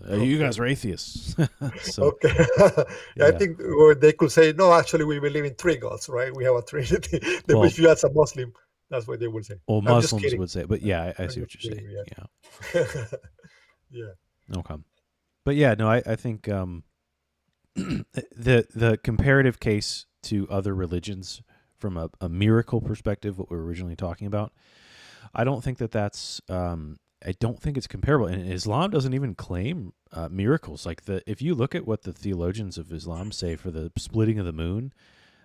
You guys are atheists. Okay. I think they could say, no, actually, we believe in three gods, right? We have a trinity. If you ask a Muslim, that's what they would say. Well, Muslims would say, but yeah, I see what you're saying. Yeah. Yeah. Okay. But yeah, no, I think the comparative case to other religions from a miracle perspective, what we were originally talking about, I don't think that's I don't think it's comparable. And Islam doesn't even claim miracles. Like if you look at what the theologians of Islam say for the splitting of the moon,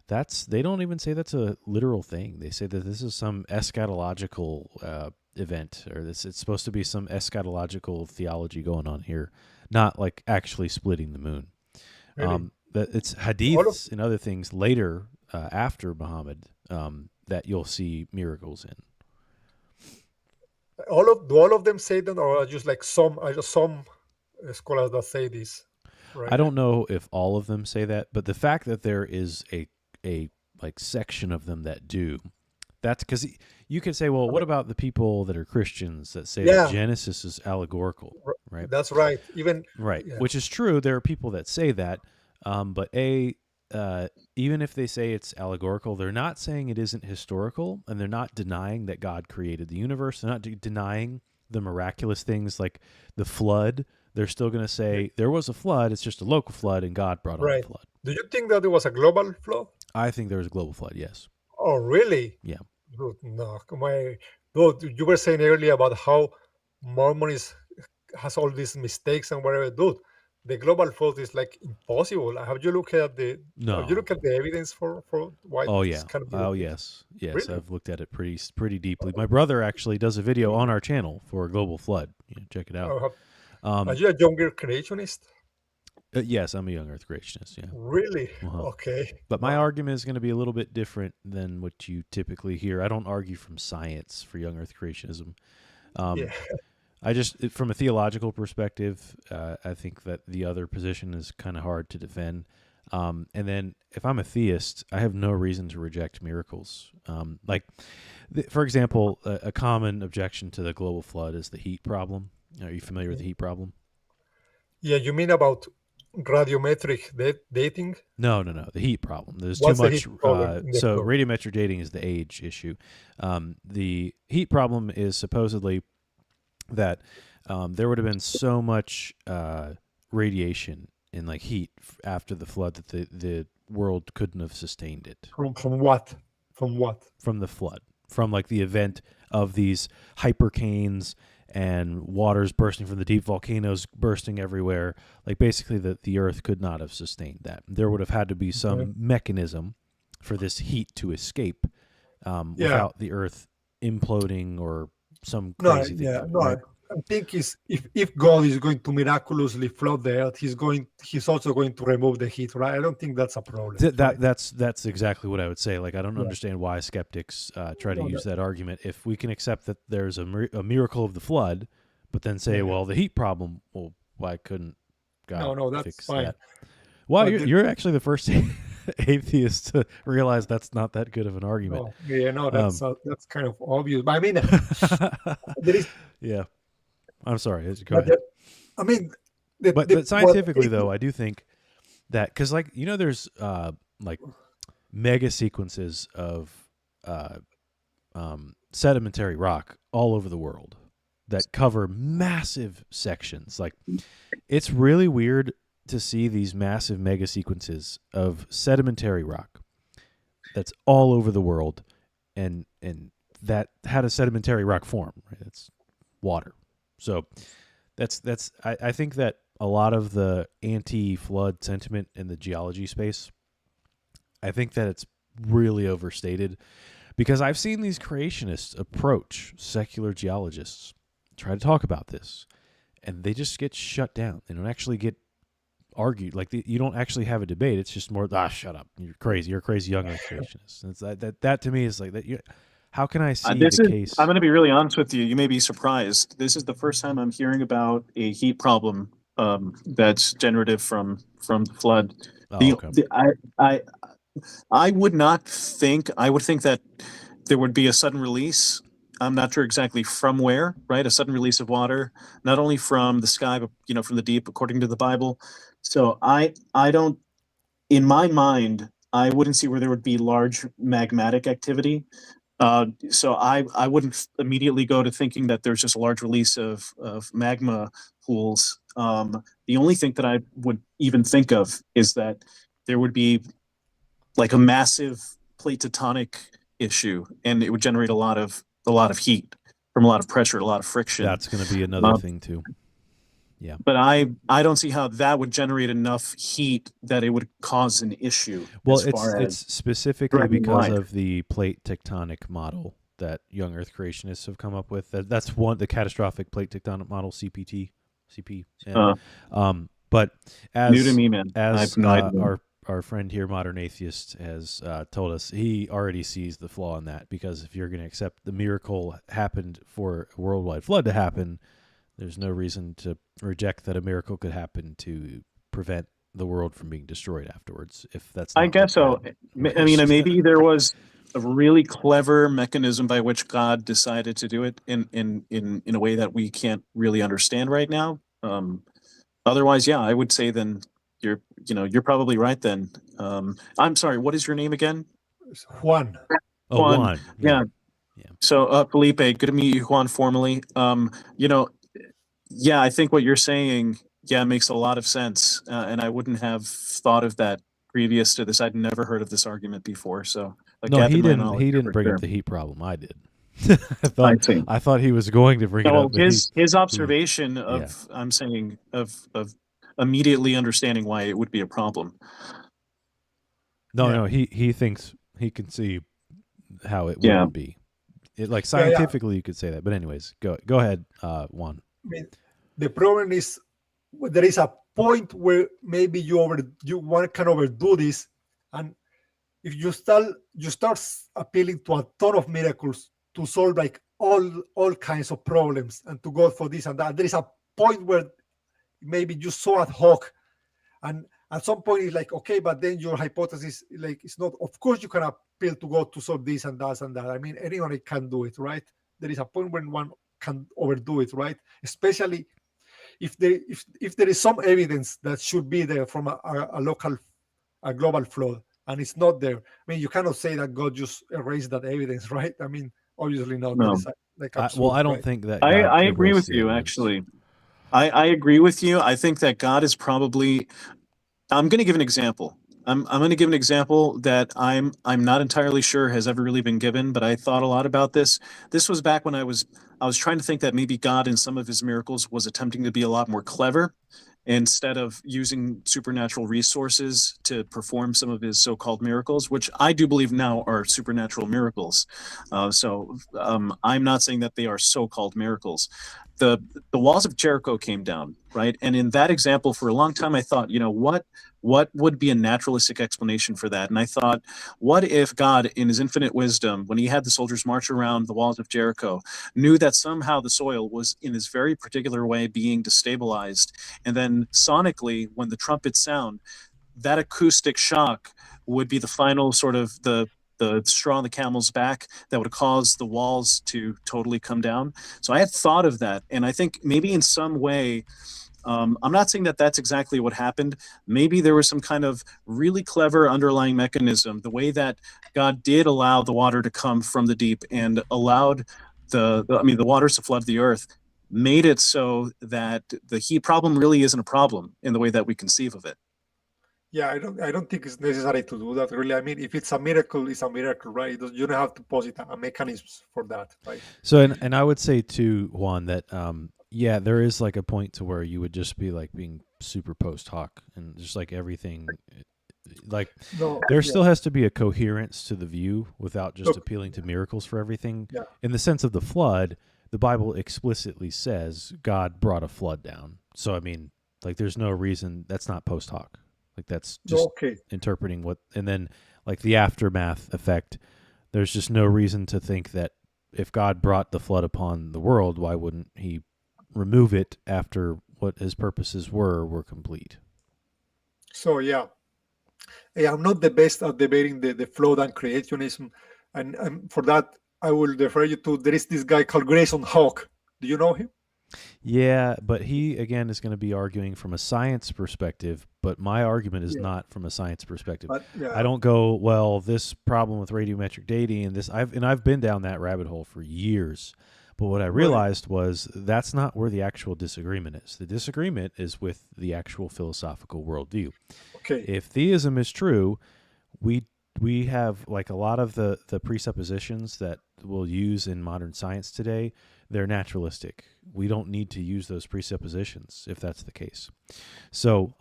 they don't even say that's a literal thing. They say that this is some eschatological event, or it's supposed to be some eschatological theology going on here, not like actually splitting the moon. Really? That it's hadiths and other things later after Muhammad that you'll see miracles in. Do all of them say that, or just like some scholars that say this? Right? I don't know if all of them say that, but the fact that there is a like section of them that do, that's because you could say, well, what about the people that are Christians that say that Genesis is allegorical, right? That's right. Which is true. There are people that say that, but even if they say it's allegorical, they're not saying it isn't historical, and they're not denying that God created the universe. They're not denying the miraculous things like the flood. They're still going to say there was a flood. It's just a local flood, and God brought on the flood. Do you think that there was a global flood? I think there was a global flood, yes. Oh, really? Yeah. Dude, no. Dude, you were saying earlier about how Mormon has all these mistakes and whatever. Dude, the global flood is like impossible. Have you looked at the evidence for why? Oh yeah. Yes. Really? I've looked at it pretty deeply. My brother actually does a video on our channel for a global flood. Check it out. Are you a younger creationist? Yes, I'm a young Earth creationist. Yeah. Really? Okay. But my argument is going to be a little bit different than what you typically hear. I don't argue from science for young Earth creationism. I just, from a theological perspective, I think that the other position is kind of hard to defend. And then if I'm a theist, I have no reason to reject miracles. For example, a common objection to the global flood is the heat problem. Are you familiar with the heat problem? Yeah, you mean about radiometric dating? No. The heat problem. There's too much. So radiometric dating is the age issue. The heat problem is supposedly that there would have been so much radiation and like heat after the flood that the world couldn't have sustained it. From what? From the flood. From like the event of these hypercanes and waters bursting from the deep, volcanoes bursting everywhere. Like basically the earth could not have sustained that. There would have had to be some mechanism for this heat to escape without the earth imploding or some crazy thing. I think if God is going to miraculously flood the earth, he's also going to remove the heat, right? I don't think that's a problem. That's exactly what I would say. Like I don't understand why skeptics try to use that argument. If we can accept that there's a miracle of the flood, but then say, well, the heat problem, well, why couldn't God No, that's fix fine. that? Well, But you're actually the first atheist to realize that's not that good of an argument. That's kind of obvious. But I mean, there is. Yeah, I'm sorry. Go ahead. I mean, but scientifically, though, I do think that because, like, there's like mega sequences of sedimentary rock all over the world that cover massive sections. Like, it's really weird to see these massive mega sequences of sedimentary rock that's all over the world, and that had a sedimentary rock form. Right? It's water. So I think that a lot of the anti-flood sentiment in the geology space, I think that it's really overstated, because I've seen these creationists approach secular geologists, try to talk about this, and they just get shut down. They don't actually get argued. Like, you don't actually have a debate. It's just more, shut up. You're crazy. You're a crazy young earth creationist. And it's that to me is like that. How can I see the case? I'm going to be really honest with you. You may be surprised. This is the first time I'm hearing about a heat problem that's generative from the flood. I would not think. I would think that there would be a sudden release. I'm not sure exactly from where, right? A sudden release of water, not only from the sky, but from the deep, according to the Bible. So I don't, in my mind, I wouldn't see where there would be large magmatic activity. So I wouldn't immediately go to thinking that there's just a large release of magma pools. The only thing that I would even think of is that there would be like a massive plate tectonic issue, and it would generate a lot of heat from a lot of pressure, a lot of friction. That's going to be another thing too. Yeah. But I don't see how that would generate enough heat that it would cause an issue. Well, it's specifically because of the plate tectonic model that young earth creationists have come up with. That's the catastrophic plate tectonic model, CP. But as new to me, man. As our friend here, Modern Atheist, has told us, he already sees the flaw in that, because if you're going to accept the miracle happened for a worldwide flood to happen, there's no reason to reject that a miracle could happen to prevent the world from being destroyed afterwards. If that's, I guess so. I mean, maybe there was a really clever mechanism by which God decided to do it in a way that we can't really understand right now. Otherwise, yeah, I would say then you're probably right. Then I'm sorry. What is your name again? Juan. Oh, Juan. Yeah. So Felipe, good to meet you, Juan, formally. Yeah, I think what you're saying, makes a lot of sense, and I wouldn't have thought of that previous to this. I'd never heard of this argument before. So, no, he didn't. He didn't bring up the heat problem. I did. I thought he was going to bring it up. His observation of I'm saying of immediately understanding why it would be a problem. No, he thinks he can see how it wouldn't be. Like scientifically, you could say that. But anyways, go ahead, Juan. I mean, the problem is there is a point where maybe you can overdo this, and if you start appealing to a ton of miracles to solve like all kinds of problems and to go for this and that, there is a point where maybe you so ad hoc, and at some point it's like, okay, but then your hypothesis, like, it's not. Of course, you can appeal to God to solve this and that and that. I mean, anyone can do it, right? There is a point when one can overdo it, right? Especially if there is some evidence that should be there from a global flood, and it's not there. I mean, you cannot say that God just erased that evidence, right? I mean, obviously not. No. I don't think that. I agree with you, actually. I agree with you. I think that God is probably. I'm going to give an example. I'm going to give an example that I'm not entirely sure has ever really been given, but I thought a lot about this. This was back when I was trying to think that maybe God in some of his miracles was attempting to be a lot more clever, instead of using supernatural resources to perform some of his so-called miracles, which I do believe now are supernatural miracles. I'm not saying that they are so-called miracles. The walls of Jericho came down. right? And in that example, for a long time, I thought, what would be a naturalistic explanation for that? And I thought, what if God, in his infinite wisdom, when he had the soldiers march around the walls of Jericho, knew that somehow the soil was in this very particular way being destabilized, and then sonically, when the trumpets sound, that acoustic shock would be the final sort of the straw on the camel's back that would cause the walls to totally come down. So I had thought of that, and I think maybe in some way, I'm not saying that that's exactly what happened. Maybe there was some kind of really clever underlying mechanism, the way that God did allow the water to come from the deep and allowed the waters to flood the earth, made it so that the heat problem really isn't a problem in the way that we conceive of it. Yeah, I don't think it's necessary to do that really. I mean, if it's a miracle, it's a miracle, right? You don't have to posit a mechanism for that, right? So, and I would say too, Juan, that yeah, there is like a point to where you would just be like being super post hoc and just like everything, like No, there yeah. still has to be a coherence to the view without just Look, appealing to miracles for everything. yeah. In the sense of the flood, the Bible explicitly says God brought a flood down. So I mean, like, there's no reason that's not post hoc. Like, that's No, just okay. interpreting what, and then like the aftermath effect. There's just no reason to think that if God brought the flood upon the world, why wouldn't he remove it after what his purposes were complete? So yeah, I'm not the best at debating the flood and creationism, and for that I will refer you to, there is this guy called Grayson Hawk. Do you know him? Yeah, but he again is going to be arguing from a science perspective, but my argument is Yeah, not from a science perspective. but I yeah, don't go, well, this problem with radiometric dating and this, I've been down that rabbit hole for years. But what I right. realized was that's not where the actual disagreement is. The disagreement is with the actual philosophical worldview. Okay. If theism is true, we we have like a lot of the presuppositions that we'll use in modern science today, they're naturalistic. We don't need to use those presuppositions if that's the case. So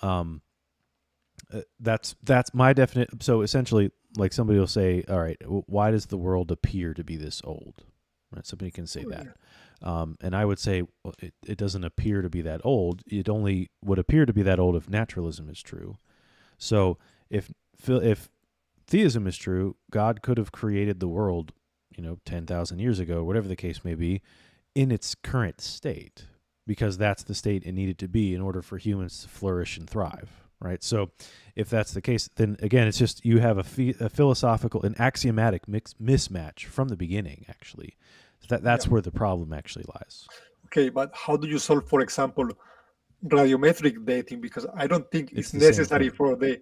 that's my definite. So essentially, like somebody will say, all right, why does the world appear to be this old? Right? Somebody can say that. And I would say, well, it doesn't appear to be that old. It only would appear to be that old if naturalism is true. So if theism is true, God could have created the world, 10,000 years ago, whatever the case may be, in its current state, because that's the state it needed to be in order for humans to flourish and thrive, right? So if that's the case, then again, it's just you have a philosophical, an axiomatic mismatch from the beginning, actually. So that's where the problem actually lies. Okay, but how do you solve, for example, radiometric dating? Because I don't think it's the same necessary thing. for the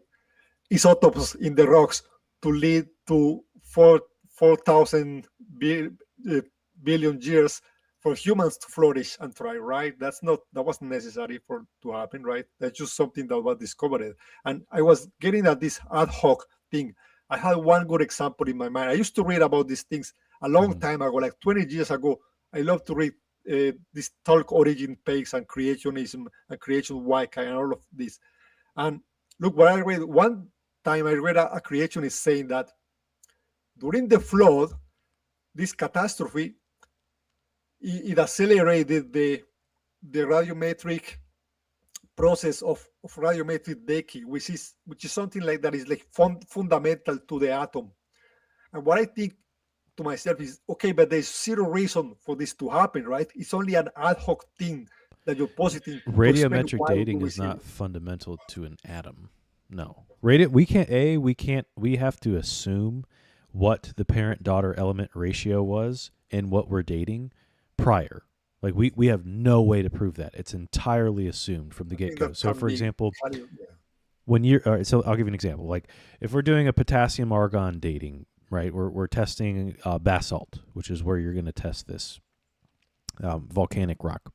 isotopes in the rocks to lead to 4,000 billion years for humans to flourish and thrive, right? That wasn't necessary to happen, right? That's just something that was discovered. And I was getting at this ad hoc thing. I had one good example in my mind. I used to read about these things a long time ago, like 20 years ago. I love to read this talk origin pace and creationism and creation Wicca and all of this. And look, what I read one time, I read a creationist saying that during the flood, this catastrophe, it accelerated the radiometric process of radiometric decay, which is something like that is like fundamental to the atom. And what I think to myself is, okay, but there's zero reason for this to happen, right? It's only an ad hoc thing that you're positing. Radiometric dating is not fundamental to an atom. No. We have to assume what the parent-daughter element ratio was and what we're dating prior. Like we have no way to prove that. It's entirely assumed from the get-go. So for example, when you're, all right, so I'll give you an example. Like if we're doing a potassium argon dating, right? We're testing basalt, which is where you're going to test this volcanic rock.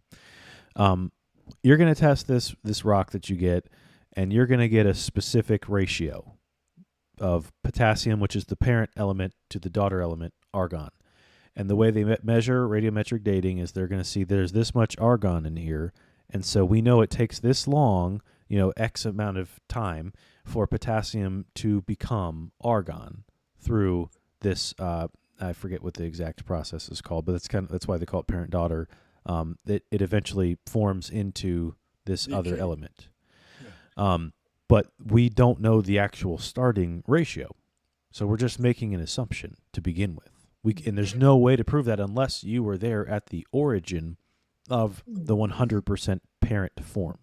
You're going to test this rock that you get, and you're going to get a specific ratio of potassium, which is the parent element, to the daughter element, argon. And the way they measure radiometric dating is they're going to see there's this much argon in here, and so we know it takes this long, X amount of time for potassium to become argon through this. I forget what the exact process is called, but that's why they call it parent-daughter. It eventually forms into this other Decay. element. Yeah. But we don't know the actual starting ratio. So we're just making an assumption to begin with. And there's no way to prove that unless you were there at the origin of the 100% parent form.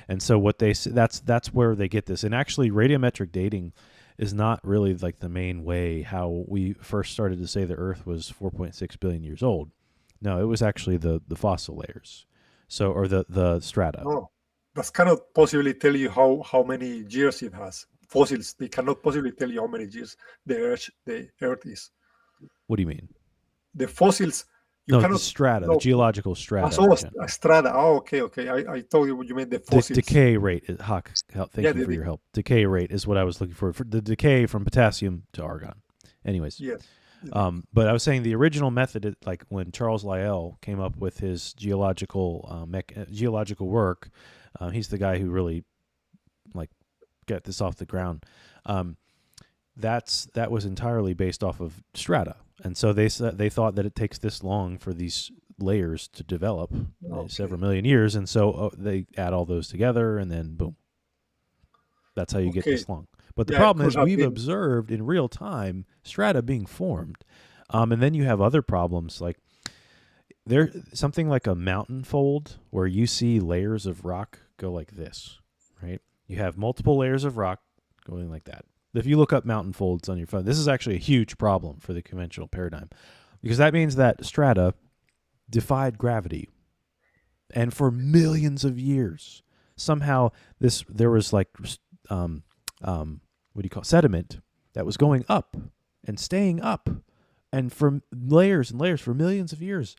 And so what they say, that's where they get this. And actually, radiometric dating is not really like the main way how we first started to say the Earth was 4.6 billion years old. No, it was actually the fossil layers, so or the strata. No, that cannot possibly tell you how many years it has. Fossils, they cannot possibly tell you how many years the Earth is. What do you mean? The fossils, you No, the cannot strata, the know. geological strata. So Jen. a strata. Oh, okay. I thought you meant the The fossils. decay rate, Huck, thank Yeah, you for your help. Decay rate is what I was looking for the decay from potassium to argon. Anyways, Yes. but I was saying the original method, like when Charles Lyell came up with his geological work, he's the guy who really like get this off the ground. That was entirely based off of strata, and so they thought that it takes this long for these layers to develop, several million years, and so they add all those together, and then boom, that's how you get this long. But the problem is we've observed in real time strata being formed, and then you have other problems like there something like a mountain fold where you see layers of rock go like this, right? You have multiple layers of rock going like that. If you look up mountain folds on your phone, this is actually a huge problem for the conventional paradigm because that means that strata defied gravity. And for millions of years, somehow there was like sediment that was going up and staying up, and for layers and layers for millions of years.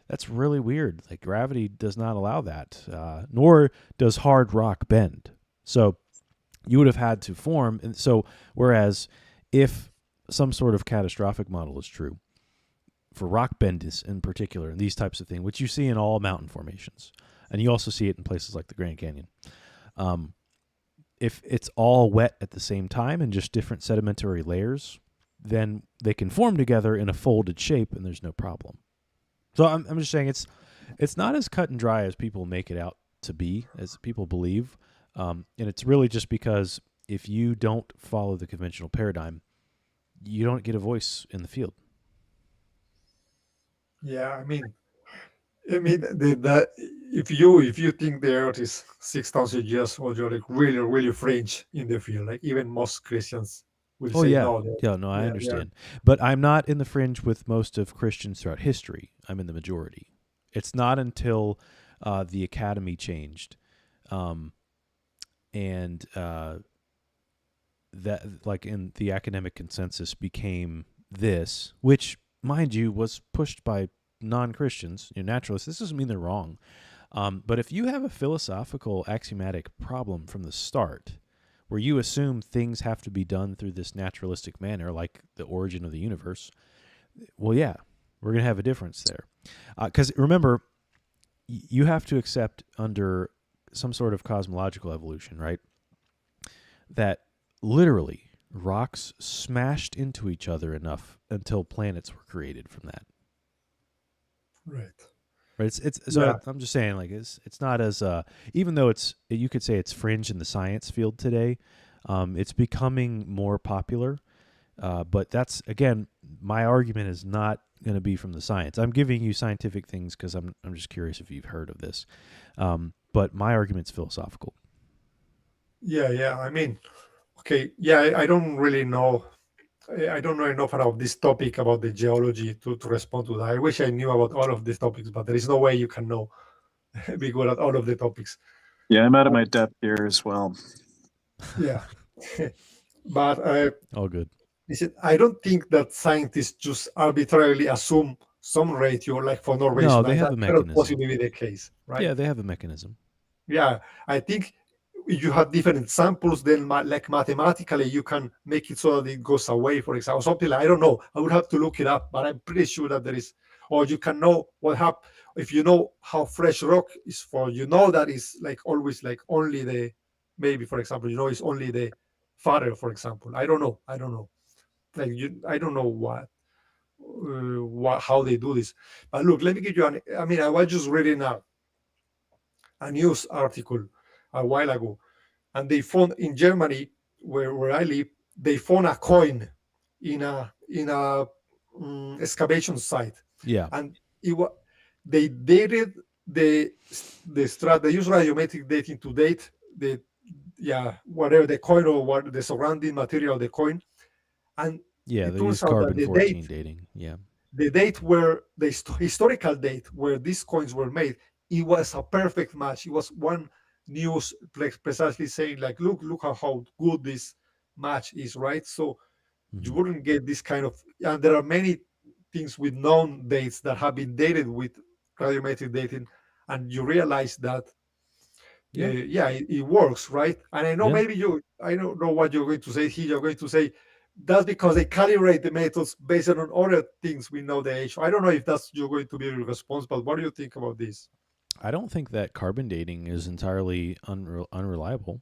That's really weird. Like gravity does not allow that, nor does hard rock bend. So you would have had to form. And so whereas if some sort of catastrophic model is true, for rock bend in particular, and these types of things, which you see in all mountain formations, and you also see it in places like the Grand Canyon, if it's all wet at the same time and just different sedimentary layers, then they can form together in a folded shape, and there's no problem. So I'm just saying it's not as cut and dry as people make it out to be, as people believe. And it's really just because if you don't follow the conventional paradigm, you don't get a voice in the field. Yeah, I mean, if you think the Earth is 6,000 years old, you're like really, really fringe in the field. Like even most Christians will say no. No, I understand. But I'm not in the fringe with most of Christians throughout history. I'm in the majority. It's not until the academy changed, and that like in the academic consensus became this, which mind you was pushed by non-Christians, naturalists. This doesn't mean they're wrong, but if you have a philosophical axiomatic problem from the start, where you assume things have to be done through this naturalistic manner, like the origin of the universe, well, yeah, we're gonna have a difference there, because remember, you have to accept under some sort of cosmological evolution, right? That literally rocks smashed into each other enough until planets were created from that. Right. I'm just saying, like it's not as even though you could say it's fringe in the science field today, it's becoming more popular. But that's again, my argument is not going to be from the science. I'm giving you scientific things because I'm just curious if you've heard of this. But my argument's philosophical. Yeah. I mean, okay. Yeah, I don't really know. I don't know enough about this topic about the geology to respond to that. I wish I knew about all of these topics, but there is no way you can know be good at all of the topics. Yeah, I'm out of my depth here as well. Yeah. But all good. Listen, I don't think that scientists just arbitrarily assume some ratio like for no reason. No, they have a mechanism. That cannot possibly be the case, right? Yeah, they have a mechanism. Yeah, I think you have different samples, then like mathematically you can make it so that it goes away, for example, something like, I don't know, I would have to look it up, but I'm pretty sure that there is, or you can know what happens if you know how fresh rock is for, that is like always like only the, maybe for example, it's only the father, for example. I don't know. Like I don't know how they do this. But look, let me give you I was just reading a news article a while ago, and they found in Germany, where I live, they found a coin in a excavation site, Yeah. and it was they dated they use radiometric dating to date the whatever the coin or what the surrounding material of the coin, and Yeah, it they use turns out that carbon 14 dating. Yeah. the date where the historical date where these coins were made, it was a perfect match. It was one news precisely saying like, look how good this match is, right? So you wouldn't get this kind of, and there are many things with known dates that have been dated with radiometric dating, and you realize that it works, right? And I know Yeah. I don't know what you're going to say here. You're going to say that's because they calibrate the methods based on other things we know the age. I don't know if that's you're going to be responsible. What do you think about this? I don't think that carbon dating is entirely unreliable.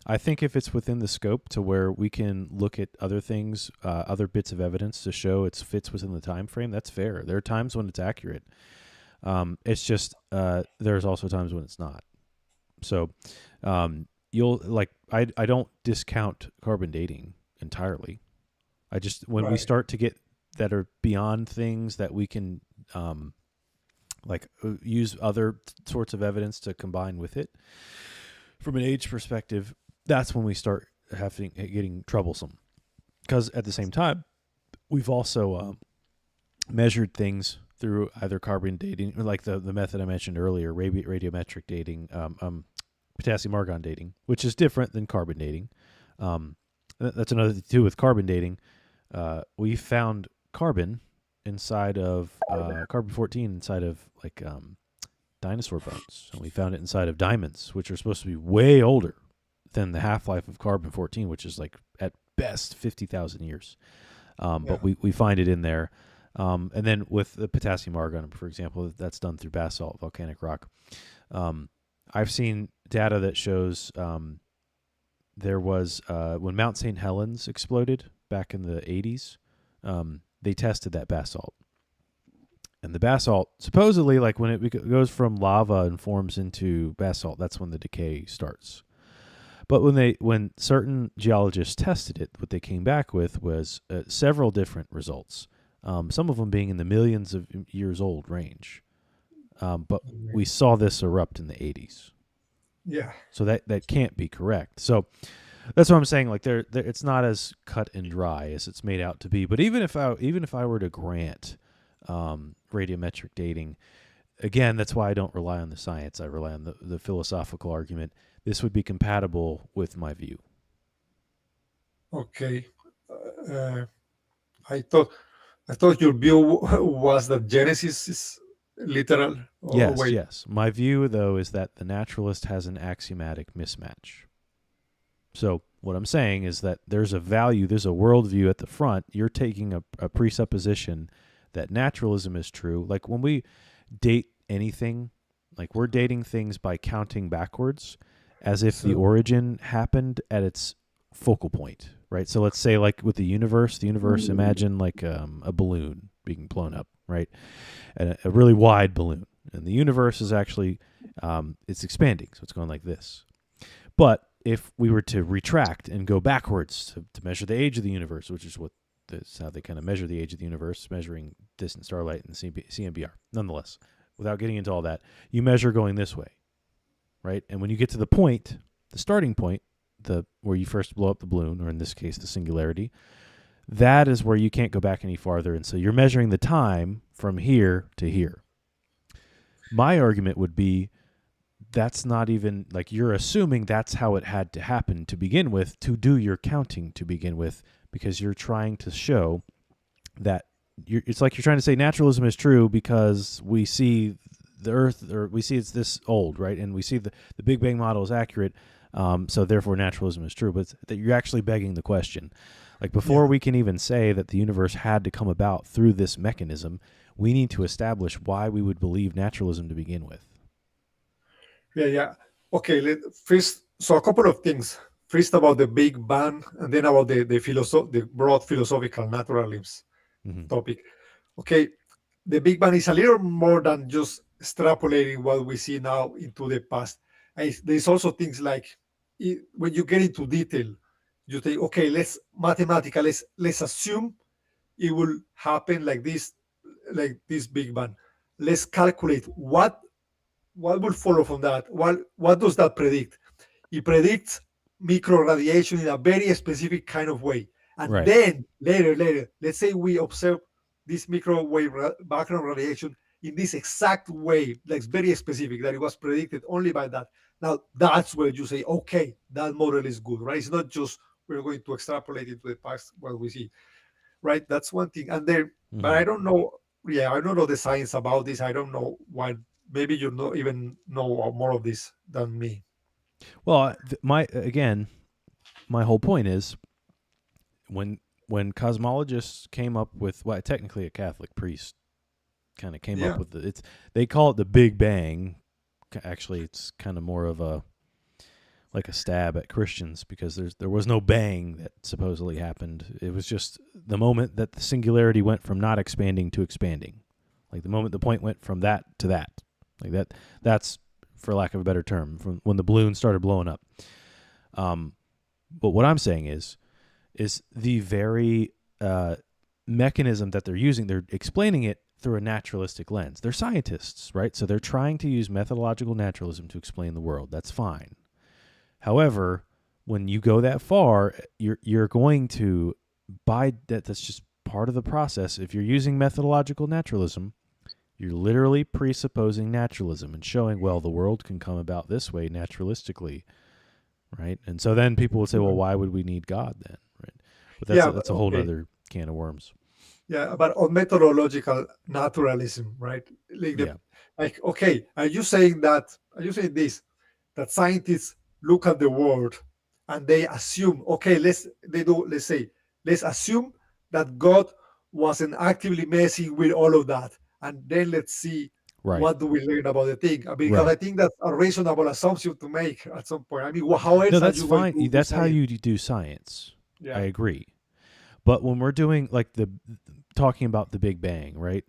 I think if it's within the scope to where we can look at other things, other bits of evidence to show it fits within the time frame, that's fair. There are times when it's accurate. It's just there's also times when it's not. So you'll like I don't discount carbon dating entirely. I just when we start to get that are beyond things that we can use other sorts of evidence to combine with it from an age perspective, that's when we start getting troublesome. Because at the same time, we've also measured things through either carbon dating, or like the method I mentioned earlier, radiometric dating, potassium argon dating, which is different than carbon dating. That's another thing too with carbon dating. We found carbon inside of carbon-14 inside of dinosaur bones, and we found it inside of diamonds, which are supposed to be way older than the half-life of carbon-14, which is like at best 50,000 years. But we find it in there. And then with the potassium argon, for example, that's done through basalt, volcanic rock. I've seen data that shows there was when Mount St. Helens exploded back in the 80s, they tested that basalt. And the basalt, supposedly, like when it goes from lava and forms into basalt, that's when the decay starts. But when certain geologists tested it, what they came back with was several different results. Some of them being in the millions of years old range. But we saw this erupt in the 80s. Yeah. So that can't be correct. So that's what I'm saying. Like there, it's not as cut and dry as it's made out to be. But even if I were to grant radiometric dating, again, that's why I don't rely on the science. I rely on the philosophical argument. This would be compatible with my view. Okay. I thought your view was that Genesis is literal. Yes. My view, though, is that the naturalist has an axiomatic mismatch. So what I'm saying is that there's a value, there's a worldview at the front. You're taking a presupposition that naturalism is true. Like when we date anything, like we're dating things by counting backwards as if the origin happened at its focal point, right? So let's say like with the universe, imagine like a balloon being blown up, right? And a really wide balloon. And the universe is actually, it's expanding. So it's going like this. But if we were to retract and go backwards to measure the age of the universe, which is how they kind of measure the age of the universe, measuring distant starlight and CMBR. Nonetheless, without getting into all that, you measure going this way, right? And when you get to the point, the starting point, where you first blow up the balloon, or in this case, the singularity, that is where you can't go back any farther. And so you're measuring the time from here to here. My argument would be that's not even, like, you're assuming that's how it had to happen to begin with, to do your counting to begin with, because you're trying to show that it's like you're trying to say naturalism is true because we see the Earth, or we see it's this old, right? And we see the Big Bang model is accurate, so therefore naturalism is true. But it's that you're actually begging the question. Like before we can even say that the universe had to come about through this mechanism, we need to establish why we would believe naturalism to begin with. Yeah. Okay, first, so a couple of things. First about the Big Bang, and then about the broad philosophical naturalism topic. Okay, the Big Bang is a little more than just extrapolating what we see now into the past. There's also things like when you get into detail, you think, okay, let's mathematically let's assume it will happen like this Big Bang. Let's calculate what will follow from that. What does that predict? It predicts micro radiation in a very specific kind of way. And Right. then later, let's say we observe this microwave background radiation in this exact way, like very specific, that it was predicted only by that. Now that's where you say, okay, that model is good, right? It's not just we're going to extrapolate into the past what we see, right? That's one thing. And then, but I don't know. Yeah, I don't know the science about this. I don't know why. Maybe you know even know more of this than me. Well, my whole point is when cosmologists came up with technically a Catholic priest kind of came up with they call it the Big Bang. Actually, it's kind of more of a stab at Christians because there was no bang that supposedly happened. It was just the moment that the singularity went from not expanding to expanding. Like the moment the point went from that to that. Like that's for lack of a better term, from when the balloon started blowing up. But what I'm saying is the very mechanism that they're using, they're explaining it through a naturalistic lens. They're scientists, right? So they're trying to use methodological naturalism to explain the world. That's fine. However, when you go that far, you're going to buy that. That's just part of the process. If you're using methodological naturalism, you're literally presupposing naturalism and showing, well, the world can come about this way naturalistically, right? And so then people would say, well, why would we need God then, right? But that's a whole other can of worms. Yeah, but on methodological naturalism, right? Like, okay, are you saying this, that scientists look at the world and they assume, okay, let's assume that God wasn't actively messing with all of that, and then let's see what do we learn about the thing. Because I think that's a reasonable assumption to make at some point. I mean, how else? No, that's are you fine. Going to that's do how science? you do science. Yeah. I agree. But when we're doing talking about the Big Bang, right?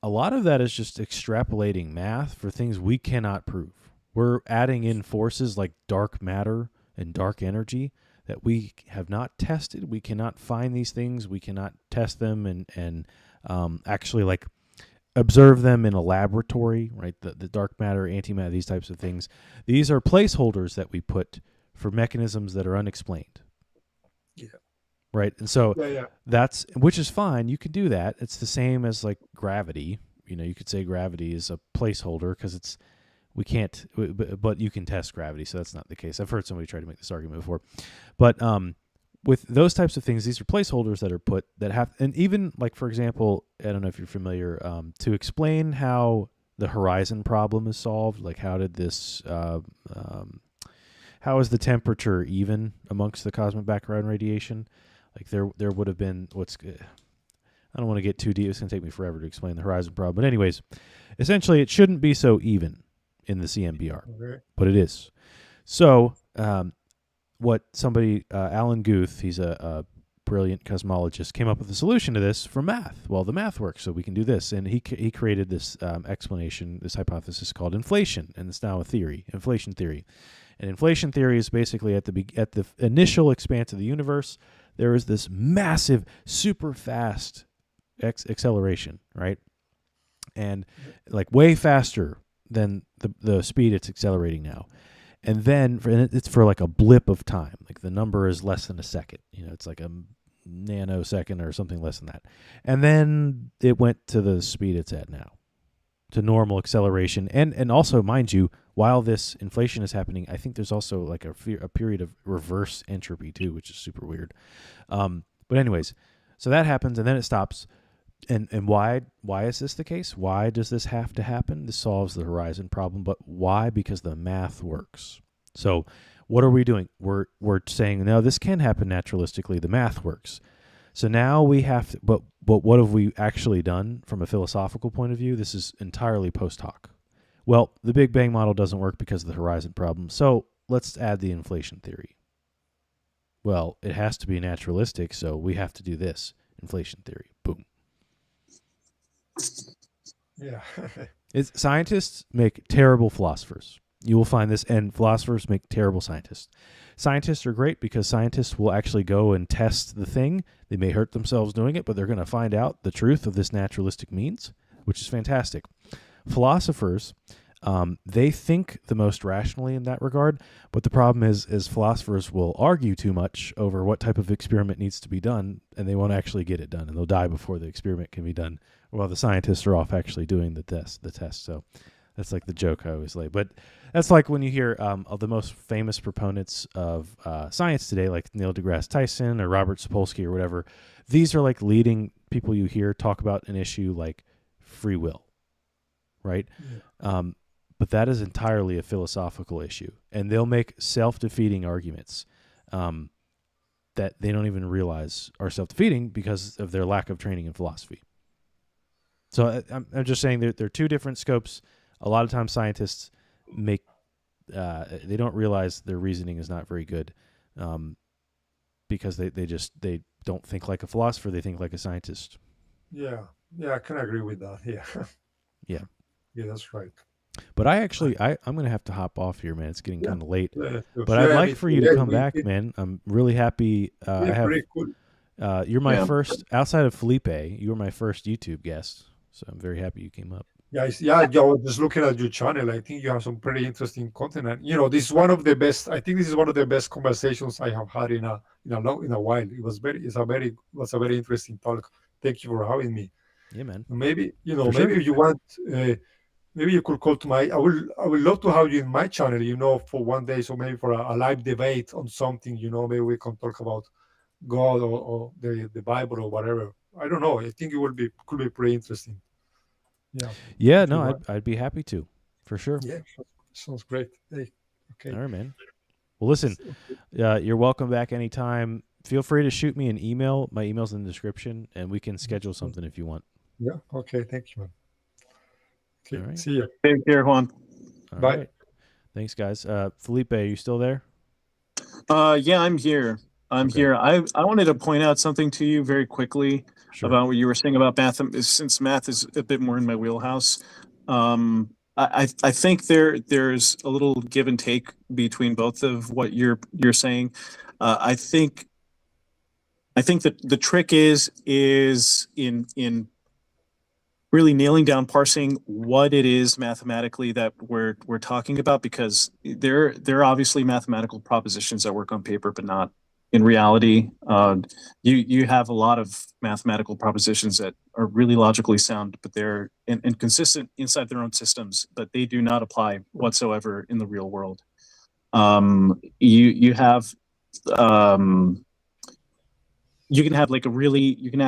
A lot of that is just extrapolating math for things we cannot prove. We're adding in forces like dark matter and dark energy that we have not tested. We cannot find these things. We cannot test them and actually observe them in a laboratory, right? The dark matter, antimatter, these types of things. These are placeholders that we put for mechanisms that are unexplained. Yeah. Right. And so which is fine. You can do that. It's the same as gravity. You could say gravity is a placeholder because we can't, but you can test gravity. So that's not the case. I've heard somebody try to make this argument before, but with those types of things, these are placeholders that are put that have, and even for example, I don't know if you're familiar, to explain how the horizon problem is solved. Like how did this, how is the temperature even amongst the cosmic background radiation? There would have been I don't want to get too deep. It's going to take me forever to explain the horizon problem. But anyways, essentially, it shouldn't be so even in the CMBR, but it is. So what somebody, Alan Guth, he's a brilliant cosmologist, came up with a solution to this from math. Well, the math works, so we can do this. And he created this explanation, this hypothesis called inflation, and it's now a theory, inflation theory. And inflation theory is basically at the initial expanse of the universe, there is this massive, super fast acceleration, right? And way faster than the speed it's accelerating now. And then it's for a blip of time. The number is less than a second. It's like a nanosecond or something less than that. And then it went to the speed it's at now, to normal acceleration. And also, mind you, while this inflation is happening, I think there's also a period of reverse entropy too, which is super weird. But anyways, so that happens and then it stops. And why is this the case? Why does this have to happen? This solves the horizon problem, but why? Because the math works. So what are we doing? We're saying, no, this can happen naturalistically. The math works. So now we have to, but what have we actually done from a philosophical point of view? This is entirely post hoc. Well, the Big Bang model doesn't work because of the horizon problem. So let's add the inflation theory. Well, it has to be naturalistic, so we have to do this inflation theory. Boom. Yeah. Scientists make terrible philosophers. You will find this, and philosophers make terrible scientists. Scientists are great because scientists will actually go and test the thing. They may hurt themselves doing it, but they're going to find out the truth of this naturalistic means, which is fantastic. Philosophers, they think the most rationally in that regard, but the problem is philosophers will argue too much over what type of experiment needs to be done, and they won't actually get it done, and they'll die before the experiment can be done, while the scientists are off actually doing the test. So that's like the joke I always lay. But that's like when you hear of the most famous proponents of science today, like Neil deGrasse Tyson or Robert Sapolsky or whatever. These are like leading people you hear talk about an issue like free will, right? Yeah. But that is entirely a philosophical issue, and they'll make self-defeating arguments that they don't even realize are self-defeating because of their lack of training in philosophy. So I'm just saying there are two different scopes. A lot of times scientists make they don't realize their reasoning is not very good because they don't think like a philosopher. They think like a scientist. Yeah, I can agree with that. Yeah, that's right. But I'm going to have to hop off here, man. It's getting kind of late. Yeah, but I'd like for you to come back, man. I'm really happy. I have. Cool. You're my first, outside of Felipe, you were my first YouTube guest. So I'm very happy you came up. Yeah, I was just looking at your channel. I think you have some pretty interesting content. And, this is one of the best. I think this is one of the best conversations I have had in a while. It was a very interesting talk. Thank you for having me. Yeah, man. Maybe if you want, maybe you could call to my. I would love to have you in my channel. For one day. So maybe for a live debate on something. Maybe we can talk about God or the Bible or whatever. I don't know. I think it could be pretty interesting. Yeah. No, I'd be happy to, for sure. Yeah, sounds great. Hey, okay. All right, man. Well, listen, you're welcome back anytime. Feel free to shoot me an email. My email's in the description, and we can schedule something if you want. Yeah. Okay. Thank you, man. Okay. All right. See you. Take care, Juan. All Bye. Right. Thanks, guys. Felipe, are you still there? Yeah, I'm here. I'm here. I wanted to point out something to you very quickly about what you were saying about math. Since math is a bit more in my wheelhouse, I think there's a little give and take between both of what you're saying. I think that the trick is in really nailing down, parsing what it is mathematically that we're talking about, because there are obviously mathematical propositions that work on paper but not in reality. You have a lot of mathematical propositions that are really logically sound, but they're inconsistent inside their own systems, but they do not apply whatsoever in the real world. You can have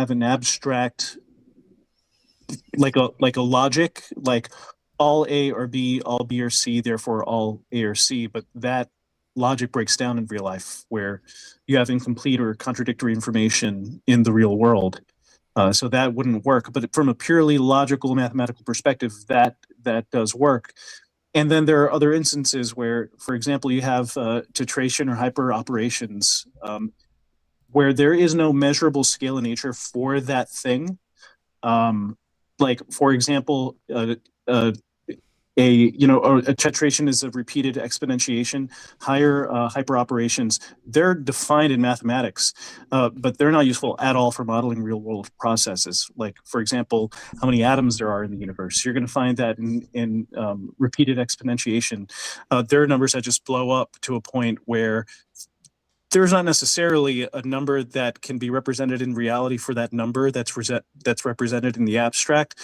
an abstract, like a logic, like all A or B, all B or C, therefore all A or C, but that logic breaks down in real life where you have incomplete or contradictory information in the real world. So that wouldn't work. But from a purely logical mathematical perspective, that does work. And then there are other instances where, for example, you have titration or hyper operations, where there is no measurable scale in nature for that thing. Like, for example, a titration is a repeated exponentiation. Higher hyperoperations, they're defined in mathematics, but they're not useful at all for modeling real world processes. Like, for example, how many atoms there are in the universe. You're going to find that in repeated exponentiation. There are numbers that just blow up to a point where there's not necessarily a number that can be represented in reality for that number that's represented in the abstract.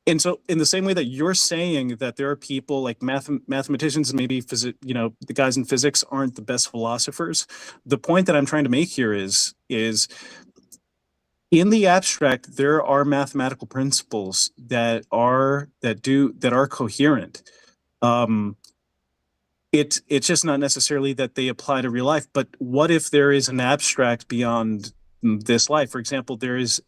And so in the same way that you're saying that there are people like mathematicians, and maybe the guys in physics aren't the best philosophers, the point that I'm trying to make here is in the abstract, there are mathematical principles that are coherent. It's just not necessarily that they apply to real life. But what if there is an abstract beyond this life? For example, there is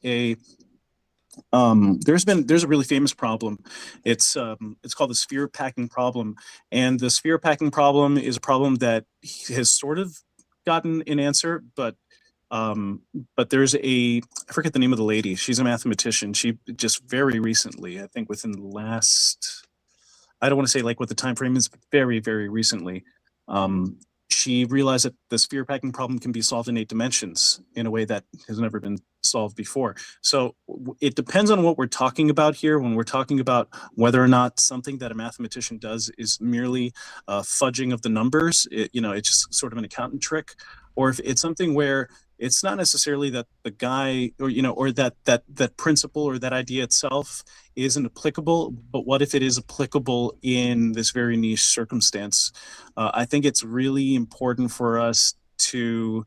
there's a really famous problem. It's called the sphere packing problem, and the sphere packing problem is a problem that has sort of gotten an answer, but But there's I forget the name of the lady. She's a mathematician. She just very recently, I think within the last, I don't want to say like what the time frame is, but very, very recently, she realized that the sphere packing problem can be solved in 8 dimensions in a way that has never been solved before. So it depends on what we're talking about here. When we're talking about whether or not something that a mathematician does is merely fudging of the numbers, it's just sort of an accountant trick, or if it's something where it's not necessarily that the guy or that principle or that idea itself isn't applicable, but what if it is applicable in this very niche circumstance? I think it's really important for us to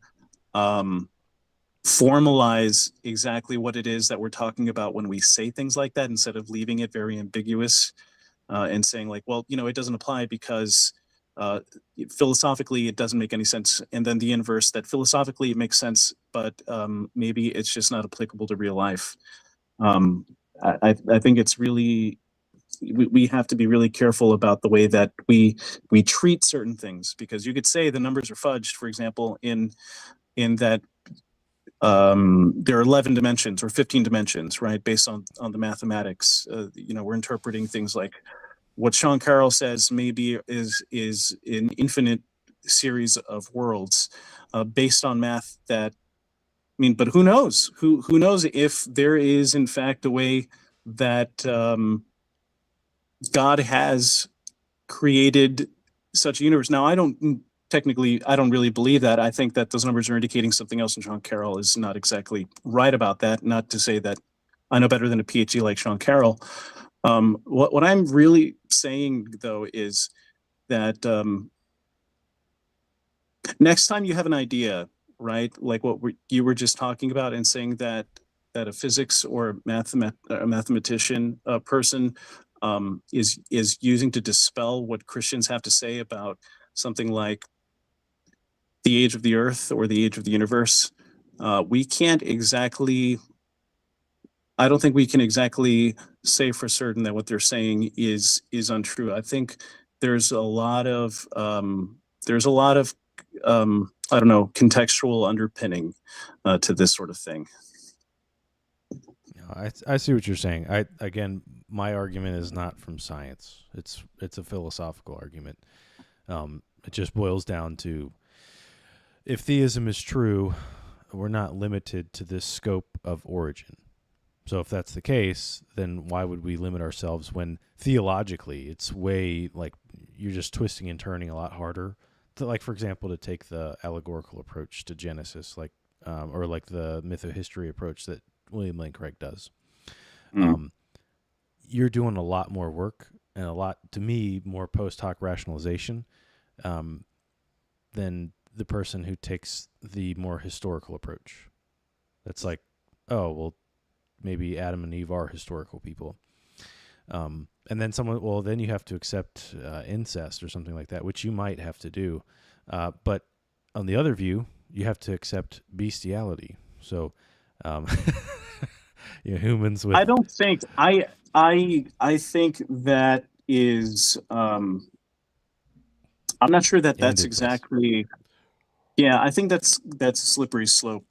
formalize exactly what it is that we're talking about when we say things like that, instead of leaving it very ambiguous and saying like, well, it doesn't apply because philosophically it doesn't make any sense, and then the inverse, that philosophically it makes sense, but maybe it's just not applicable to real life. I think it's really, we have to be really careful about the way that we treat certain things, because you could say the numbers are fudged, for example, in that there are 11 dimensions or 15 dimensions, right, based on the mathematics. We're interpreting things like what Sean Carroll says maybe is an infinite series of worlds based on math that, but who knows? Who knows if there is in fact a way that God has created such a universe. Now, I don't really believe that. I think that those numbers are indicating something else, and Sean Carroll is not exactly right about that. Not to say that I know better than a PhD like Sean Carroll. What I'm really saying, though, is that next time you have an idea, right, like what you were just talking about, and saying that a physics or a mathematician person is using to dispel what Christians have to say about something like the age of the earth or the age of the universe, we can't exactly, I don't think we can exactly say for certain that what they're saying is untrue. I think there's a lot of I don't know, contextual underpinning to this sort of thing. I see what you're saying. Again, my argument is not from science. It's a philosophical argument. It just boils down to, if theism is true, we're not limited to this scope of origin. So if that's the case, then why would we limit ourselves when theologically it's way, like, you're just twisting and turning a lot harder to, like, for example, to take the allegorical approach to Genesis, like, or like the mythohistory approach that William Lane Craig does. You're doing a lot more work and a lot, to me, more post hoc rationalization than the person who takes the more historical approach. That's like, oh, well, maybe Adam and Eve are historical people. And then then you have to accept incest or something like that, which you might have to do. But on the other view, you have to accept bestiality. So, humans with... I don't think, I think that is, I'm not sure that that's exactly, yeah, I think that's a slippery slope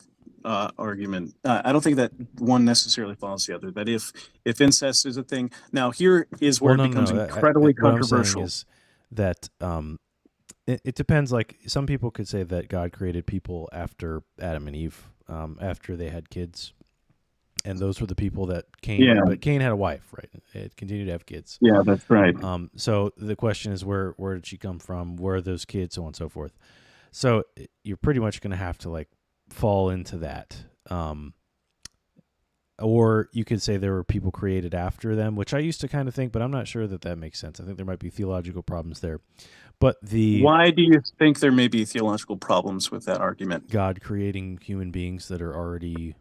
argument. I don't think that one necessarily follows the other. That if incest is a thing, now here is where it becomes incredibly controversial. What I'm saying is that it depends. Like, some people could say that God created people after Adam and Eve, after they had kids, and those were the people that Cain. Yeah. But Cain had a wife, right? It continued to have kids. Yeah, that's right. So the question is, where did she come from? Where are those kids? So on and so forth. So you're pretty much going to have to, like, fall into that. Or you could say there were people created after them, which I used to kind of think, but I'm not sure that makes sense. I think there might be theological problems there. But why do you think there may be theological problems with that argument? God creating human beings that are already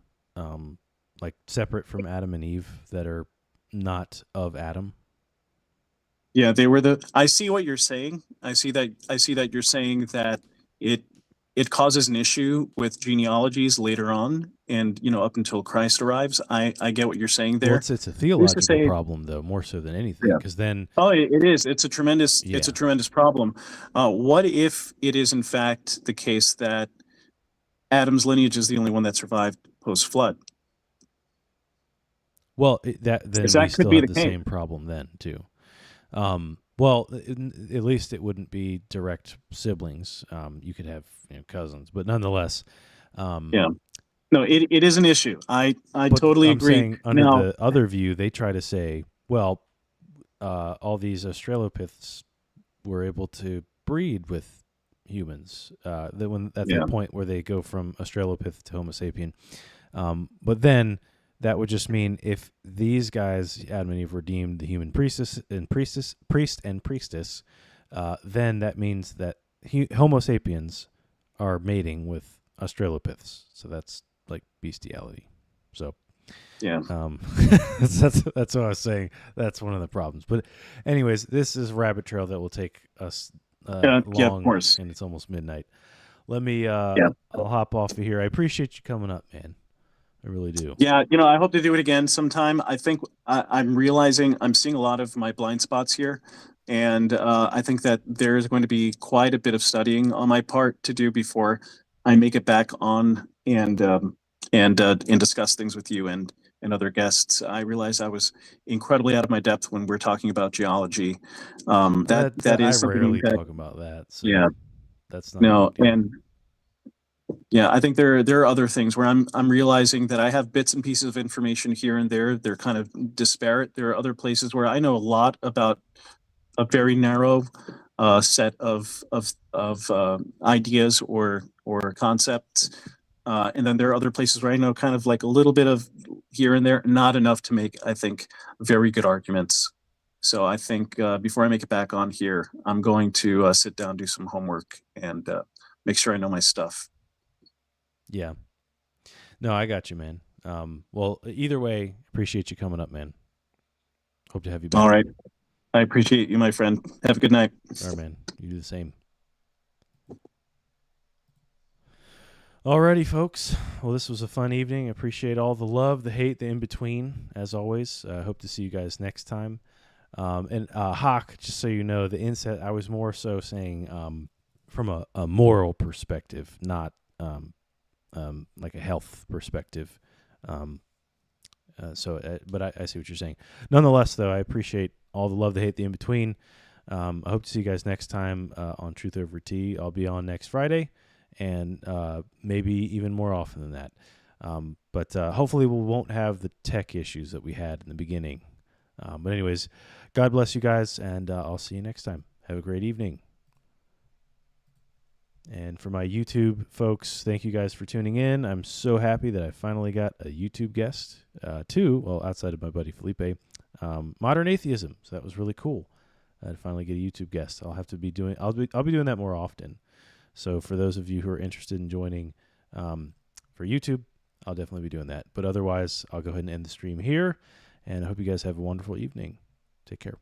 like separate from Adam and Eve, that are not of Adam. Yeah, they were I see what you're saying. I see that you're saying that it causes an issue with genealogies later on, and up until Christ arrives. I get what you're saying there. Well, it's a theological problem, though, more so than anything, because then it is. It's a tremendous problem. What if it is in fact the case that Adam's lineage is the only one that survived post-flood. Well, then we That could still be have the the case. same problem then too. Well, at least it wouldn't be direct siblings. You could have cousins, but nonetheless, Yeah. No, it is an issue. I but totally I'm agree. saying under Now, the other view, they try to say, well, all these Australopiths were able to breed with humans. That point where they go from Australopith to Homo sapien, but then that would just mean if these guys, Adam and Eve, were deemed the human priest and priestess, then that means that Homo sapiens are mating with Australopiths. So that's like bestiality. So yeah. that's what I was saying. That's one of the problems. But anyways, this is a rabbit trail that will take us Yeah, of long, course. and it's almost midnight. Let me I'll hop off of here. I appreciate you coming up, man. I really do. Yeah, I hope to do it again sometime. I think I'm realizing I'm seeing a lot of my blind spots here, and I think that there is going to be quite a bit of studying on my part to do before I make it back on and discuss things with you and other guests. I realized I was incredibly out of my depth when we're talking about geology. That is I something rarely that, talk about that. So yeah, that's not no, a big deal. and yeah, I think there are other things where I'm realizing that I have bits and pieces of information here and there. They're kind of disparate. There are other places where I know a lot about a very narrow set of ideas or concepts, and then there are other places where I know kind of like a little bit of here and there, not enough to make, I think, very good arguments. So I think before I make it back on here, I'm going to sit down, do some homework, and make sure I know my stuff. Yeah. No, I got you, man. Well, either way, appreciate you coming up, man. Hope to have you back. All right. I appreciate you, my friend. Have a good night. All right, man. You do the same. Alrighty, folks. Well, this was a fun evening. Appreciate all the love, the hate, the in-between, as always. Hope to see you guys next time. And Hawk, just so you know, the inset, I was more so saying from a moral perspective, not like a health perspective. But I see what you're saying. Nonetheless, though, I appreciate all the love, the hate, the in-between. I hope to see you guys next time on Truth Over Tea. I'll be on next Friday, and maybe even more often than that. But hopefully we won't have the tech issues that we had in the beginning. But anyways, God bless you guys, and I'll see you next time. Have a great evening. And for my YouTube folks, thank you guys for tuning in. I'm so happy that I finally got a YouTube guest, outside of my buddy Felipe, Modern Atheism. So that was really cool. I'd finally get a YouTube guest. I'll be doing that more often. So for those of you who are interested in joining for YouTube, I'll definitely be doing that. But otherwise, I'll go ahead and end the stream here. And I hope you guys have a wonderful evening. Take care.